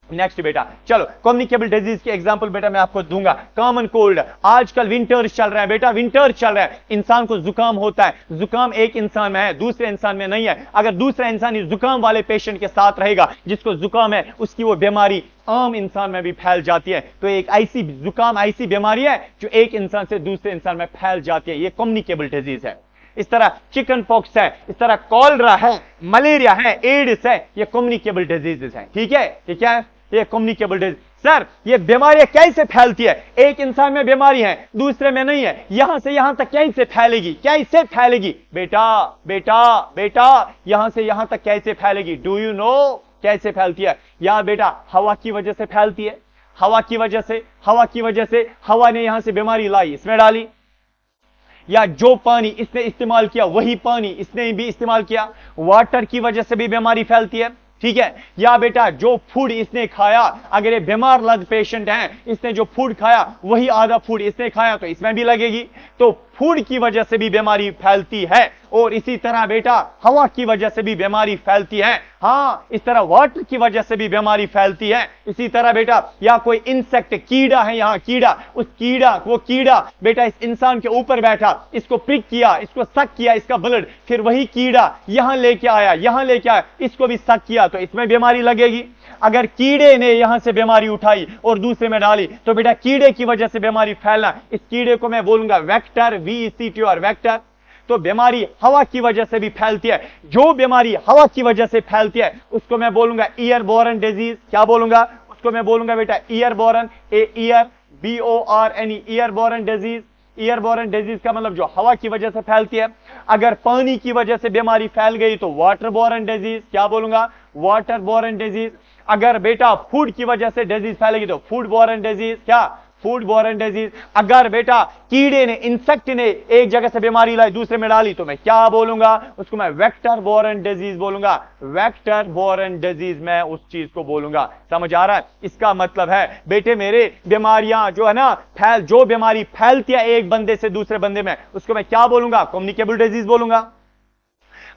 Next बेटा चलो कम्युनिकेबल डिजीज के एग्जांपल बेटा मैं आपको दूंगा। कॉमन कोल्ड, आजकल विंटर चल रहा है बेटा, विंटर चल रहा है, इंसान को जुकाम होता है। जुकाम एक इंसान में है, दूसरे इंसान में नहीं है। अगर दूसरा इंसान इस जुकाम वाले पेशेंट के साथ रहेगा जिसको जुकाम है, उसकी वो बीमारी आम इंसान में भी फैल जाती है। तो एक ऐसी जुकाम ऐसी बीमारी है जो एक इंसान से दूसरे इंसान में फैल जाती है, ये कम्युनिकेबल डिजीज है। इस तरह चिकन पॉक्स है, इस तरह कॉलरा है, मलेरिया है, एड्स है, ये कम्युनिकेबल डिजीजेस हैं। ठीक है, ये क्या है? ये कम्युनिकेबल डिजीज। सर ये बीमारियां कैसे फैलती है? एक इंसान में बीमारी है, दूसरे में नहीं है, यहां से यहां तक कैसे फैलेगी? कैसे फैलेगी? बेटा बेटा बेटा, यहां से यहां तक कैसे फैलेगी? डू यू नो कैसे फैलती है? यार बेटा, हवा की वजह से फैलती है। हवा की वजह से, हवा ने यहां से बीमारी लाई, इसमें डाली, या जो पानी इसने इस्तेमाल किया वही पानी इसने भी इस्तेमाल किया, वाटर की वजह से भी बीमारी फैलती है। ठीक है, या बेटा जो फूड इसने खाया, अगर ये बीमार लग पेशेंट है, इसने जो फूड खाया वही आधा फूड इसने खाया तो इसमें भी लगेगी। तो फूड की वजह से भी बीमारी फैलती है, और इसी तरह बेटा हवा की वजह से भी बीमारी फैलती है। हां, इस तरह वाटर की वजह से भी बीमारी फैलती है। इसी तरह बेटा, या कोई इंसेक्ट, कीड़ा है, यहां कीड़ा, उस कीड़ा, वो कीड़ा बेटा इस इंसान के ऊपर बैठा, इसको प्रिक किया, इसको सक किया, इसका ब्लड, फिर वही कीड़ा यहां लेके आया, इसको भी सक किया तो इसमें बीमारी लगेगी। अगर कीड़े ने यहां से बीमारी उठाई और दूसरे में डाली तो बेटा कीड़े की वजह से बीमारी फैलना, इस कीड़े को मैं बोलूंगा वेक्टर, VECTOR, वेक्टर। तो बीमारी हवा की वजह से भी फैलती है। जो बीमारी हवा की वजह से फैलती है उसको मैं बोलूंगा ईयरबोर्न डिजीज। क्या बोलूंगा? उसको मैं बोलूंगा बेटा ईयरबोर्न, ईयर, BORN, ईयरबोर्न डिजीज। ईयरबोर्न डिजीज का मतलब जो हवा की वजह से फैलती है। अगर पानी की वजह से बीमारी फैल गई तो वाटरबोर्न डिजीज। क्या बोलूंगा? Waterborne disease. अगर बेटा फूड की वजह से डिजीज फैलेगी तो फूडबोर्न डिजीज। क्या? फूडबोर्न डिजीज। अगर बेटा कीड़े ने, इंसेक्ट ने एक जगह से बीमारी लाई दूसरे में डाली तो मैं क्या बोलूंगा? उसको मैं वेक्टर बोर्न डिजीज बोलूंगा। वेक्टर बोर्न डिजीज मैं उस चीज को बोलूंगा। समझ आ रहा है? इसका मतलब है बेटे मेरे, बीमारियां जो है ना, जो बीमारी फैलती है एक बंदे से दूसरे बंदे में, उसको मैं क्या बोलूंगा? कम्युनिकेबल डिजीज बोलूंगा।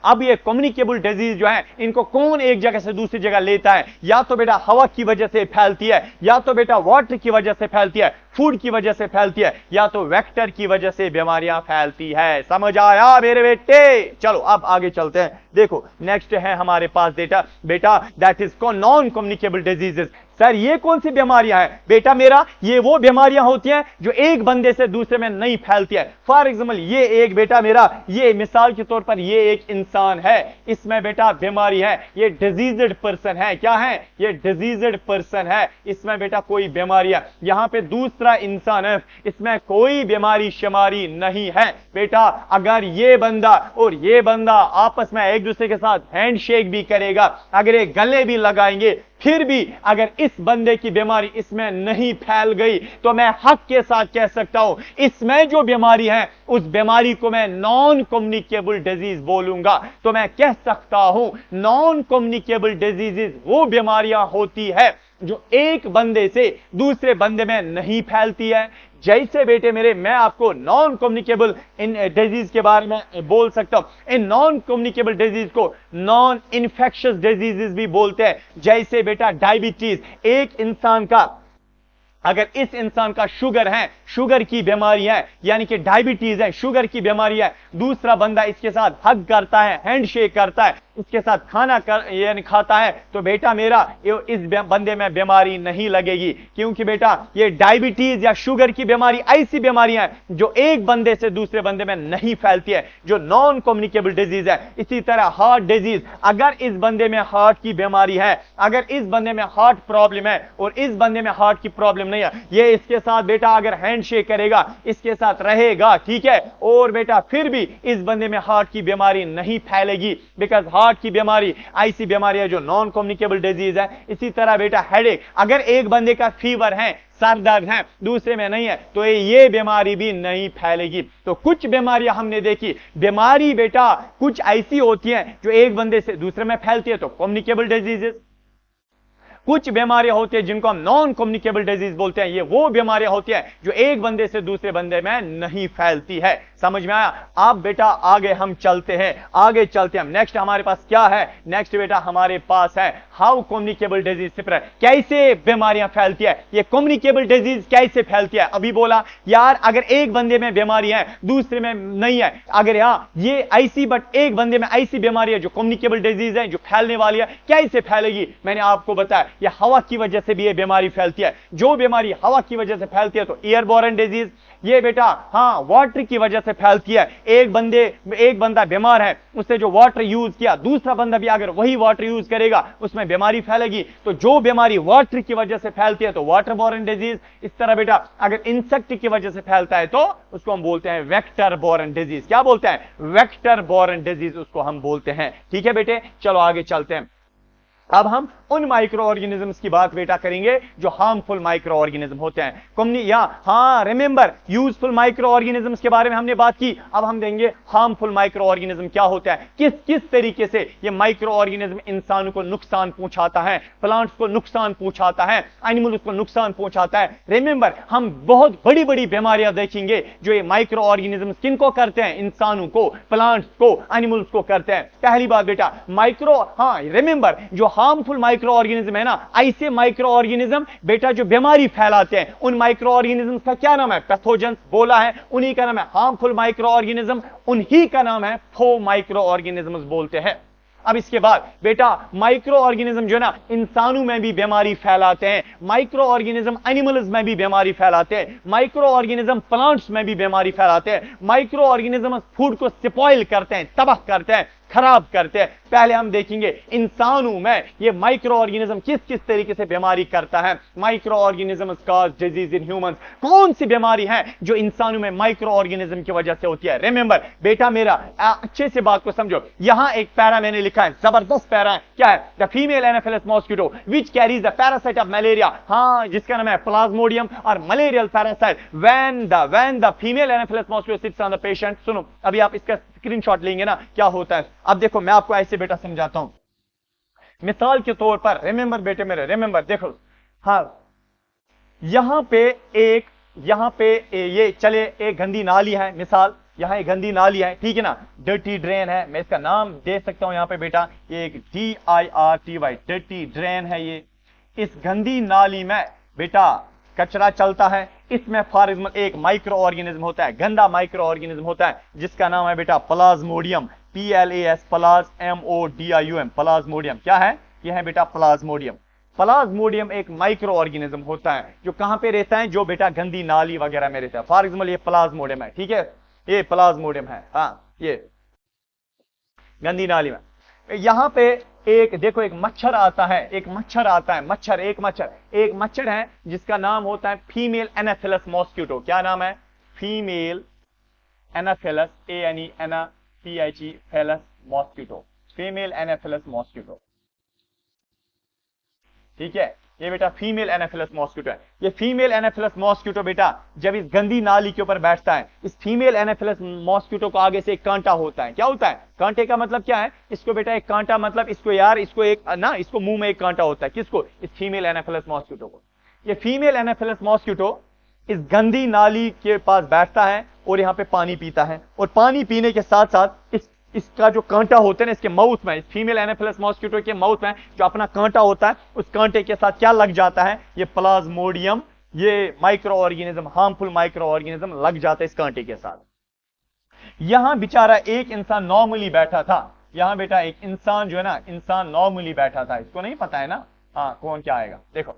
अब ये कम्युनिकेबल डिजीज जो है, इनको कौन एक जगह से दूसरी जगह लेता है? या तो बेटा हवा की वजह से फैलती है, या तो बेटा वाटर की वजह से फैलती है, फूड की वजह से फैलती है, या तो वेक्टर की वजह से बीमारियां फैलती है। समझ आया मेरे बेटे? चलो अब आगे चलते हैं। देखो नेक्स्ट है हमारे पास बेटा that is non communicable diseases. Sir ये कौन सी बीमारियां हैं? बेटा मेरा, ये वो बीमारियां होती हैं जो एक बंदे से दूसरे में नहीं फैलती है। फॉर एग्जाम्पल ये एक बेटा मेरा, ये मिसाल के तौर पर ये एक इंसान है, इसमें बेटा बीमारी है, ये डिजीज्ड पर्सन है। क्या है? ये डिजीज्ड पर्सन है, इसमें बेटा कोई बीमारी है। यहां पे दूसरा इंसान है, इसमें कोई बीमारी शमारी नहीं है। बेटा अगर ये बंदा और ये बंदा आपस में एक दूसरे के साथ हैंडशेक भी करेगा, अगर ये गले भी लगाएंगे, फिर भी अगर इस बंदे की बीमारी इसमें नहीं फैल गई तो मैं हक के साथ कह सकता हूं इसमें जो बीमारी है उस बीमारी को मैं नॉन कम्युनिकेबल डिजीज बोलूंगा। तो मैं कह सकता हूं नॉन कम्युनिकेबल डिजीजेस वो बीमारियां होती है जो एक बंदे से दूसरे बंदे में नहीं फैलती है। जैसे बेटे मेरे, मैं आपको नॉन कम्युनिकेबल इन डिजीज के बारे में बोल सकता हूं। इन नॉन कम्युनिकेबल डिजीज को नॉन इन्फेक्शियस डिजीजेस भी बोलते हैं। जैसे बेटा डायबिटीज, एक इंसान का, अगर इस इंसान का शुगर है, शुगर की बीमारी है, यानी कि डायबिटीज है, शुगर की बीमारी है, दूसरा बंदा इसके साथ हग करता है, हैंडशेक करता है, इसके साथ खाना यानी खाता है, तो बेटा मेरा इस बंदे में बीमारी नहीं लगेगी, क्योंकि बेटा ये डायबिटीज या शुगर की बीमारी ऐसी बीमारियां हैं जो एक बंदे से दूसरे बंदे में नहीं फैलती है, जो नॉन कम्युनिकेबल डिजीज है। इसी तरह हार्ट डिजीज, अगर इस बंदे में हार्ट की बीमारी है, अगर इस बंदे में हार्ट प्रॉब्लम है और इस बंदे में हार्ट की प्रॉब्लम नहीं है, ये इसके साथ बेटा अगर हैंडशेक करेगा, इसके साथ रहेगा, ठीक है, और बेटा फिर भी इस बंदे में हार्ट की बीमारी नहीं फैलेगी, बिकॉज हार्ट की बीमारी ऐसी बीमारी है जो नॉन कम्युनिकेबल डिजीज है। इसी तरह बेटा हेडेक, अगर एक बंदे का फीवर है, सर दर्द है, दूसरे में नहीं है, तो ये बीमारी भी नहीं फैलेगी। तो कुछ बीमारियां हमने देखी, बीमारी बेटा कुछ ऐसी होती हैं जो एक बंदे से दूसरे में फैलती है, तो कम्युनिकेबल डिजीजेस। कुछ बीमारियां होती हैं जिनको हम नॉन कम्युनिकेबल डिजीज बोलते हैं, ये वो बीमारियां होती हैं जो एक बंदे से दूसरे बंदे में नहीं फैलती है। समझ में आया? अब बेटा आगे हम चलते हैं, नेक्स्ट हमारे पास क्या है? नेक्स्ट बेटा हमारे पास है हाउ कम्युनिकेबल डिजीज स्प्रेड, कैसे बीमारियां फैलती है, ये कम्युनिकेबल डिजीज कैसे फैलती है। अभी बोला यार अगर एक बंदे में बीमारी है दूसरे में नहीं है, अगर ये ऐसी बट एक बंदे में ऐसी बीमारी है जो कम्युनिकेबल डिजीज है, जो फैलने वाली है, कैसे फैलेगी? मैंने आपको बताया ये हवा की वजह से भी ये बीमारी फैलती है। जो बीमारी हवा की वजह से फैलती है तो एयरबोर्न डिजीज, ये बेटा हाँ वाटर की वजह से फैलती है। एक बंदा बीमार है, उसने जो वाटर यूज किया, दूसरा बंदा भी अगर वही वाटर यूज करेगा उसमें बीमारी फैलेगी। तो जो बीमारी वाटर की वजह से फैलती है तो वाटर बोर्न डिजीज। इस तरह बेटा अगर इंसेक्ट की वजह से फैलता है तो उसको हम बोलते हैं वेक्टर बोर्न डिजीज। क्या बोलते हैं? वेक्टर बोर्न डिजीज उसको हम बोलते हैं। ठीक है बेटे, चलो आगे चलते हैं। अब हम उन माइक्रो ऑर्गेनिजम्स की बात बेटा करेंगे जो हार्मफुल माइक्रो ऑर्गेनिज्म होते हैं। हाँ रिमेंबर, यूजफुल माइक्रो ऑर्गेनिजम्स के बारे में हमने बात की, अब हम देंगे हार्मफुल माइक्रो ऑर्गेनिज्म क्या होता है, किस किस तरीके से ये माइक्रो ऑर्गेनिज्म इंसानों को नुकसान पहुंचाता है, प्लांट्स को नुकसान पहुंचाता है, एनिमल्स को नुकसान पहुंचाता है। रिमेंबर, हम बहुत बड़ी बड़ी बीमारियां देखेंगे जो ये माइक्रो ऑर्गेनिज्म किनको करते हैं, इंसानों को, प्लांट्स को, एनिमल्स को करते हैं। पहली बात बेटा रिमेंबर, जो हार्मफुल माइक्रो ऑर्गेनिज्म है ना, ऐसे माइक्रो ऑर्गेनिज्म बेटा जो बीमारी फैलाते हैं, उन माइक्रो ऑर्गेनिज्म का क्या नाम है? पैथोजेंस बोला है, उन्हीं का नाम है हार्मफुल माइक्रो ऑर्गेनिज्म, उन्हीं का नाम है फो माइक्रो ऑर्गेनिज्म बोलते हैं। अब इसके बाद बेटा माइक्रो ऑर्गेनिज्म जो है ना इंसानों में भी बीमारी फैलाते हैं, माइक्रो ऑर्गेनिज्म एनिमल्स में भी बीमारी फैलाते हैं, माइक्रो ऑर्गेनिज्म प्लांट्स में भी बीमारी फैलाते हैं, माइक्रो ऑर्गेनिज्म फूड को स्पॉइल करते हैं, तबाह करते हैं, खराब करते हैं। पहले हम देखेंगे इंसानों में ये माइक्रो ऑर्गेनिज्म किस किस तरीके से बीमारी करता है। Micro organism cause disease in humans, कौन सी बीमारी है जो इंसानों में माइक्रो ऑर्गेनिज्म की वजह से होती है? रिमेंबर बेटा, मेरा अच्छे से बात को समझो, यहां एक पैरा मैंने लिखा है, जबरदस्त पैरा है। क्या है? The female Anopheles mosquito which carries the parasite of malaria, हाँ जिसका नाम है प्लाज्मोडियम और malarial parasite. When the female Anopheles mosquito sits on the patient, सुनो अभी आप इसका स्क्रीनशॉट लेंगे ना, क्या होता है अब देखो, मैं आपको ऐसे बेटा समझाता हूं। मिसाल के तौर पर रिमेंबर बेटे मेरे, रिमेंबर देखो, हाँ यहां पे ये चले एक गंदी नाली है, मिसाल यहां एक गंदी नाली है, ठीक है ना, डर्टी ड्रेन है, मैं इसका नाम दे सकता हूं यहां पे बेटा, ये एक DIRTY डर्टी ड्रेन है। ये इस गंदी नाली में बेटा कचरा चलता है, इसमें फॉर एग्जाम्पल एक माइक्रो ऑर्गेनिज्म होता है, गंदा माइक्रो ऑर्गेनिज्म होता है जिसका नाम है बेटा प्लाज्मोडियम, PLAS MODIUM, प्लाज्मोडियम। क्या है? यह है बेटा प्लाज्मोडियम। प्लाज्मोडियम एक माइक्रो ऑर्गेनिज्म होता है जो कहां पे रहता है? जो बेटा गंदी नाली वगैरह में रहता है। फॉर एग्जाम्पल ये प्लाज्मोडियम है, ठीक है, ये प्लाज्मोडियम है, हाँ ये गंदी नाली में। यहां पे एक देखो एक मच्छर आता है, एक मच्छर है जिसका नाम होता है फीमेल एनाफिलस मॉस्किटो। क्या नाम है? फीमेल एनाफिलस, ANEPHE फेलस मॉस्किटो, फीमेल एनाफिलस मॉस्किटो, ठीक है, ये बेटा फीमेल एनाफिलस मॉस्किटो है। ये फीमेल एनाफिलस मॉस्किटो बेटा जब इस गंदी नाली के ऊपर बैठता है, इस फीमेल एनाफिलस मॉस्किटो को आगे से एक कांटा होता है। क्या होता है? कांटे का मतलब क्या है? इसको बेटा एक कांटा मतलब इसको मुंह में एक कांटा होता है। किसको? इस फीमेल एनाफिलस मॉस्किटो को। ये फीमेल एनाफिलस मॉस्किटो इस गंदी नाली के पास बैठता है और यहां पे पानी पीता है, और पानी पीने के साथ साथ इसका जो कांटा होता है ना, इसके माउथ में, इस फीमेल एनाफिलस मॉस्किटो के माउथ में जो अपना कांटा होता है, उस कांटे के साथ क्या लग जाता है? ये प्लाज्मोडियम, ये micro organism, harmful micro organism लग जाता है इस कांटे के साथ। यहां बेचारा एक इंसान नॉर्मली बैठा था, यहां बेटा एक इंसान जो है ना, इंसान नॉर्मली बैठा था, इसको नहीं पता है ना हाँ कौन क्या आएगा। देखो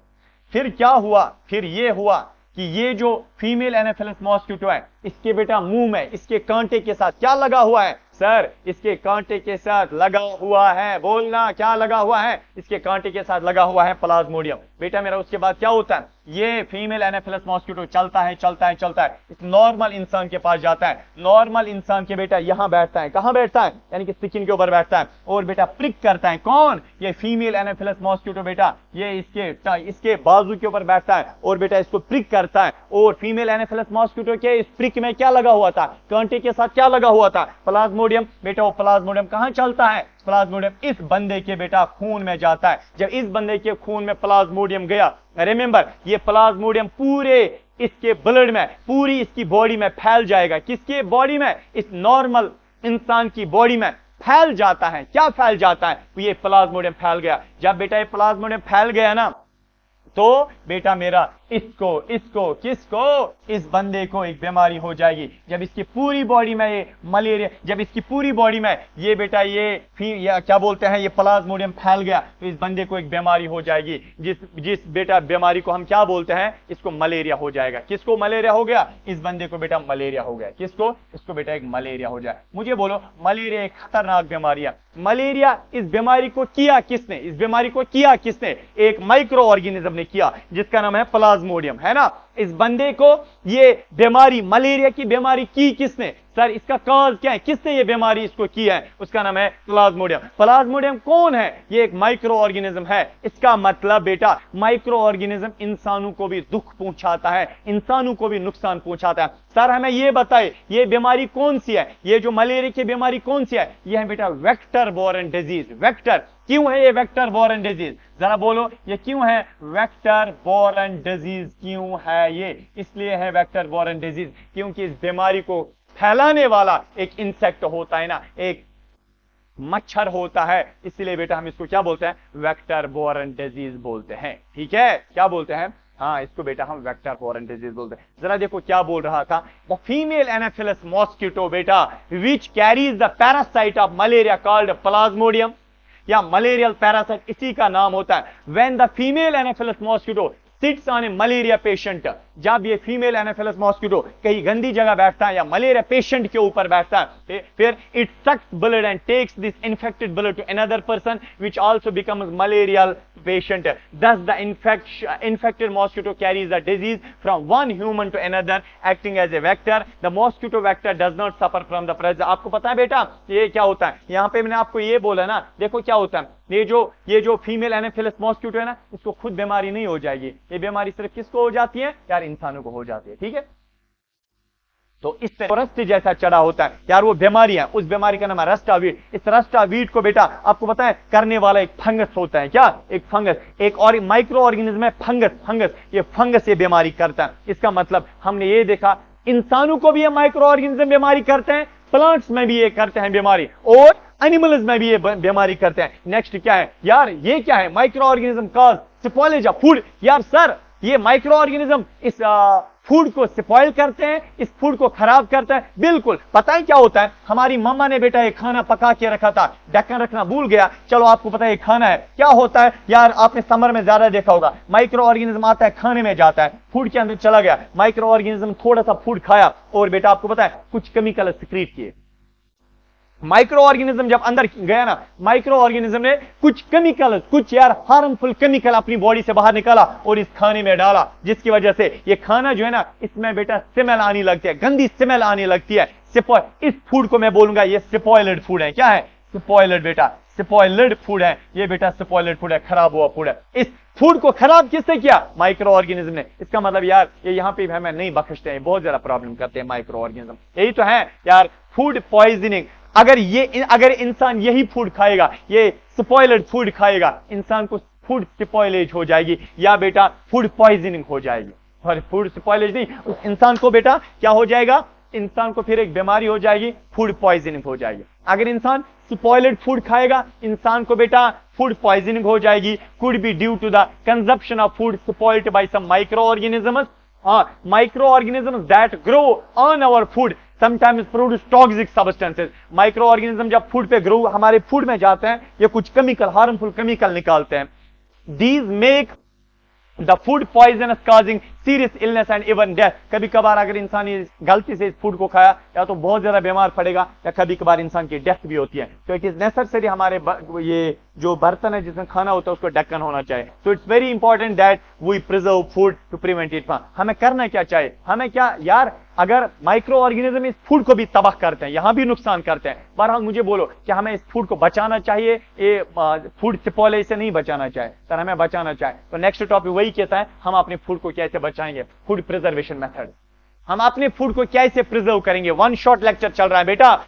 फिर क्या हुआ, फिर ये हुआ कि ये जो फीमेल एनाफिलस मॉस्किटो है, इसके बेटा मुंह में इसके कांटे के साथ क्या लगा हुआ है? सर इसके कांटे के साथ लगा हुआ है, बोलना क्या लगा हुआ है? इसके कांटे के साथ लगा हुआ है प्लाज्मोडियम। बेटा मेरा उसके बाद क्या होता है? ये फीमेल एनाफिलस मॉस्किटो चलता है, इस नॉर्मल इंसान के पास जाता है, नॉर्मल इंसान के बेटा यहां बैठता है। कहां बैठता है? यानी कि स्किन के ऊपर बैठता है, और बेटा प्रिक करता है। कौन? ये फीमेल एनाफिलस मॉस्किटो बेटा ये इसके बाजू के ऊपर बैठता है और बेटा इसको प्रिक करता है। और फीमेल एनाफिलस मॉस्किटो के इस प्रिक में क्या लगा हुआ था? कांटे के साथ क्या लगा हुआ था? प्लाज्मोडियम। बेटा वो प्लाज्मोडियम कहां चलता है? प्लाज्मोडियम इस बंदे के बेटा खून में जाता है। जब इस बंदे के खून में प्लाज्मोडियम गया, रिमेंबर ये प्लाज्मोडियम पूरे इसके ब्लड में, पूरी इसकी बॉडी में फैल जाएगा। किसके बॉडी में? इस नॉर्मल इंसान की बॉडी में फैल जाता है। क्या फैल जाता है? ये प्लाज्मोडियम फैल गया। जब बेटा ये प्लाज्मोडियम फैल गया ना, तो बेटा मेरा इसको इसको किसको, इस बंदे को एक बीमारी हो जाएगी। जब इसकी पूरी बॉडी में ये मलेरिया, जब इसकी पूरी बॉडी में ये बेटा ये क्या बोलते हैं, ये प्लाज्मोडियम फैल गया, तो इस बंदे को एक बीमारी हो जाएगी। जिस बेटा बीमारी को हम क्या बोलते हैं, इसको मलेरिया हो जाएगा। किसको मलेरिया हो गया, इस बंदे को बेटा मलेरिया हो गया। किसको, इसको बेटा एक मलेरिया हो जाए। मुझे बोलो, मलेरिया एक खतरनाक बीमारी है। मलेरिया, इस बीमारी को किया किसने, इस बीमारी को किया किसने, एक माइक्रो ऑर्गेनिज्म ने किया जिसका नाम है प्लाज्मोडियम, है ना। इस बंदे को ये बीमारी, मलेरिया की बीमारी की किसने, सर इसका कॉज क्या है, किसने ये बीमारी इसको की है, उसका नाम है प्लाज्मोडियम। प्लाज्मोडियम कौन है, ये एक माइक्रो ऑर्गेनिज्म है। इसका मतलब बेटा माइक्रो ऑर्गेनिज्म इंसानों को भी दुख पहुंचाता है, इंसानों को भी नुकसान पहुंचाता है। सर हमें ये बताए, ये बीमारी कौन सी है, ये जो मलेरिया की बीमारी कौन सी है, ये है बेटा वेक्टर बोर्न डिजीज। वेक्टर, क्यों है ये वेक्टर बोर्न डिजीज, जरा बोलो ये क्यों है वेक्टर बोर्न डिजीज, क्यों है ये, इसलिए है वेक्टर बोर्न डिजीज क्योंकि इस बीमारी को फैलाने वाला एक इंसेक्ट होता है ना, एक मच्छर होता है, इसलिए बेटा हम इसको क्या बोलते हैं, वेक्टर बोर्न डिजीज बोलते हैं। ठीक है, क्या बोलते हैं, हाँ इसको बेटा हम वेक्टर बोर्न डिजीज बोलते हैं। जरा देखो क्या बोल रहा था, द फीमेल एनाफिलस मॉस्किटो बेटा which carries the parasite of malaria called Plasmodium, या मलेरियल पैरासाइट इसी का नाम होता है। When the female Anopheles mosquito sits on A malaria patient, जब ये फीमेल एनाफिलस मॉस्किटो कहीं गंदी जगह बैठता है या मलेरिया पेशेंट के ऊपर बैठता है, फिर it sucks blood and takes this infected blood to another person which also becomes malarial patient. Thus the infected mosquito carries the disease from one human to another acting as a vector. The mosquito vector does not suffer from the presence. आपको पता है बेटा ये क्या होता है, यहाँ पे मैंने आपको ये बोला ना, देखो क्या होता है, ये जो फीमेल एनाफिलस मॉस्किटो है ना, इसको खुद बीमारी नहीं हो जाएगी, ये बीमारी सिर्फ किसको हो जाती है यार, इंसानों को हो जाती है। ठीक है, तो इस तरह रस्ट जैसा चढ़ा होता है यार, वो बीमारी है, उस बीमारी का नाम है रस्टावीट। इस रस्टावीट को बेटा आपको पता है करने वाला एक फंगस होता है, क्या, एक फंगस, एक और माइक्रो ऑर्गेनिज्म है फंगस, ये फंगस ये बीमारी करता है। इसका मतलब हमने ये देखा इंसानों को भी ये माइक्रो ऑर्गेनिज्म बीमारी करते हैं, प्लांट्स में भी ये करते हैं बीमारी, और एनिमल्स में भी ये बीमारी करते हैं। नेक्स्ट क्या है यार, ये क्या है, micro organism cause spoilage of food. यार सर ये माइक्रो ऑर्गेनिज्म इस फूड को स्पॉइल करते हैं, इस फूड को खराब करते हैं। बिल्कुल, पता है क्या होता है, हमारी मम्मा ने बेटा एक खाना पका के रखा था, ढक्कन रखना भूल गया, चलो आपको पता है ये खाना है, क्या होता है यार, आपने समर में ज्यादा देखा होगा, माइक्रो ऑर्गेनिज्म आता है खाने में जाता है, फूड के अंदर चला गया, माइक्रो ऑर्गेनिज्म थोड़ा सा फूड खाया और बेटा आपको पता है कुछ केमिकल सिक्रीट किए। माइक्रो ऑर्गेनिज्म जब अंदर गया ना, माइक्रो ऑर्गेनिज्म ने कुछ केमिकल, कुछ यार हार्मफुल केमिकल अपनी बॉडी से बाहर निकाला और इस खाने में डाला, जिसकी वजह से ये खाना जो है ना, इसमें बेटा स्मेल आने लगती है, गंदी स्मेल आने लगती है। इस फूड को मैं बोलूंगा ये स्पॉइल्ड फूड है। क्या है, स्पॉइल्ड बेटा, स्पॉइल्ड फूड है ये बेटा, स्पॉइल्ड फूड है, खराब हुआ फूड है। इस फूड को खराब किसने किया, माइक्रो ऑर्गेनिज्म ने। इसका मतलब यार ये यहाँ पे हमें नहीं बख्शते हैं, बहुत ज्यादा प्रॉब्लम करते हैं माइक्रो ऑर्गेनिज्म। यही तो है यार फूड पॉइजनिंग। अगर इंसान यही फूड खाएगा, ये स्पॉइल्ड फूड खाएगा, इंसान को फूड स्पॉइलेज हो जाएगी या बेटा फूड पॉइजनिंग हो जाएगी। और फूड स्पॉइलेज नहीं, उस इंसान को बेटा क्या हो जाएगा, इंसान को फिर एक बीमारी हो जाएगी, फूड पॉइजनिंग हो जाएगी। अगर इंसान स्पॉइल्ड फूड खाएगा, इंसान को बेटा फूड पॉइजनिंग हो जाएगी। Could be due to the consumption of food spoiled by some micro organisms. Microorganisms that grow on our food sometimes produce toxic substances. Micro organism जब फूड पे ग्रो, हमारे फूड में जाते हैं, ये कुछ केमिकल, हार्मफुल केमिकल निकालते हैं। These make the food poisonous, causing serious illness and even death. कभी कभार अगर इंसान गलती से इस फूड को खाया या तो बहुत ज्यादा बीमार पड़ेगा, या कभी कभार इंसान की डेथ भी होती है। तो इट इज नेसेसरी हमारे ये जो बर्तन है जिसमें खाना होता है उसको ढक्कन होना चाहिए। तो it's very important that we preserve food to prevent it. हमें करना क्या चाहिए, हमें क्या यार, अगर माइक्रो ऑर्गेनिज्म इस फूड को भी तबाह करते हैं, यहां भी नुकसान करते हैं, बहरहाल मुझे बोलो कि हमें इस फूड को बचाना चाहिए, ये फूड स्पॉइलेज से नहीं बचाना चाहिए, सर हमें बचाना चाहिए। तो नेक्स्ट टॉपिक वही कहता है हम अपने फूड को कैसे बचाएंगे, फूड प्रिजर्वेशन मेथड। हम अपने फूड को कैसे प्रिजर्व करेंगे? वन शॉट लेक्चर चल रहा है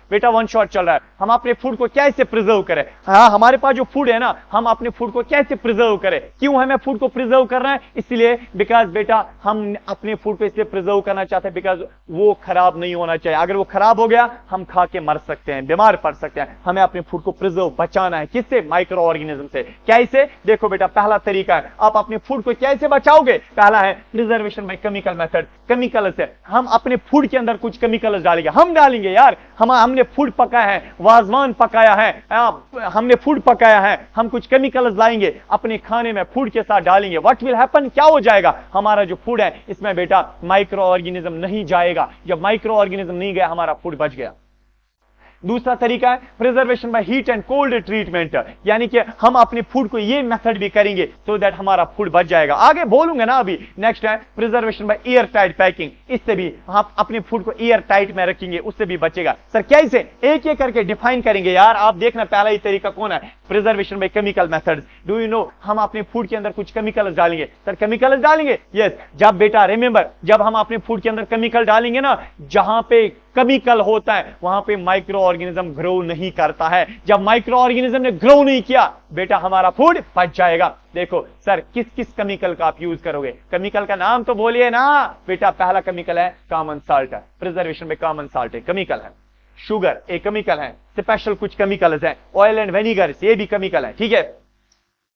बेटा वन शॉट चल रहा है। हम अपने फूड को कैसे प्रिजर्व करें? हाँ, हमारे पास जो फूड है ना, हम अपने फूड को कैसे प्रिजर्व करें? क्यों हमें फूड को प्रिजर्व करना है? इसलिए बिकॉज बेटा हम अपने फूड को इसलिए प्रिजर्व करना चाहते हैं बिकॉज वो खराब नहीं होना चाहिए। अगर वो खराब हो गया हम खा के मर सकते हैं, बीमार पड़ सकते हैं। हमें अपने फूड को प्रिजर्व बचाना है। किससे? माइक्रो ऑर्गेनिज्म से। कैसे? देखो बेटा, पहला तरीका है, आप अपने फूड को कैसे बचाओगे? पहला है preservation by chemical method. Chemical से हम अपने फूड के अंदर कुछ केमिकल डालेंगे, हम डालेंगे यार। हमने फूड पकाया है, वाजवान पकाया है, हमने फूड पकाया है, हम कुछ केमिकल्स लाएंगे अपने खाने में, फूड के साथ डालेंगे। What will happen? क्या हो जाएगा? हमारा जो फूड है इसमें बेटा माइक्रो ऑर्गेनिज्म नहीं जाएगा। जब माइक्रो ऑर्गेनिज्म नहीं गया, हमारा फूड बच गया। दूसरा तरीका है preservation by heat and cold treatment, यानी कि हम अपने फूड को ये मेथड भी करेंगे सो दैट हमारा फूड बच जाएगा। आगे बोलूंगा ना अभी। नेक्स्ट है preservation by air tight packing. इससे भी हम अपने फूड को एयर टाइट में रखेंगे, उससे भी बचेगा। सर कैसे? एक एक करके डिफाइन करेंगे यार। आप देखना पहला ही तरीका कौन है? Preservation by chemical methods. Do you no, हम अपने फूड के अंदर कुछ केमिकल्स डालेंगे। सर केमिकल्स डालेंगे? यस। जब बेटा रिमेंबर, जब हम अपने फूड के अंदर केमिकल डालेंगे ना, जहां पे केमिकल होता है वहां पे माइक्रो ऑर्गेनिज्म ग्रो नहीं करता है। जब माइक्रो ऑर्गेनिज्म ने ग्रो नहीं किया बेटा, हमारा फूड बच जाएगा। देखो सर, किस किस केमिकल का आप यूज करोगे? केमिकल का नाम तो बोलिए ना बेटा। पहला केमिकल है कॉमन साल्ट। प्रिजर्वेशन में कॉमन साल्ट एक केमिकल है। शुगर एक केमिकल है। स्पेशल कुछ केमिकल्स हैं, ऑयल एंड विनेगर, ये भी केमिकल है। ठीक है,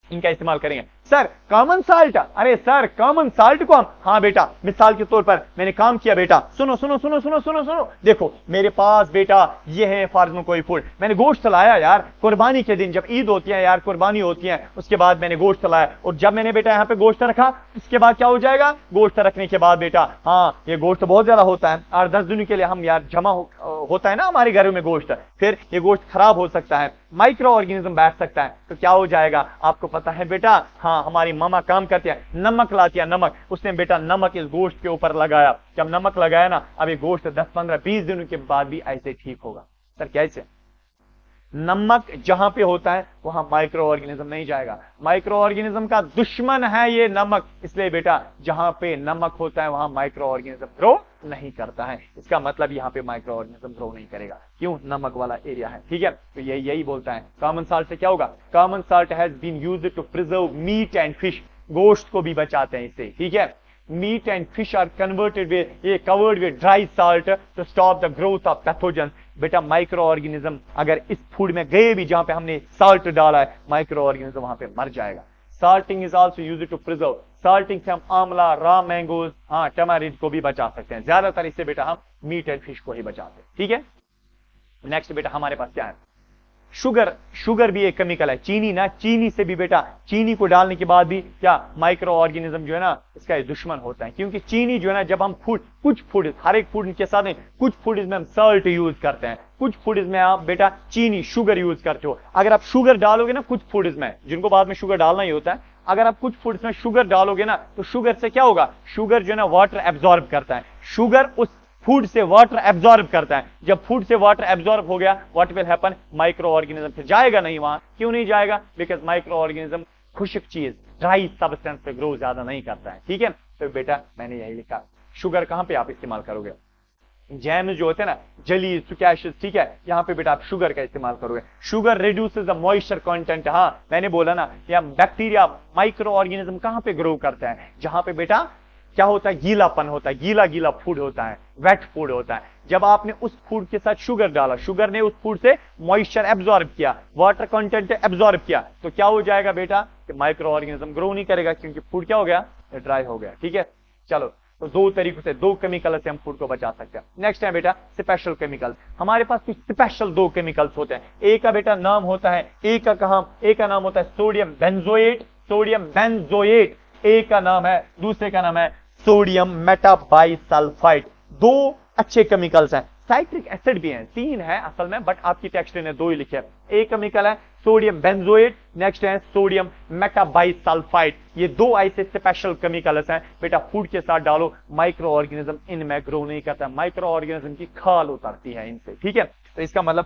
इनका इस्तेमाल करेंगे। सर कॉमन साल्ट, अरे सर कॉमन साल्ट को हम, हाँ बेटा, मिसाल के तौर पर मैंने काम किया बेटा। सुनो सुनो सुनो सुनो सुनो सुनो, देखो मेरे पास बेटा ये है फॉर कोई फूड। मैंने गोश्त लाया यार, कुर्बानी के दिन जब ईद होती है यार, कुर्बानी होती है, उसके बाद मैंने गोश्त लाया। और जब मैंने बेटा यहाँ पे गोश्त रखा, उसके बाद क्या हो जाएगा? गोश्त रखने के बाद बेटा, हाँ ये गोश्त बहुत ज्यादा होता है, 8-10 दिन के लिए हम यार जमा होता है ना हमारे घरों में गोश्त, फिर ये गोश्त खराब हो सकता है, माइक्रो ऑर्गेनिज्म बैठ सकता है। तो क्या हो जाएगा? आपको पता है बेटा, हाँ हमारी मामा काम करती है, नमक लाती है, नमक। उसने बेटा नमक इस गोश्त के ऊपर लगाया। जब नमक लगाया ना, अब ये गोश्त 10-15-20 दिनों के बाद भी ऐसे ठीक होगा। सर कैसे? नमक जहां पे होता है वहां माइक्रो ऑर्गेनिज्म नहीं जाएगा। माइक्रो ऑर्गेनिज्म का दुश्मन है ये नमक, इसलिए बेटा जहां पे नमक होता है वहां माइक्रो ऑर्गेनिज्म ग्रो नहीं करता है। इसका मतलब यहां पे माइक्रो ऑर्गेनिज्म ग्रो नहीं करेगा। क्यों? नमक वाला एरिया है। ठीक है, तो यही बोलता है। कॉमन साल्ट से क्या होगा? Common salt has been used to preserve meat and fish. गोश्त को भी बचाते हैं इससे। ठीक है, meat and fish are converted with, ये covered with dry salt to stop the growth of pathogen. बेटा माइक्रो ऑर्गेनिज्म अगर इस फूड में गए भी जहां पे हमने साल्ट डाला है, माइक्रो ऑर्गेनिज्म वहां पे मर जाएगा। Salting is also used to preserve. Salting से हम आंवला, रॉ मैंगोज, हाँ टमारिंड को भी बचा सकते हैं। ज्यादातर इससे बेटा हम मीट एंड फिश को ही बचाते हैं। ठीक है, नेक्स्ट बेटा हमारे पास क्या है? शुगर। शुगर भी एक केमिकल है। चीनी ना, चीनी से भी बेटा, चीनी को डालने के बाद भी क्या माइक्रो ऑर्गेनिज्म जो है ना इसका ये दुश्मन होता है। क्योंकि चीनी जो है ना, जब हम फूड, कुछ फूड, हर एक फूड के साथ नहीं, कुछ फूड में हम सॉल्ट यूज करते हैं, कुछ फूड में आप बेटा चीनी, शुगर यूज करते हो। अगर आप शुगर डालोगे ना कुछ फूड में, जिनको बाद में शुगर डालना ही होता है, अगर आप कुछ फूड में शुगर डालोगे ना, तो शुगर से क्या होगा? शुगर जो है ना वाटर एब्जॉर्ब करता है। शुगर उस फूड से वाटर एब्जॉर्ब करता है। जब फूड से वाटर एब्जॉर्ब हो गया, what will happen? Micro organism फिर जाएगा नहीं वहां। क्यों नहीं जाएगा? बिकॉज माइक्रो ऑर्गेनिज्म खुश्क चीज, ड्राई सब्सटेंस पे ग्रो ज्यादा नहीं करता है। ठीक है, तो बेटा मैंने यही लिखा। शुगर कहां पे आप इस्तेमाल करोगे? जैम जो होते हैं ना, जली, सुकैशेस, ठीक है, यहां पे बेटा आप शुगर का इस्तेमाल करोगे। Sugar reduces the moisture content. हाँ मैंने बोला ना, या बैक्टीरिया, माइक्रो ऑर्गेनिज्म कहां पे ग्रो करता है? जहां पे बेटा क्या होता है? गीलापन होता है, गीला गीला फूड होता है, वेट फूड होता है। जब आपने उस फूड के साथ शुगर डाला, शुगर ने उस फूड से मॉइस्चर एब्जॉर्ब किया, वाटर कंटेंट एब्जॉर्ब किया, तो क्या हो जाएगा बेटा? कि माइक्रो ऑर्गेनिज्म ग्रो नहीं करेगा, क्योंकि फूड क्या हो गया? ड्राई हो गया। ठीक है, चलो, तो दो तरीकों से, दो केमिकल से हम फूड को बचा सकते हैं। नेक्स्ट है बेटा स्पेशल केमिकल। हमारे पास कुछ स्पेशल दो केमिकल्स होते हैं। एक का बेटा नाम होता है, एक का नाम होता है सोडियम बेंजोएट। सोडियम बेंजोएट एक का नाम है, दूसरे का नाम है सोडियम मेटाबाइसल्फाइड। दो अच्छे केमिकल्स हैं। साइट्रिक एसिड भी है, 3 है असल में, बट आपकी टेक्स्ट ने 2 ही लिखे हैं। एक केमिकल है सोडियम बेंजोएट, नेक्स्ट है सोडियम मेटाबाइसल्फाइड। ये दो ऐसे स्पेशल केमिकल्स हैं बेटा, फूड के साथ डालो, माइक्रो ऑर्गेनिज्म इनमें ग्रो नहीं करता, माइक्रो ऑर्गेनिज्म की खाल उतरती है इनसे। ठीक है, तो इसका मतलब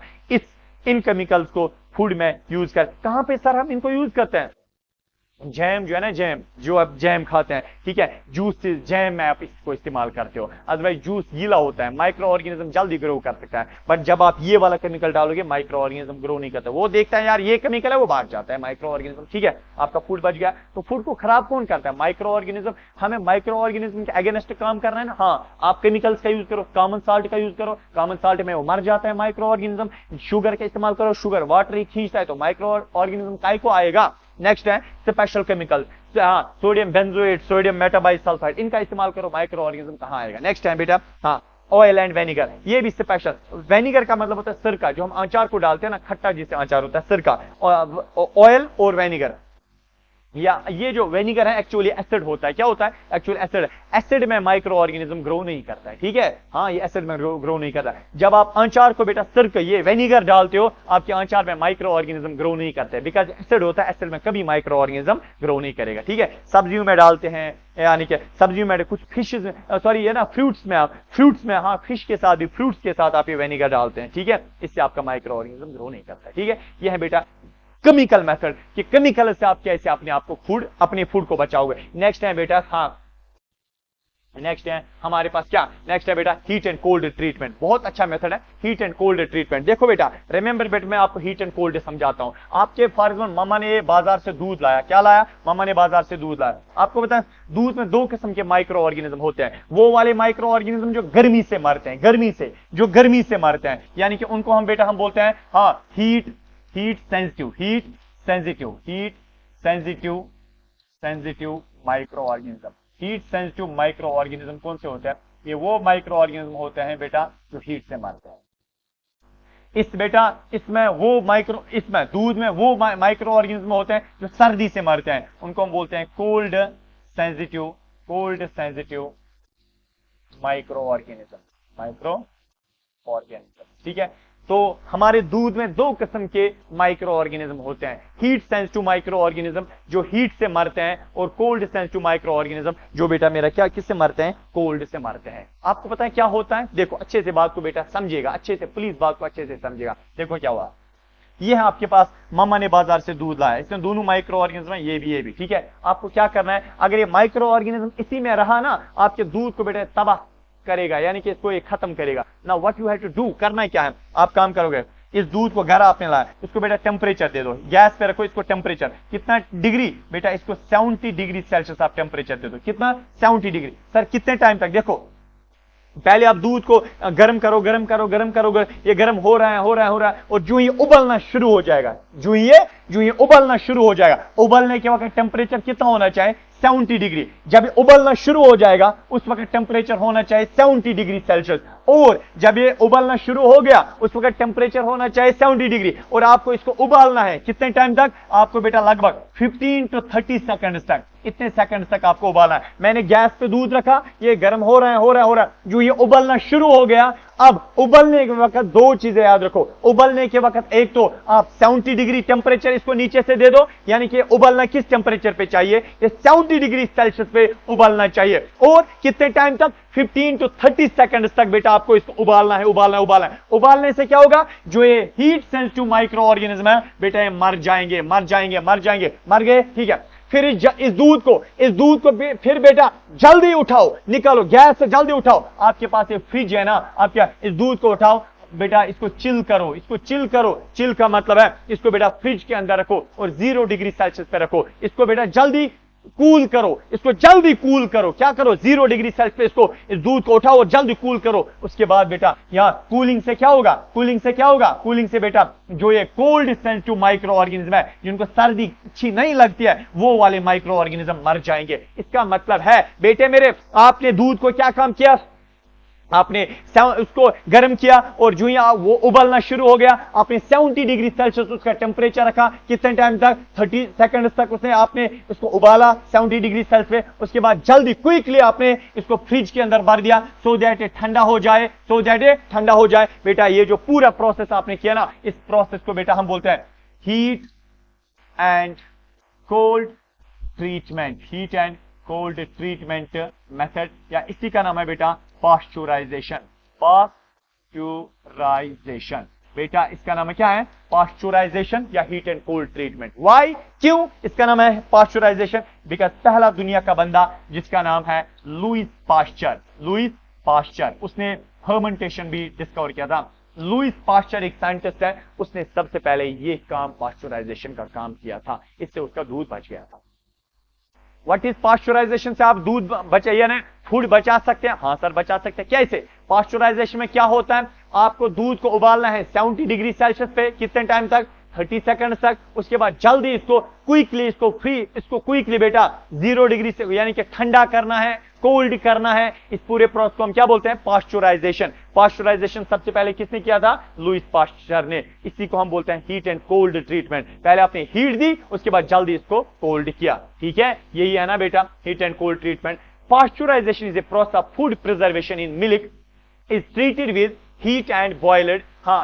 इन केमिकल्स को फूड में यूज कर। कहां पे सर हम इनको यूज करते हैं? जैम जो है ना, जैम जो आप जैम खाते हैं, ठीक है, जूस से जैम में आप इसको इस्तेमाल करते हो। अदरवाइज जूस गीला होता है, माइक्रो ऑर्गेनिज्म जल्दी ग्रो कर सकता है, बट जब आप ये वाला केमिकल डालोगे माइक्रो ऑर्गेनिज्म ग्रो नहीं करता। वो देखता है यार ये केमिकल है, वो भाग जाता है माइक्रो ऑर्गेनिज्म, ठीक है, आपका फूड बच गया। तो फूड को खराब कौन करता है? Micro organism. हमें माइक्रो ऑर्गेनिज्म के अगेंस्ट काम करना है ना। हाँ, आप केमिकल्स का यूज करो, कॉमन साल्ट का यूज करो, कॉमन साल्ट में वो मर जाता है माइक्रो ऑर्गेनिज्म। शुगर का इस्तेमाल करो, शुगर वाटर ही खींचता है, तो माइक्रो ऑर्गेनिज्म काय को आएगा। नेक्स्ट है special chemical, sodium benzoate, sodium metabisulphite, इनका इस्तेमाल करो, माइक्रो ऑर्गेनिज्म कहां आएगा। नेक्स्ट है बेटा, हाँ, ऑयल एंड वेनिगर, ये भी स्पेशल। वेनिगर का मतलब होता है सिरका, जो हम अचार को डालते हैं ना, खट्टा जिससे अचार होता है, सिरका। ऑयल और वेनिगर, या ये जो वेनिगर है एक्चुअली एसिड होता है। क्या होता है? Actually acid. एसिड में माइक्रो ऑर्गेनिज्म ग्रो नहीं करता है, ठीक है, हाँ, ये एसिड में ग्रो नहीं करता है। जब आप अचार को बेटा सिरका, ये वेनिगर डालते हो, आपके अचार में माइक्रो ऑर्गेनिज्म ग्रो नहीं करते, बिकॉज एसिड होता है, एसिड में कभी माइक्रो ऑर्गेनिज्म ग्रो नहीं करेगा, ठीक है। सब्जियों में डालते हैं, यानी कि सब्जियों में, कुछ फिश, सॉरी ये ना फ्रूट्स में, आप फ्रूट्स में, हाँ, फिश के साथ भी, फ्रूट्स के साथ आप ये वेनिगर डालते हैं, ठीक है, इससे आपका माइक्रो ऑर्गेनिज्म ग्रो नहीं करता है, ठीक है। ये है बेटा केमिकल मेथड, कि केमिकल से आप कैसे अपने आप को अपने फूड को बचाओगे। नेक्स्ट है बेटा, हाँ, नेक्स्ट है हमारे पास क्या, नेक्स्ट है बेटा हीट एंड कोल्ड ट्रीटमेंट। बहुत अच्छा मेथड है हीट एंड कोल्ड ट्रीटमेंट। देखो बेटा, रिमेंबर बेटा, मैं आपको हीट एंड कोल्ड समझाता हूं। आपके फॉर एग्जाम्पल मम्मा ने बाजार से दूध लाया, क्या लाया? मम्मा ने बाजार से दूध लाया। आपको पता है दूध में दो किस्म के माइक्रो ऑर्गेनिज्म होते हैं। वो वाले माइक्रो ऑर्गेनिज्म जो गर्मी से मरते हैं, गर्मी से मरते हैं, यानी कि उनको हम बेटा हम बोलते हैं, हाँ, heat sensitive micro organism. Heat sensitive micro organism कौन से होते हैं? ये वो माइक्रो ऑर्गेनिज्म होते हैं बेटा जो हीट से मरते हैं। इसमें दूध में वो माइक्रो ऑर्गेनिज्म होते हैं जो सर्दी से मरते हैं, उनको हम बोलते हैं कोल्ड सेंसिटिव माइक्रो ऑर्गेनिज्म, ठीक है। तो हमारे दूध में दो किस्म के माइक्रो ऑर्गेनिज्म होते हैं, हीट सेंसिटिव माइक्रो ऑर्गेनिज्म जो हीट से मरते हैं, और कोल्ड सेंसिटिव माइक्रो ऑर्गेनिज्म जो बेटा मेरा क्या, किससे मरते हैं? कोल्ड से मरते हैं। आपको पता है क्या होता है? देखो अच्छे से बात को बेटा समझिएगा, अच्छे से प्लीज बात को अच्छे से समझिएगा। देखो क्या हुआ, ये है आपके पास मामा ने बाजार से दूध लाया, इसमें दोनों माइक्रो ऑर्गेनिज्म है, ये भी, ठीक है। आपको क्या करना है, अगर ये माइक्रो ऑर्गेनिज्म इसी में रहा ना, आपके दूध को बेटा तबाह करेगा, यानी कि इसको ये खत्म करेगा ना। What you have to do, करना क्या है, आप काम करोगे, इस दूध को घर आपने लाया, इसको बेटा टेम्परेचर दे दो, गैस पे रखो, इसको टेम्परेचर कितना डिग्री बेटा, इसको 70 डिग्री सेल्सियस आप टेम्परेचर दे दो। कितना? 70 डिग्री। सर कितने टाइम तक? देखो पहले आप दूध को गर्म करो, ये गर्म हो रहा है, और जो ये उबलना शुरू हो जाएगा, जो ये उबलना शुरू हो जाएगा, उबलने के वक्त टेम्परेचर कितना होना चाहिए? 70 डिग्री। जब ये उबलना शुरू हो जाएगा उस वक्त टेम्परेचर होना चाहिए 70 डिग्री सेल्सियस, और जब ये उबलना शुरू हो गया उस वक्त टेम्परेचर होना चाहिए 70 डिग्री, और आपको इसको उबालना है कितने टाइम तक? आपको बेटा लगभग 15 to 30 सेकंड्स तक, इतने सेकंड्स तक आपको उबालना है। मैंने गैस पे दूध रखा, ये गर्म हो रहा है, जो ये उबलना शुरू हो गया। अब उबलने के वक्त दो चीजें याद रखो, उबलने के वक्त एक तो आप 70 डिग्री टेम्परेचर इसको नीचे से दे दो, यानी कि उबलना किस टेम्परेचर पे चाहिए? ये 70 डिग्री सेल्सियस पे उबलना चाहिए, और कितने टाइम तक? 15 to 30 सेकंड्स तक बेटा आपको इसको उबालना है। उबालने से क्या होगा? जो ये हीट सेंसिटिव माइक्रो ऑर्गेनिज्म है बेटा ये मर मर गए, ठीक है। फिर इस दूध को फिर बेटा जल्दी उठाओ, निकालो गैस से, जल्दी उठाओ। आपके पास ये फ्रिज है ना, आप क्या, इस दूध को उठाओ बेटा, इसको चिल करो। चिल का मतलब है इसको बेटा फ्रिज के अंदर रखो और 0 डिग्री सेल्सियस पे रखो। इसको बेटा जल्दी कूल करो, क्या करो? 0 डिग्री सेल्सियस पे इसको, इस दूध को उठाओ और जल्दी कूल करो। उसके बाद बेटा यहां कूलिंग से क्या होगा? कूलिंग से बेटा जो ये कोल्ड सेंसिटिव माइक्रो ऑर्गेनिज्म है, जिनको सर्दी अच्छी नहीं लगती है, वो वाले माइक्रो ऑर्गेनिज्म मर जाएंगे। इसका मतलब है बेटे मेरे, आपने दूध को क्या काम किया? आपने उसको गर्म किया, और जो ही वो उबलना शुरू हो गया, आपने 70 डिग्री सेल्सियस उसका टेम्परेचर रखा। कितने टाइम तक? 30 सेकंड तक आपने उसको उबाला 70 डिग्री सेल्सियस पे। उसके बाद जल्दी क्विकली आपने इसको फ्रिज के अंदर भर दिया, सो दैट ये ठंडा हो जाए। बेटा ये जो पूरा प्रोसेस आपने किया ना, इस प्रोसेस को बेटा हम बोलते हैं heat and cold treatment method, या इसी का नाम है बेटा पास्चुराइजेशन। बेटा इसका नाम है क्या है? पास्चुराइजेशन या heat and cold treatment. Why, क्यों इसका नाम है पास्चुराइजेशन? बिकॉज पहला दुनिया का बंदा जिसका नाम है लुईस पास्चर, लुईस पास्चर, उसने फर्मेंटेशन भी डिस्कवर किया था। लुईस पास्चर एक साइंटिस्ट है, उसने सबसे पहले ये काम पास्चुराइजेशन का काम किया था, इससे उसका दूध बच गया था। What is pasteurisation? से आप दूध बचे यानी फूड बचा सकते हैं? हाँ सर बचा सकते हैं। कैसे? पास्चुराइजेशन में क्या होता है, आपको दूध को उबालना है 70 डिग्री सेल्सियस पे, कितने टाइम तक? 30 सेकंड तक। उसके बाद जल्दी इसको क्विकली बेटा 0 डिग्री से यानी कि ठंडा करना है, कोल्ड करना है। इस पूरे प्रोसेस को हम क्या बोलते हैं? पास्चुराइजेशन। पास्चुराइजेशन सबसे पहले किसने किया था? लुईस पास्चर ने। इसी को हम बोलते हैं हीट एंड कोल्ड ट्रीटमेंट। पहले आपने हीट दी, उसके बाद जल्दी इसको कोल्ड किया। ठीक है, यही है ना बेटा heat and cold treatment. Pasteurisation is a process of food preservation in milk is treated with heat and boiled,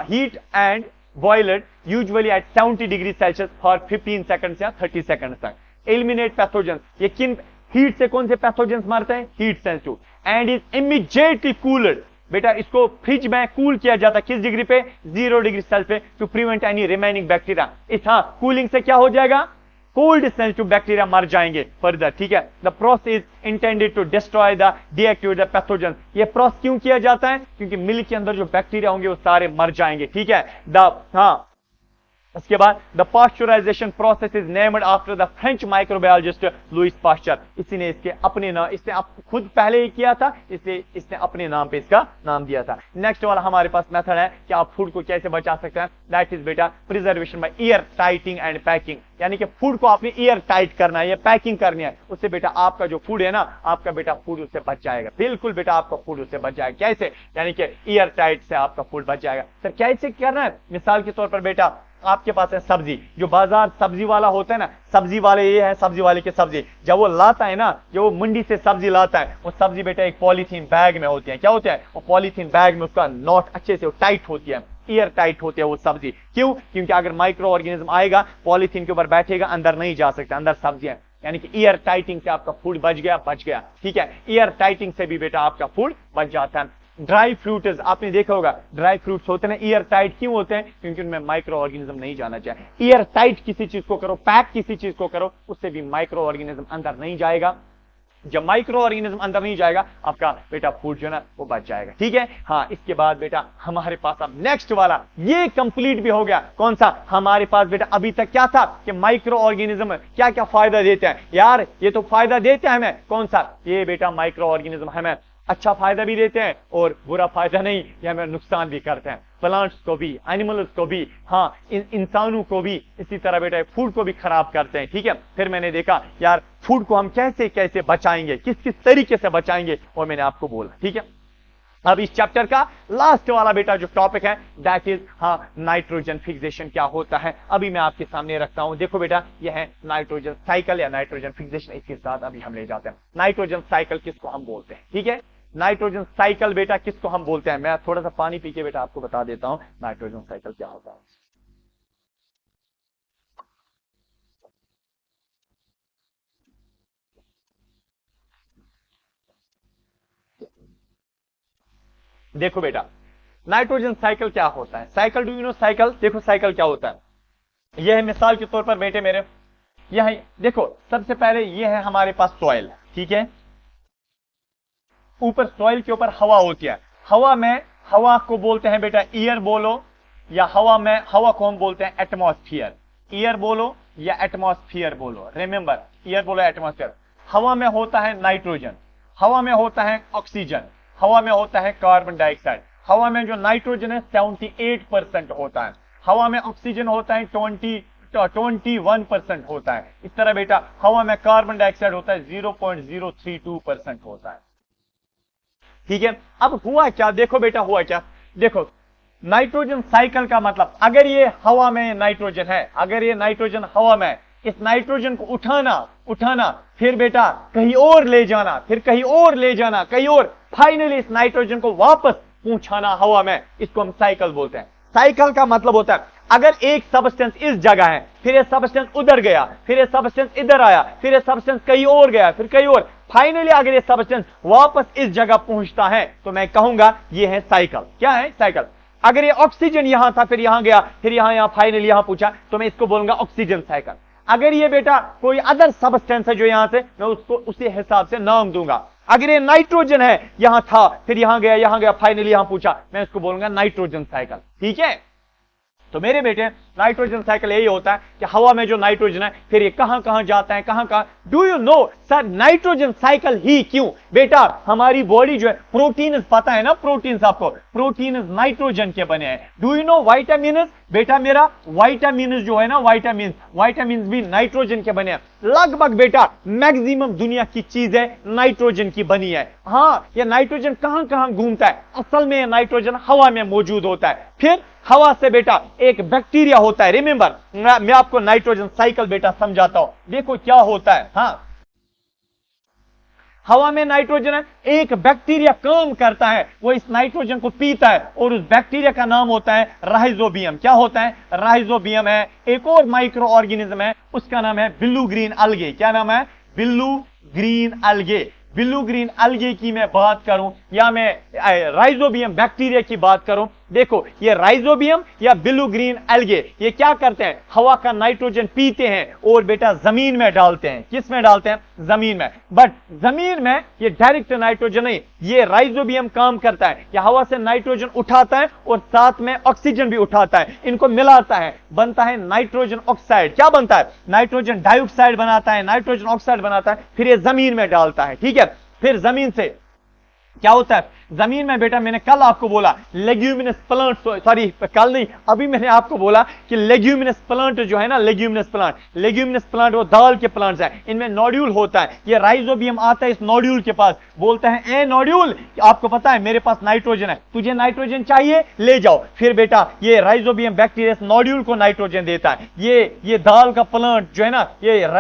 heat and boiled usually at 70 degree Celsius for 15 seconds या 30 seconds तक। Eliminate pathogens, ये किन हीट से कौन से पैथोजेंस मारते हैं? Heat sensitive. And is immediately cooled, बेटा इसको फ्रिज में कूल किया जाता है किस डिग्री पे? 0 डिग्री सेल्सियस पे, to prevent any remaining bacteria. इस कूलिंग से क्या हो जाएगा? कोल्ड सेंसिटिव बैक्टीरिया मर जाएंगे फर्दर। ठीक है, the process is intended to destroy the deactivate the pathogen. ये प्रोसेस क्यों किया जाता है? क्योंकि मिल्क के अंदर जो बैक्टीरिया होंगे वो सारे मर जाएंगे। ठीक है, इसके बाद the pasteurisation process is named after the French microbiologist Lewis pasture. इसी ने इसके अपने नाम, इसने खुद पहले ही किया था, इसलिए इसने अपने नाम पे इसका नाम दिया था। नेक्स्ट वाला हमारे पास मेथड है कि आप फूड को कैसे बचा सकते हैं। दैट इज बेटा preservation by air टाइटिंग and packing, यानी कि फूड को आपने एयर टाइट करना है या पैकिंग करनी है, उससे बेटा आपका जो फूड है ना, आपका बेटा फूड उससे बच जाएगा। बिल्कुल बेटा आपका फूड उससे बच जाएगा। कैसे? यानी कि एयर टाइट से आपका फूड बच जाएगा। सर कैसे करना है? मिसाल के तौर पर बेटा आपके पास है सब्जी, जो बाजार सब्जी वाला होता है ना, सब्जी वाले ये है, सब्जी वाले की सब्जी जब वो लाता है ना, जो वो मंडी से सब्जी लाता है, वो सब्जी बेटा एक पॉलीथीन बैग में होती है। क्या होता है? वो पॉलीथीन बैग में उसका नॉट अच्छे से टाइट होती है, एयर टाइट होती है वो सब्जी। क्यों? क्योंकि अगर माइक्रो ऑर्गेनिज्म आएगा पॉलीथीन के ऊपर बैठेगा, अंदर नहीं जा सकता, अंदर सब्जी है। यानी कि एयर टाइटिंग से आपका फूड बच गया। ठीक है, एयर टाइटिंग से भी बेटा आपका फूड बच जाता है। ड्राई फ्रूट्स आपने देखा होगा, ड्राई फ्रूट्स होते हैं ना, एयर टाइट क्यों होते हैं? क्योंकि उनमें माइक्रो ऑर्गेनिज्म नहीं जाना चाहिए। एयर टाइट किसी चीज को करो, पैक किसी चीज को करो, उससे भी माइक्रो ऑर्गेनिज्म अंदर नहीं जाएगा। जब माइक्रो ऑर्गेनिज्म अंदर नहीं जाएगा, आपका बेटा फूड जो है ना वो बच जाएगा। ठीक है, इसके बाद बेटा हमारे पास अब नेक्स्ट वाला, ये कंप्लीट भी हो गया। कौन सा? हमारे पास बेटा अभी तक क्या था कि माइक्रो ऑर्गेनिज्म क्या क्या फायदा देते हैं। यार ये तो फायदा देते हैं हमें, कौन सा? ये बेटा माइक्रो ऑर्गेनिज्म हमें अच्छा फायदा भी देते हैं और बुरा फायदा नहीं, ये हमें नुकसान भी करते हैं। प्लांट्स को भी, एनिमल्स को भी, इंसानों को भी, इसी तरह बेटा फूड को भी खराब करते हैं। ठीक है, फिर मैंने देखा यार फूड को हम कैसे कैसे बचाएंगे, किस किस तरीके से बचाएंगे, और मैंने आपको बोला। ठीक है, अब इस चैप्टर का लास्ट वाला बेटा जो टॉपिक है दैट इज नाइट्रोजन फिक्सेशन क्या होता है, अभी मैं आपके सामने रखता हूं। देखो बेटा यह है नाइट्रोजन साइकिल या नाइट्रोजन फिक्सेशन। इसके साथ अभी हम ले जाते हैं नाइट्रोजन साइकिल किसको हम बोलते हैं। ठीक है, नाइट्रोजन साइकिल बेटा किसको हम बोलते हैं, मैं थोड़ा सा पानी पी के बेटा आपको बता देता हूं नाइट्रोजन साइकिल क्या होता है। देखो बेटा नाइट्रोजन साइकिल क्या होता है। Cycle, do you no cycle? देखो साइकिल क्या होता है। यह है मिसाल के तौर पर बेटे मेरे, यह देखो सबसे पहले यह है हमारे पास सॉइल। ठीक है, ऊपर सॉइल के ऊपर हवा होती है। हवा को बोलते हैं बेटा ईयर बोलो, या हवा को हम बोलते हैं एटमॉस्फेयर। ईयर बोलो या एटमॉस्फेयर बोलो, रिमेंबर ईयर बोलो एटमॉस्फेयर। हवा में होता है नाइट्रोजन, हवा में होता है ऑक्सीजन, हवा में होता है कार्बन डाइऑक्साइड। हवा में जो नाइट्रोजन है 78% होता है, हवा में ऑक्सीजन होता है 21% होता है। इस तरह बेटा हवा में कार्बन डाइऑक्साइड होता है 0.032% होता है। ठीक है, अब हुआ क्या? देखो बेटा हुआ क्या, देखो नाइट्रोजन साइकिल का मतलब, अगर ये हवा में नाइट्रोजन है, अगर ये नाइट्रोजन हवा में, इस नाइट्रोजन को उठाना फिर बेटा कहीं और ले जाना, फिर कहीं और ले जाना, कहीं और, फाइनली इस नाइट्रोजन को वापस पहुंचाना हवा में, इसको हम साइकिल बोलते हैं। साइकिल का मतलब होता है अगर एक सबस्टेंस इस जगह है, फिर ये सबस्टेंस उधर गया, फिर ये सबस्टेंस इधर आया, फिर ये सबस्टेंस कहीं और गया, फिर कहीं और, फाइनली अगर ये सबस्टेंस वापस इस जगह पहुंचता है तो मैं कहूंगा ये है साइकिल। क्या है? साइकिल। अगर ये ऑक्सीजन यहां था, फिर यहां गया, फिर यहां फाइनली यहां पूछा, तो मैं इसको बोलूंगा ऑक्सीजन साइकिल। अगर ये बेटा कोई अदर सबस्टेंस है जो यहां से, मैं उसको उसी हिसाब से नाम दूंगा। अगर ये नाइट्रोजन है, यहां था, फिर यहां गया, फाइनली यहां पूछा, मैं इसको बोलूंगा नाइट्रोजन साइकिल। ठीक है, तो मेरे बेटे नाइट्रोजन साइकिल यही होता है कि हवा में जो नाइट्रोजन है, फिर ये कहां कहां जाता है, कहां कहां। Do you know sir nitrogen cycle ही क्यों? बेटा हमारी बॉडी जो है, प्रोटीन पता है ना, प्रोटीन आपको, प्रोटीन नाइट्रोजन के बने हैं। Do you no vitamin? बेटा मेरा वाइटामिन जो है ना, वाइटामिन भी नाइट्रोजन के बने हैं। लगभग बेटा मैक्सिमम दुनिया की चीजें नाइट्रोजन की बनी है। हाँ, ये नाइट्रोजन कहां कहां घूमता है? असल में नाइट्रोजन हवा में मौजूद होता है। फिर हवा से बेटा एक बैक्टीरिया होता है। रिमेंबर, मैं आपको नाइट्रोजन साइकिल बेटा समझाता हूं, देखो क्या होता है। हाँ, हवा में नाइट्रोजन है, एक बैक्टीरिया काम करता है, वो इस नाइट्रोजन को पीता है, और उस बैक्टीरिया का नाम होता है राइजोबियम। क्या होता है? राइजोबियम है। एक और माइक्रो ऑर्गेनिज्म है, उसका नाम है बिल्लू ग्रीन अलगे। क्या नाम है? बिल्लू ग्रीन अलगे। बिल्लू ग्रीन अलगे की मैं बात करूं, या मैं राइजोबियम बैक्टीरिया की बात करूं, देखो ये राइजोबियम या बिल्लू ग्रीन अलगे, ये क्या करते हैं? हवा का नाइट्रोजन पीते हैं और बेटा जमीन में डालते हैं। किस में डालते हैं? जमीन में। बट जमीन में ये डायरेक्ट नाइट्रोजन नहीं, ये राइजोबियम काम करता है, ये हवा से नाइट्रोजन उठाता है और साथ में ऑक्सीजन भी उठाता है, इनको मिलाता है, बनता है नाइट्रोजन ऑक्साइड। क्या बनता है? नाइट्रोजन डाइऑक्साइड बनाता है, नाइट्रोजन ऑक्साइड बनाता है, फिर ये जमीन में डालता है। ठीक है, फिर जमीन से क्या होता है? जमीन में बेटा मैंने कल आपको बोला लेग्यूमिनस प्लांट, सॉरी कल नहीं, अभी मैंने आपको बोला कि लेग्यूमिनस प्लांट जो है ना, लेग्यूमिनस प्लांट वो दाल के प्लांट्स हैं, इनमें नोड्यूल होता है। ये राइजोबियम आता है इस नोड्यूल के पास, बोलता है ए नोड्यूल, आपको पता है मेरे पास नाइट्रोजन है, तुझे नाइट्रोजन चाहिए, ले जाओ। फिर बेटा ये राइजोबियम बैक्टीरिया इस नोड्यूल को नाइट्रोजन देता है। ये दाल का प्लांट जो है ना,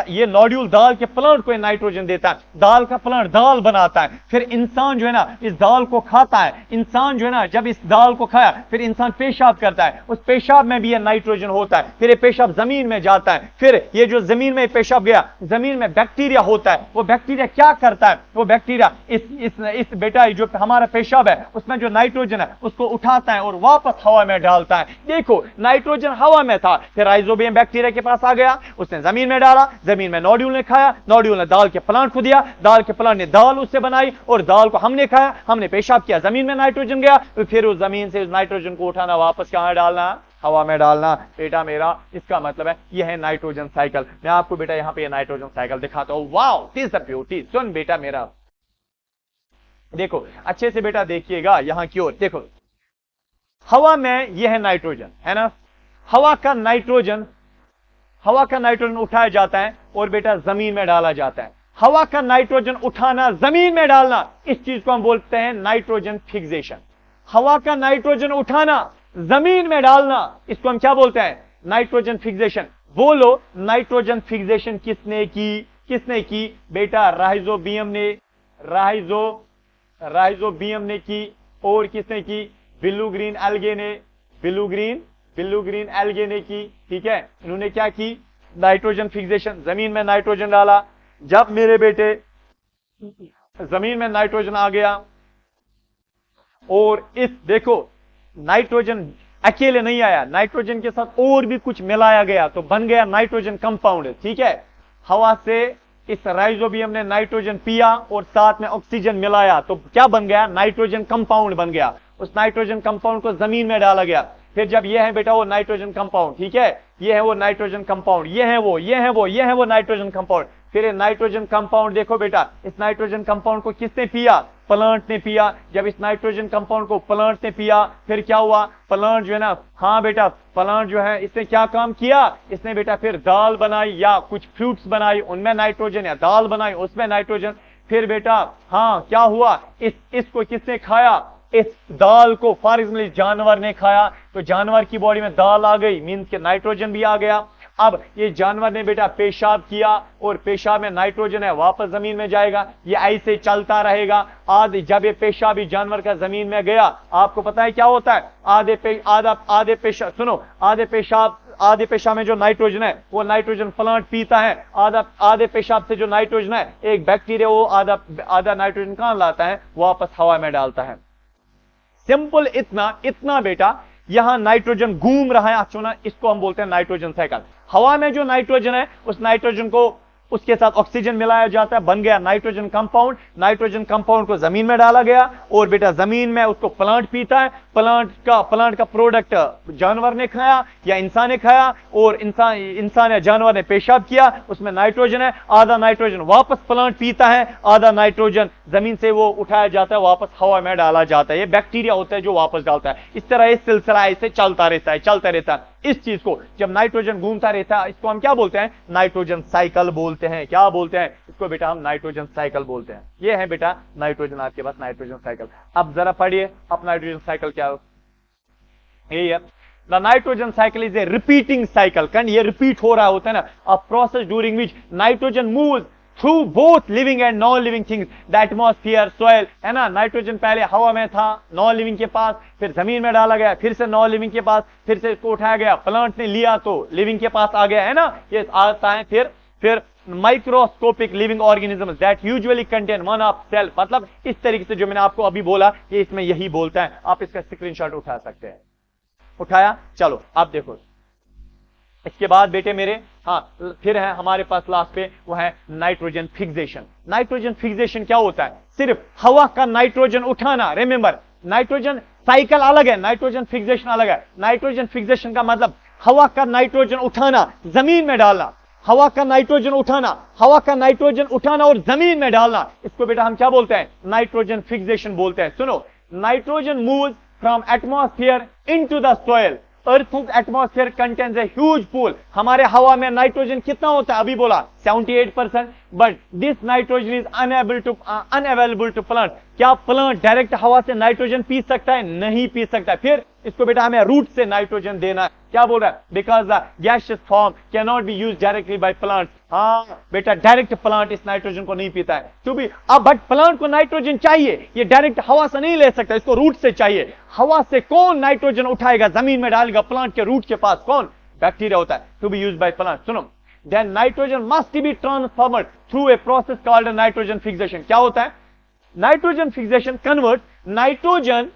ये नोड्यूल दाल के प्लांट को नाइट्रोजन देता है, दाल का प्लांट दाल बनाता है। फिर इंसान जो है ना इस दाल को खाता है, इंसान जो है ना जब इस दाल को खाया, फिर इंसान पेशाब करता है, उस पेशाब में भी ये नाइट्रोजन होता है, फिर ये पेशाब जमीन में जाता है, फिर ये जो जमीन में पेशाब गया, जमीन में बैक्टीरिया होता है, वो बैक्टीरिया क्या करता है? वो बैक्टीरिया इस बेटा जो हमारा पेशाब है उसमें जो नाइट्रोजन है उसको उठाता है और वापस हवा में डालता है। देखो नाइट्रोजन हवा में था, फिर राइजोबियम बैक्टीरिया के पास आ गया, उसने जमीन में डाला, जमीन में नोड्यूल ने खाया, नोड्यूल ने दाल के प्लांट को दिया, दाल के प्लांट ने दाल उससे बनाई, और दाल को हमने खाया, हमने पेशाब किया, जमीन में नाइट्रोजन गया, फिर उस जमीन से उस नाइट्रोजन को उठाना, वापस कहां डालना? हवा में डालना। बेटा मेरा इसका मतलब है यह है नाइट्रोजन साइकिल। मैं आपको बेटा यहां पे नाइट्रोजन साइकिल दिखाता हूं। Wow, this the beauty. सुन बेटा मेरा, देखो अच्छे से बेटा देखिएगा यहां की ओर, देखो हवा में यह है नाइट्रोजन, है ना, हवा का नाइट्रोजन उठाया जाता है और बेटा जमीन में डाला जाता है। हवा का नाइट्रोजन उठाना, जमीन में डालना, इस चीज को हम बोलते हैं नाइट्रोजन फिक्सेशन। हवा का नाइट्रोजन उठाना, जमीन में डालना, इसको हम क्या बोलते हैं? Nitrogen fixation. बोलो नाइट्रोजन फिक्सेशन किसने की? बेटा राइजोबियम ने की, और किसने की? बिल्लू ग्रीन एल्गे ने की। ठीक है, इन्होंने क्या की? नाइट्रोजन फिक्सेशन, जमीन में नाइट्रोजन डाला। जब मेरे बेटे जमीन में नाइट्रोजन आ गया, और इस देखो नाइट्रोजन अकेले नहीं आया, नाइट्रोजन के साथ और भी कुछ मिलाया गया, तो बन गया नाइट्रोजन कंपाउंड। ठीक है, हवा से इस राइजोबियम ने नाइट्रोजन पिया और साथ में ऑक्सीजन मिलाया, तो क्या बन गया? नाइट्रोजन कंपाउंड बन गया। उस नाइट्रोजन कंपाउंड को जमीन में डाला गया। फिर जब यह है बेटा वो नाइट्रोजन कंपाउंड, ठीक है, यह है वो नाइट्रोजन कंपाउंड, यह है वो नाइट्रोजन कंपाउंड। फिर ये नाइट्रोजन कंपाउंड देखो बेटा, इस नाइट्रोजन कंपाउंड को किसने पिया? प्लांट ने पिया। जब इस नाइट्रोजन कंपाउंड को प्लांट ने पिया, फिर क्या हुआ? प्लांट जो है ना, हाँ बेटा प्लांट जो है इसने क्या काम किया? इसने बेटा फिर दाल बनाई या कुछ फ्रूट्स बनाई, उनमें नाइट्रोजन, या दाल बनाई उसमें नाइट्रोजन। फिर बेटा हाँ क्या हुआ? इसको किसने खाया? इस दाल को फॉर एग्जाम्पल जानवर ने खाया, तो जानवर की बॉडी में दाल आ गई, मीन्स के नाइट्रोजन भी आ गया। अब ये जानवर ने बेटा पेशाब किया और पेशाब में नाइट्रोजन है, वापस जमीन में जाएगा, ये ऐसे चलता रहेगा। जब ये पेशाब जानवर का जमीन में गया, आपको पता है क्या होता है? आधे पेशाब में जो नाइट्रोजन है वो नाइट्रोजन प्लांट पीता है, आधे पेशाब से जो नाइट्रोजन है एक बैक्टीरिया वो आधा नाइट्रोजन कहां लाता है? वापस हवा में डालता है। सिंपल इतना बेटा यहां नाइट्रोजन घूम रहा है, अच्छा ना, इसको हम बोलते हैं नाइट्रोजन साइकिल। हवा में जो नाइट्रोजन है उस नाइट्रोजन को उसके साथ ऑक्सीजन मिलाया जाता है, बन गया नाइट्रोजन कंपाउंड। नाइट्रोजन कंपाउंड को जमीन में डाला गया और बेटा जमीन में उसको प्लांट पीता है। प्लांट का प्रोडक्ट जानवर ने खाया या इंसान ने खाया, और इंसान या जानवर ने पेशाब किया, उसमें नाइट्रोजन है। आधा नाइट्रोजन वापस प्लांट पीता है, आधा नाइट्रोजन जमीन से वो उठाया जाता है, वापस हवा में डाला जाता है। ये बैक्टीरिया होता है जो वापस डालता है। इस तरह ये सिलसिला ऐसे चलता रहता है। इस चीज को जब नाइट्रोजन घूमता रहता है, इसको हम क्या बोलते हैं? नाइट्रोजन साइकिल बोलते हैं। क्या बोलते हैं इसको बेटा? हम नाइट्रोजन साइकिल बोलते हैं। ये है बेटा नाइट्रोजन, आपके पास नाइट्रोजन साइकिल। अब जरा पढ़िए अब नाइट्रोजन साइकिल क्या हो। यही है, the nitrogen cycle is a repeating cycle. ये रिपीट हो रहा होता है ना, a process during which nitrogen moves through both living and non living things, the atmosphere, soil, है ना। नाइट्रोजन पहले हवा में था, नॉन लिविंग के पास, फिर जमीन में डाला गया, फिर से नॉन लिविंग के पास, फिर से इसको उठाया गया, प्लांट ने लिया तो लिविंग के पास आ गया, है ना। ये आता है फिर microscopic living organism that usually contain one of cell. मतलब इस तरीके से जो मैंने आपको अभी बोला, ये इसमें यही बोलता है। आप इसका स्क्रीनशॉट उठा सकते हैं। उठाया, चलो आप देखो। इसके बाद बेटे मेरे, हाँ, फिर है हमारे पास लास्ट पे, वो है नाइट्रोजन फिक्सेशन। नाइट्रोजन फिक्सेशन क्या होता है? सिर्फ हवा का नाइट्रोजन उठाना। रिमेंबर, नाइट्रोजन साइकिल अलग है, नाइट्रोजन फिक्सेशन अलग है। नाइट्रोजन फिक्सेशन का मतलब हवा का नाइट्रोजन उठाना, जमीन में डालना। हवा का नाइट्रोजन उठाना और जमीन में डालना, इसको बेटा हम क्या बोलते हैं? नाइट्रोजन फिक्सेशन बोलते हैं। सुनो, nitrogen moves from atmosphere into the soil. Earth's atmosphere contains a huge pool. हमारे हवा में नाइट्रोजन कितना होता है? अभी बोला 78%, but this nitrogen is unavailable to plant. क्या प्लांट डायरेक्ट हवा से नाइट्रोजन पी सकता है? नहीं पी सकता। फिर इसको बेटा हमें रूट से नाइट्रोजन देना है। क्या बोल रहा है? Because the gaseous form can not be use directly by plant. हाँ बेटा, डायरेक्ट प्लांट इस नाइट्रोजन को नहीं पीता है। तो भी अब बट प्लांट को नाइट्रोजन चाहिए, ये डायरेक्ट हवा से नहीं ले सकता, इसको रूट से चाहिए। हवा से कौन नाइट्रोजन उठाएगा, जमीन में डालेगा? प्लांट के रूट के पास कौन? बैक्टीरिया होता है, to be use by plant. सुनो, then nitrogen must be transformed through a process called nitrogen fixation. क्या होता है? Nitrogen fixation converts nitrogen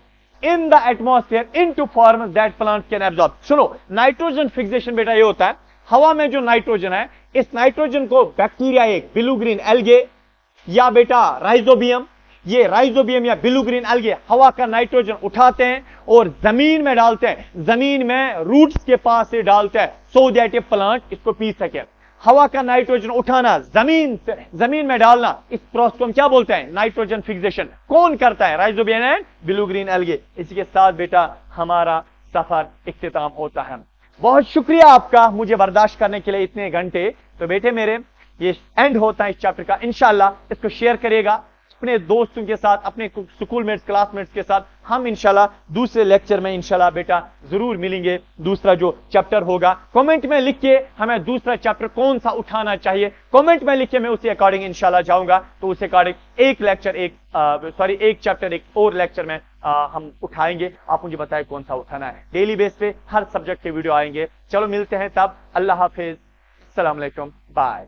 in the atmosphere into forms that plant can absorb. सुनो, नाइट्रोजन फिक्सेशन बेटा ये होता है, हवा में जो नाइट्रोजन है, इस नाइट्रोजन को बैक्टीरिया, एक ब्लू ग्रीन एल्गे या बेटा राइजोबियम, ये राइजोबियम या ब्लू ग्रीन एल्गे हवा का नाइट्रोजन उठाते हैं और जमीन में डालते हैं। जमीन में रूट्स के पास से डालते हैं, सो दैट ये प्लांट इसको पी सके। हवा का नाइट्रोजन उठाना, जमीन में डालना, इस प्रोसेस को हम क्या बोलते हैं? Nitrogen fixation. कौन करता है? Rhizobium and blue green algae. इसी के साथ बेटा हमारा सफर इख्तिताम होता है। बहुत शुक्रिया आपका मुझे बर्दाश्त करने के लिए इतने घंटे। तो बेटे मेरे, ये एंड होता है इस चैप्टर का। इंशाल्लाह इसको शेयर करिएगा अपने दोस्तों के साथ, अपने स्कूल मेट्स, क्लासमेट्स के साथ। हम इंशाल्लाह दूसरे लेक्चर में इंशाल्लाह बेटा जरूर मिलेंगे। दूसरा जो चैप्टर होगा, कमेंट में लिख के हमें दूसरा चैप्टर कौन सा उठाना चाहिए, कमेंट में लिख के मैं उसी अकॉर्डिंग इंशाल्लाह जाऊंगा। तो उस अकॉर्डिंग एक चैप्टर एक और लेक्चर में हम उठाएंगे। आप मुझे बताएं कौन सा उठाना है। डेली बेस पे हर सब्जेक्ट के वीडियो आएंगे। चलो मिलते हैं तब। अल्लाह हाफिज, अस्सलाम वालेकुम, बाय।